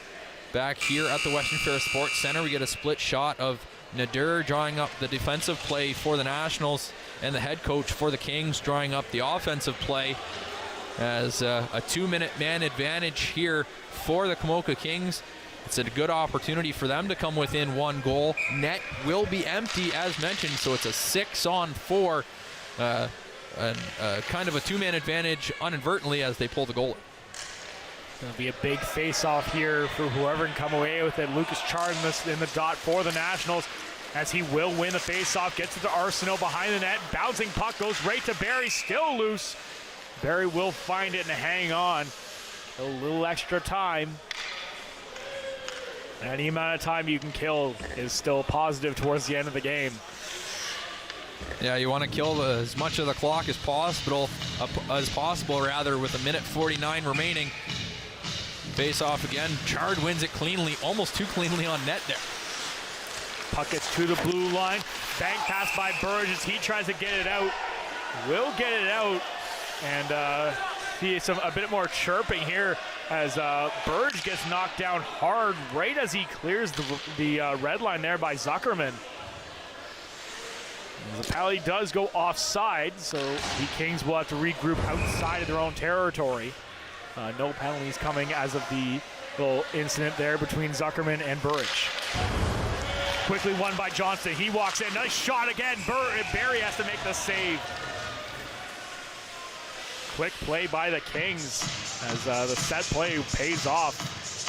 Back here at the Western Fair Sports Center, we get a split shot of Nadir drawing up the defensive play for the Nationals and the head coach for the Kings drawing up the offensive play as a 2-minute man advantage here for the Komoka Kings. It's a good opportunity for them to come within 1 goal. Net will be empty, as mentioned, so it's a 6-on-4, kind of a 2-man advantage inadvertently as they pull the goal. Going to be a big face-off here for whoever can come away with it. Lucas Chard in the dot for the Nationals as he will win the face-off. Gets it to Arsenault behind the net. Bouncing puck goes right to Barry, still loose. Barry will find it and hang on. A little extra time. Any amount of time you can kill is still positive towards the end of the game. Yeah, you want to kill as much of the clock as possible, with 1:49 remaining. Face off again. Chard wins it cleanly, almost too cleanly on net there. Puck gets to the blue line. Bank pass by Burge as he tries to get it out. Will get it out. And see a bit more chirping here as Burge gets knocked down hard right as he clears the red line there by Zuckerman. The penalty does go offside, so the Kings will have to regroup outside of their own territory. No penalties coming as of the little incident there between Zuckerman and Burridge. Quickly won by Johnston. He walks in. Nice shot again. Barry has to make the save. Quick play by the Kings as the set play pays off.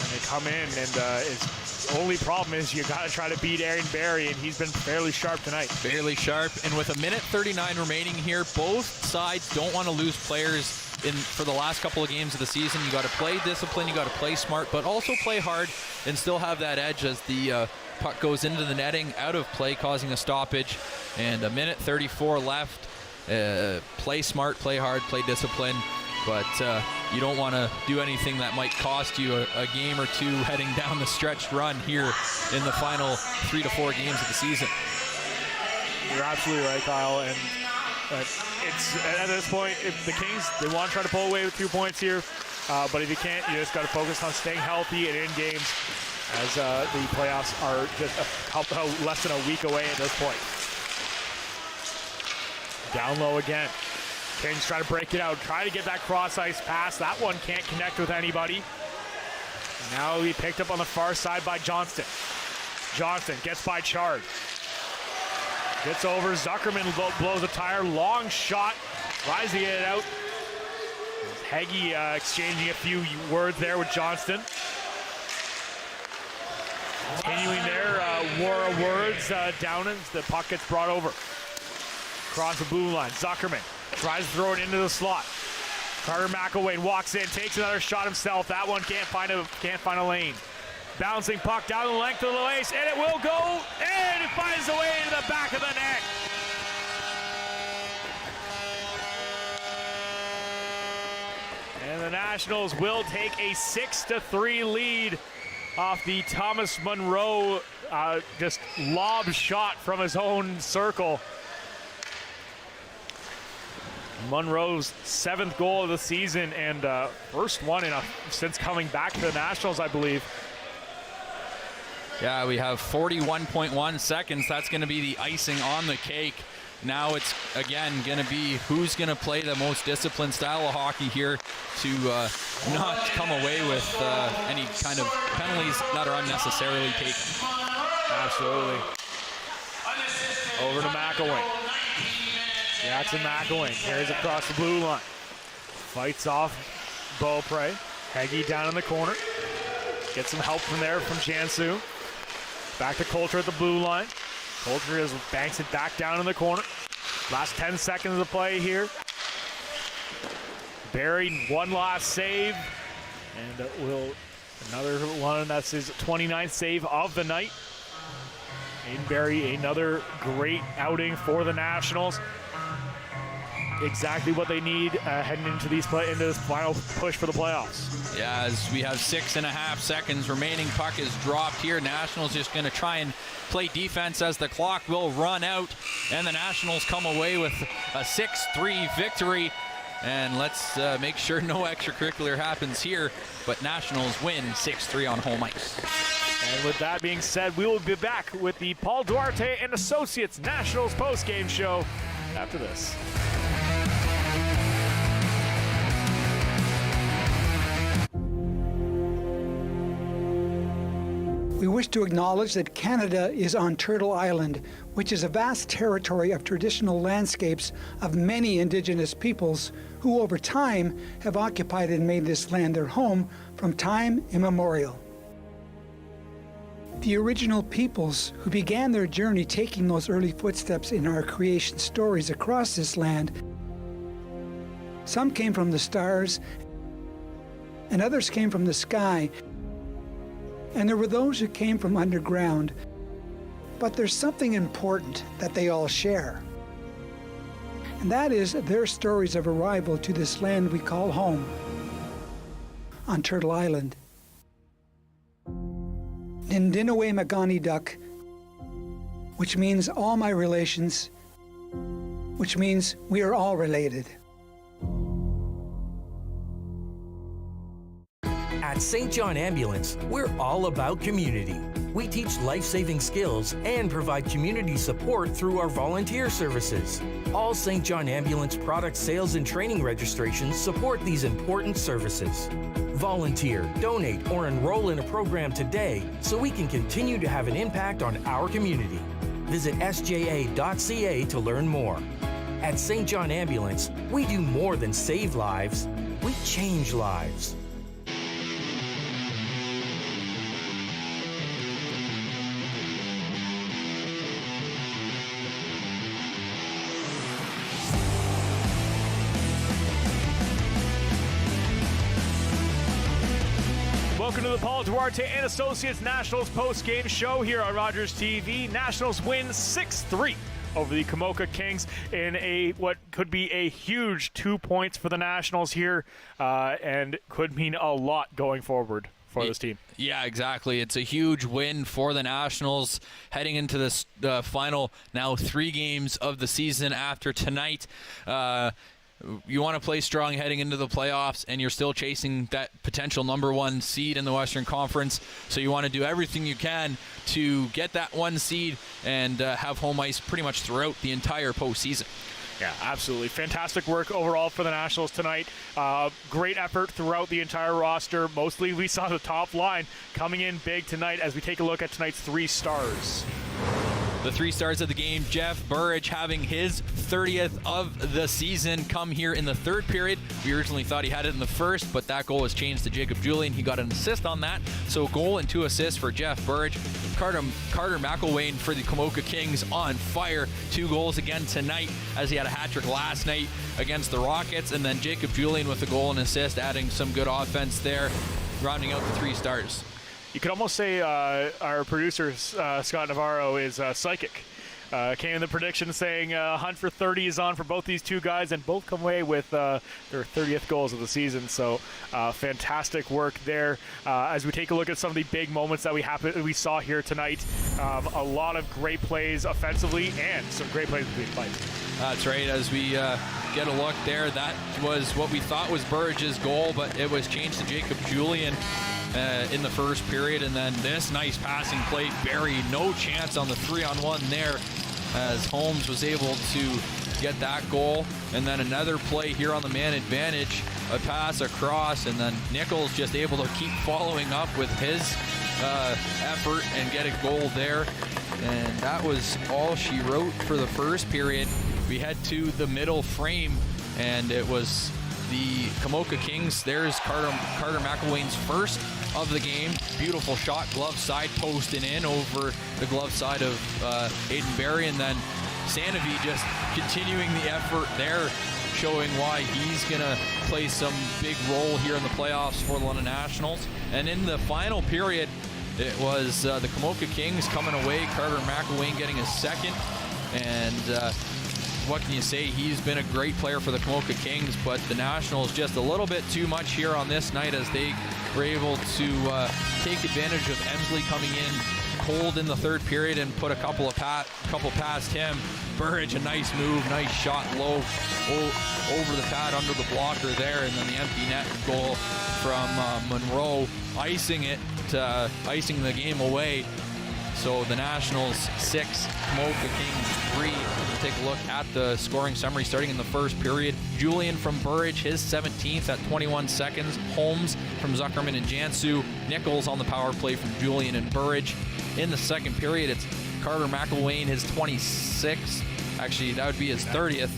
And they come in, and his only problem is you got to try to beat Aaron Barry, and he's been fairly sharp tonight. Fairly sharp, and with 1:39 remaining here, both sides don't want to lose players for the last couple of games of the season. You got to play discipline, you got to play smart, but also play hard and still have that edge as the puck goes into the netting, out of play, causing a stoppage. And 1:34 left. Play smart, play hard, play discipline, but you don't want to do anything that might cost you a game or two heading down the stretch run here in the final 3 to 4 games of the season. You're absolutely right, Kyle, and it's at this point, if the Kings, they want to try to pull away with 2 points here, but if you can't, you just got to focus on staying healthy and in games as the playoffs are just less than a week away at this point. Down low again. Kings try to break it out, try to get that cross-ice pass. That one can't connect with anybody. Now he picked up on the far side by Johnston. Johnston gets by Chard. Gets over, Zuckerman blows a tire, long shot, tries to get it out. Heggie exchanging a few words there with Johnston. Continuing their war of words down as the puck gets brought over. Across the blue line, Zuckerman tries to throw it into the slot. Carter McElwain walks in, takes another shot himself. That one can't find a lane. Bouncing puck down the length of the ice, and it will go, and it finds the way into the back of the net. And the Nationals will take a 6-3 lead off the Thomas Monroe just lob shot from his own circle. Monroe's 7th goal of the season and first one since coming back to the Nationals, I believe. Yeah, we have 41.1 seconds. That's going to be the icing on the cake. Now it's, again, going to be who's going to play the most disciplined style of hockey here to not come away with any kind of penalties that are unnecessarily taken. Absolutely. Over to McElwain. Jackson McElwain carries across the blue line. Fights off Beaupre. Heggie down in the corner. Gets some help from there from Jansu. Back to Coulter at the blue line. Coulter just banks it back down in the corner. Last 10 seconds of play here. Barry, one last save. And another one, that's his 29th save of the night. Aiden Barry, another great outing for the Nationals. Exactly what they need heading into this final push for the playoffs. Yeah, as we have 6.5 seconds remaining, puck is dropped here. Nationals just going to try and play defense as the clock will run out, and the Nationals come away with a 6-3 victory. And let's make sure no extracurricular happens here, but Nationals win 6-3 on home ice. And with that being said, we will be back with the Paul Duarte and Associates Nationals postgame show after this. We wish to acknowledge that Canada is on Turtle Island, which is a vast territory of traditional landscapes of many Indigenous peoples who over time have occupied and made this land their home from time immemorial. The original peoples who began their journey taking those early footsteps in our creation stories across this land, some came from the stars and others came from the sky. And there were those who came from underground, but there's something important that they all share. And that is their stories of arrival to this land we call home, on Turtle Island. Nindinawe Magani Duck, which means all my relations, which means we are all related. At St. John Ambulance, we're all about community. We teach life-saving skills and provide community support through our volunteer services. All St. John Ambulance product sales and training registrations support these important services. Volunteer, donate, or enroll in a program today so we can continue to have an impact on our community. Visit sja.ca to learn more. At St. John Ambulance, we do more than save lives, we change lives. Welcome to the Paul Duarte and Associates Nationals post-game show here on Rogers TV. Nationals win 6-3 over the Komoka Kings in what could be a huge 2 points for the Nationals here, and could mean a lot going forward for this team. Yeah, exactly. It's a huge win for the Nationals heading into this final now 3 games of the season after tonight. You want to play strong heading into the playoffs, and you're still chasing that potential #1 seed in the Western Conference. So you want to do everything you can to get that 1 seed and have home ice pretty much throughout the entire postseason. Yeah, absolutely. Fantastic work overall for the Nationals tonight. Great effort throughout the entire roster. Mostly we saw the top line coming in big tonight as we take a look at tonight's 3 stars. The 3 stars of the game, Jeff Burridge having his 30th of the season come here in the 3rd period. We originally thought he had it in the 1st, but that goal was changed to Jacob Julian. He got an assist on that. So goal and 2 assists for Jeff Burridge. Carter McElwain for the Komoka Kings on fire. 2 goals again tonight as he had a hat trick last night against the Rockets. And then Jacob Julian with a goal and assist, adding some good offense there, rounding out the 3 stars. You could almost say our producer, Scott Navarro, is psychic. Came in the prediction saying hunt for 30 is on for both these 2 guys, and both come away with their 30th goals of the season. So fantastic work there. As we take a look at some of the big moments that we saw here tonight, a lot of great plays offensively and some great plays between fights. That's right. As we get a look there, that was what we thought was Burridge's goal, but it was changed to Jacob Julian in the 1st period. And then this nice passing play, Barry, no chance on the 3-on-1 there as Holmes was able to get that goal. And then another play here on the man advantage, a pass across, and then Nichols just able to keep following up with his effort and get a goal there. And that was all she wrote for the 1st period. we head to the middle frame, and it was the Komoka Kings. There's Carter McElwain's first of the game. Beautiful shot, glove side, posting in over the glove side of Aiden Barry, and then Sanofi just continuing the effort there, showing why he's going to play some big role here in the playoffs for the London Nationals. And in the final period, it was the Komoka Kings coming away, Carter McElwain getting his second, and what can you say? He's been a great player for the Komoka Kings, but the Nationals just a little bit too much here on this night as they were able to take advantage of Emsley coming in cold in the third period and put a couple past him. Burridge, a nice move, nice shot low over the pad under the blocker there, and then the empty net goal from Monroe, icing the game away. So the Nationals 6, Komoka Kings 3. We'll take a look at the scoring summary starting in the first period. Julian from Burridge, his 17th at 21 seconds. Holmes from Zuckerman and Jansu. Nichols on the power play from Julian and Burridge. In the second period, it's Carter McElwain, his 26th. Actually, that would be his 30th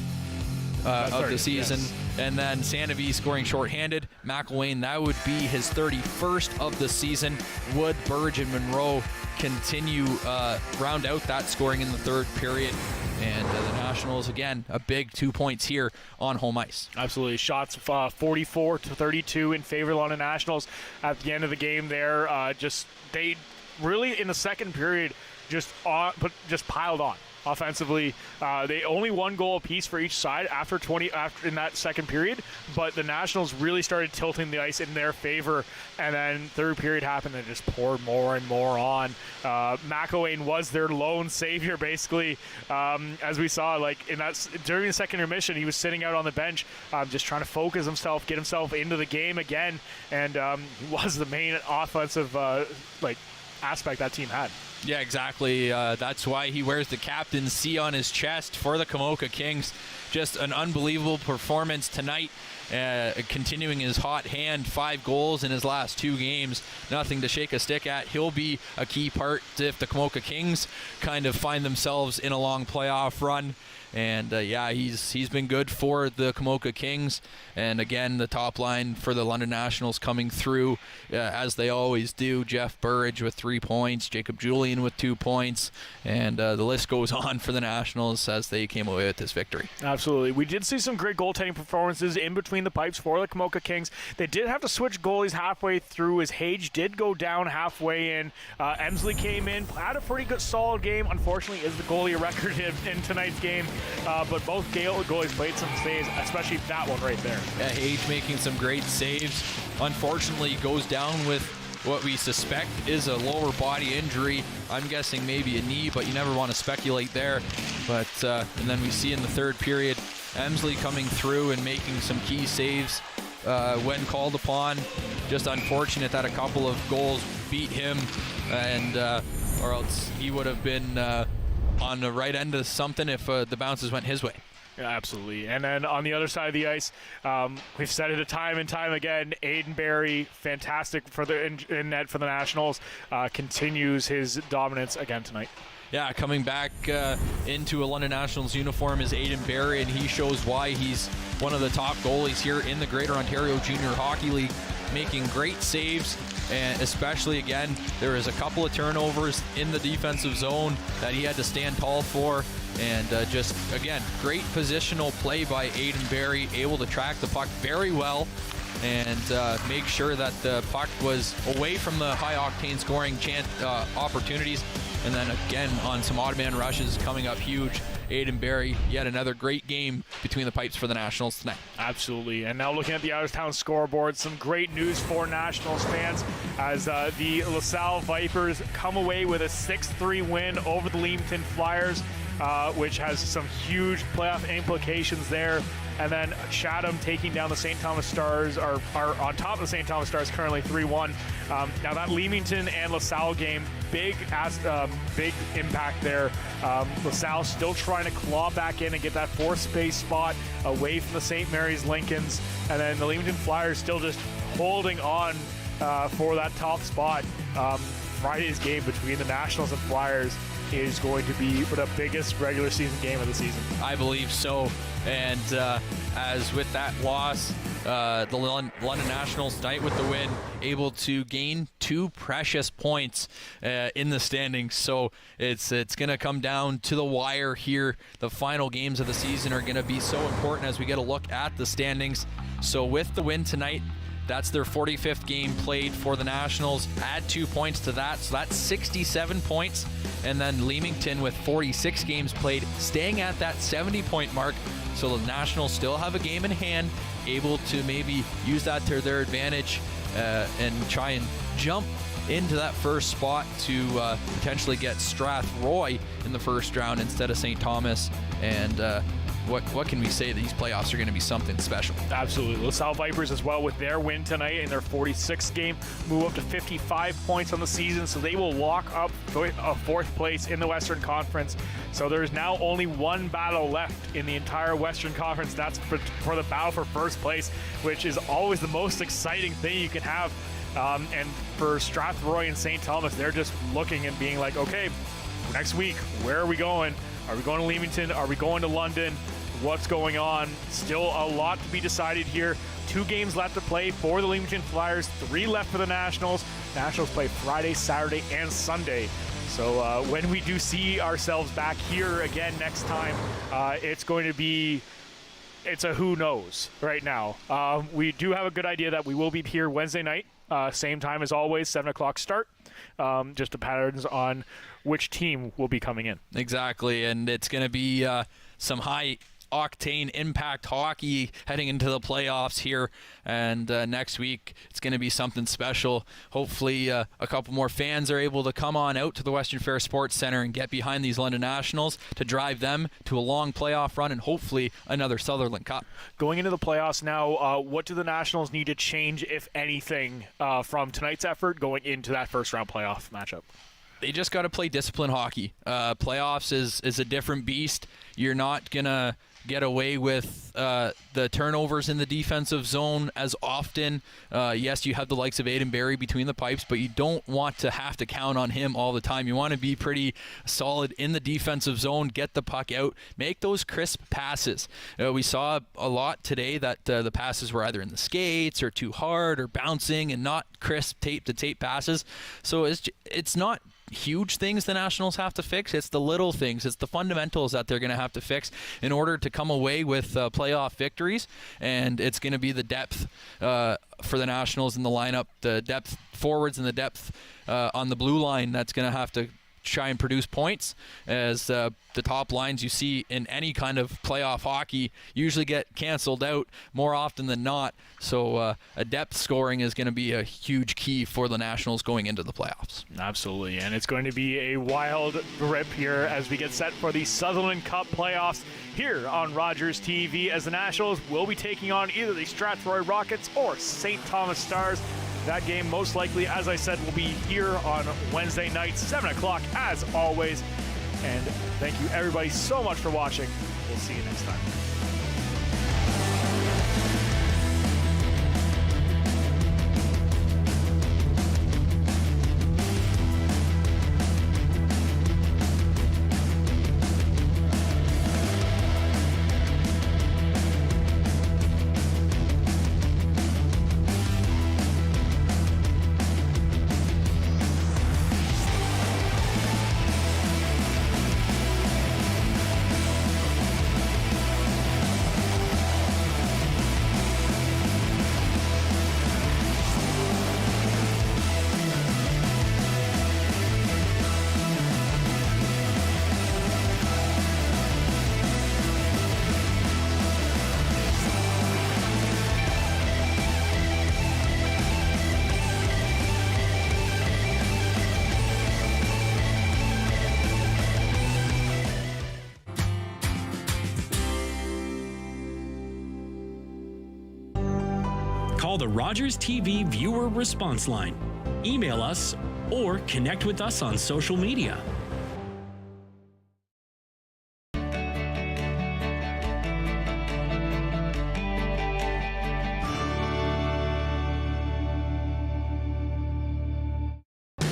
of the season. Yes. And then Sanofi scoring shorthanded. McElwain, that would be his 31st of the season. Wood, Burridge, and Monroe continue round out that scoring in the third period. And the Nationals, again, a big 2 points here on home ice. Absolutely. Shots 44-32 in favor of the London Nationals at the end of the game there. They really, in the second period, just piled on offensively. They only one goal apiece for each side after in that second period, but the Nationals really started tilting the ice in their favor, and then third period happened and just poured more and more on. McElwain was their lone savior, basically, as we saw, like in that during the second intermission, he was sitting out on the bench, just trying to focus himself, get himself into the game again, and he was the main offensive aspect that team had. Yeah, exactly. That's why he wears the captain's C on his chest for the Komoka Kings. Just an unbelievable performance tonight, continuing his hot hand. 5 goals in his last 2 games. Nothing to shake a stick at. He'll be a key part if the Komoka Kings kind of find themselves in a long playoff run. And he's been good for the Komoka Kings. And again, the top line for the London Nationals coming through as they always do. Jeff Burridge with 3 points, Jacob Julian with 2 points, and the list goes on for the Nationals as they came away with this victory. Absolutely. We did see some great goaltending performances in between the pipes for the Komoka Kings. They did have to switch goalies halfway through as Hage did go down halfway in. Emsley came in, had a pretty good solid game. Unfortunately, is the goalie record in tonight's game. But both goalies played some saves, especially that one right there. Yeah, Hage making some great saves. Unfortunately, goes down with what we suspect is a lower body injury. I'm guessing maybe a knee, but you never want to speculate there. But and then we see in the third period, Emsley coming through and making some key saves when called upon. Just unfortunate that a couple of goals beat him, and or else he would have been on the right end of something if the bounces went his way. Yeah, absolutely. And then on the other side of the ice, we've said it time and time again, Aiden Barry, fantastic for the in net for the Nationals, continues his dominance again tonight. Yeah, coming back into a London Nationals uniform is Aiden Barry, and he shows why he's one of the top goalies here in the Greater Ontario Junior Hockey League, making great saves. And especially, again, there is a couple of turnovers in the defensive zone that he had to stand tall for. And just, again, great positional play by Aiden Barry, able to track the puck very well and make sure that the puck was away from the high-octane scoring opportunities. And then, again, on some odd-man rushes coming up huge. Aiden Barry, yet another great game between the pipes for the Nationals tonight. Absolutely. And now looking at the out-of-town scoreboard, some great news for Nationals fans as the LaSalle Vipers come away with a 6-3 win over the Leamington Flyers, which has some huge playoff implications there. And then Chatham taking down the St. Thomas Stars, are on top of the St. Thomas Stars, currently 3-1. Now that Leamington and LaSalle game, big impact there. LaSalle still trying to claw back in and get that fourth space spot away from the St. Mary's Lincolns. And then the Leamington Flyers still just holding on for that top spot. Friday's game between the Nationals and Flyers is going to be the biggest regular season game of the season. I believe so. And as with that loss, the London Nationals tonight with the win, able to gain 2 precious points in the standings. So it's going to come down to the wire here. The final games of the season are going to be so important as we get a look at the standings. So with the win tonight, that's their 45th game played for the Nationals. Add 2 points to that, so that's 67 points. And then Leamington with 46 games played, staying at that 70-point mark. So the Nationals still have a game in hand, able to maybe use that to their advantage and try and jump into that first spot to potentially get Strathroy in the first round instead of St. Thomas. And what can we say? These playoffs are going to be something special. Absolutely. LaSalle Vipers as well with their win tonight in their 46th game, move up to 55 points on the season, so they will lock up fourth place in the Western Conference. So there's now only one battle left in the entire Western Conference. That's for the battle for first place, which is always the most exciting thing you can have. And for Strathroy and St. Thomas, they're just looking and being like, okay, next week, where are we going? Are we going to Leamington? Are we going to London? What's going on? Still a lot to be decided here. 2 games left to play for the Leamington Flyers, 3 left for the Nationals. Nationals play Friday, Saturday, and Sunday. So when we do see ourselves back here again next time, it's going to be, it's a who knows right now. We do have a good idea that we will be here Wednesday night, same time as always, 7 o'clock start. Just the patterns on which team will be coming in. Exactly, and it's going to be some high octane impact hockey heading into the playoffs here, and next week it's going to be something special. Hopefully a couple more fans are able to come on out to the Western Fair Sports Center and get behind these London Nationals to drive them to a long playoff run and hopefully another Sutherland Cup. Going into the playoffs now, what do the Nationals need to change, if anything, from tonight's effort going into that first round playoff matchup? They just got to play disciplined hockey. Playoffs is a different beast. You're not going to get away with the turnovers in the defensive zone as often. Yes, you have the likes of Aiden Barry between the pipes, but you don't want to have to count on him all the time. You want to be pretty solid in the defensive zone, get the puck out, make those crisp passes. We saw a lot today that the passes were either in the skates or too hard or bouncing and not crisp tape-to-tape passes. So it's not huge things the Nationals have to fix. It's the little things. It's the fundamentals that they're going to have to fix in order to come away with playoff victories. And it's going to be the depth for the Nationals in the lineup, the depth forwards and the depth on the blue line that's going to have to try and produce points, as the top lines you see in any kind of playoff hockey usually get canceled out more often than not. So a depth scoring is going to be a huge key for the Nationals going into the playoffs. Absolutely, and it's going to be a wild rip here as we get set for the Sutherland Cup playoffs here on Rogers TV, as the Nationals will be taking on either the Strathroy Rockets or St. Thomas Stars. That game most likely, as I said, will be here on Wednesday night, 7 o'clock as always. And thank you everybody so much for watching. We'll see you next time. Call the Rogers TV viewer response line, email us, or connect with us on social media.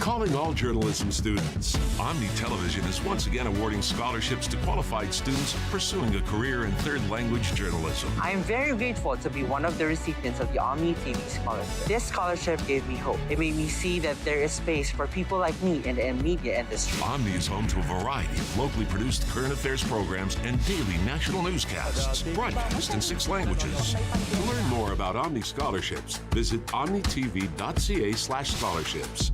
Call calling all journalism students. Omni Television is once again awarding scholarships to qualified students pursuing a career in third language journalism. I am very grateful to be one of the recipients of the Omni TV Scholarship. This scholarship gave me hope. It made me see that there is space for people like me in the media industry. Omni is home to a variety of locally produced current affairs programs and daily national newscasts, broadcast in 6 languages. To learn more about Omni scholarships, visit omnitv.ca/scholarships.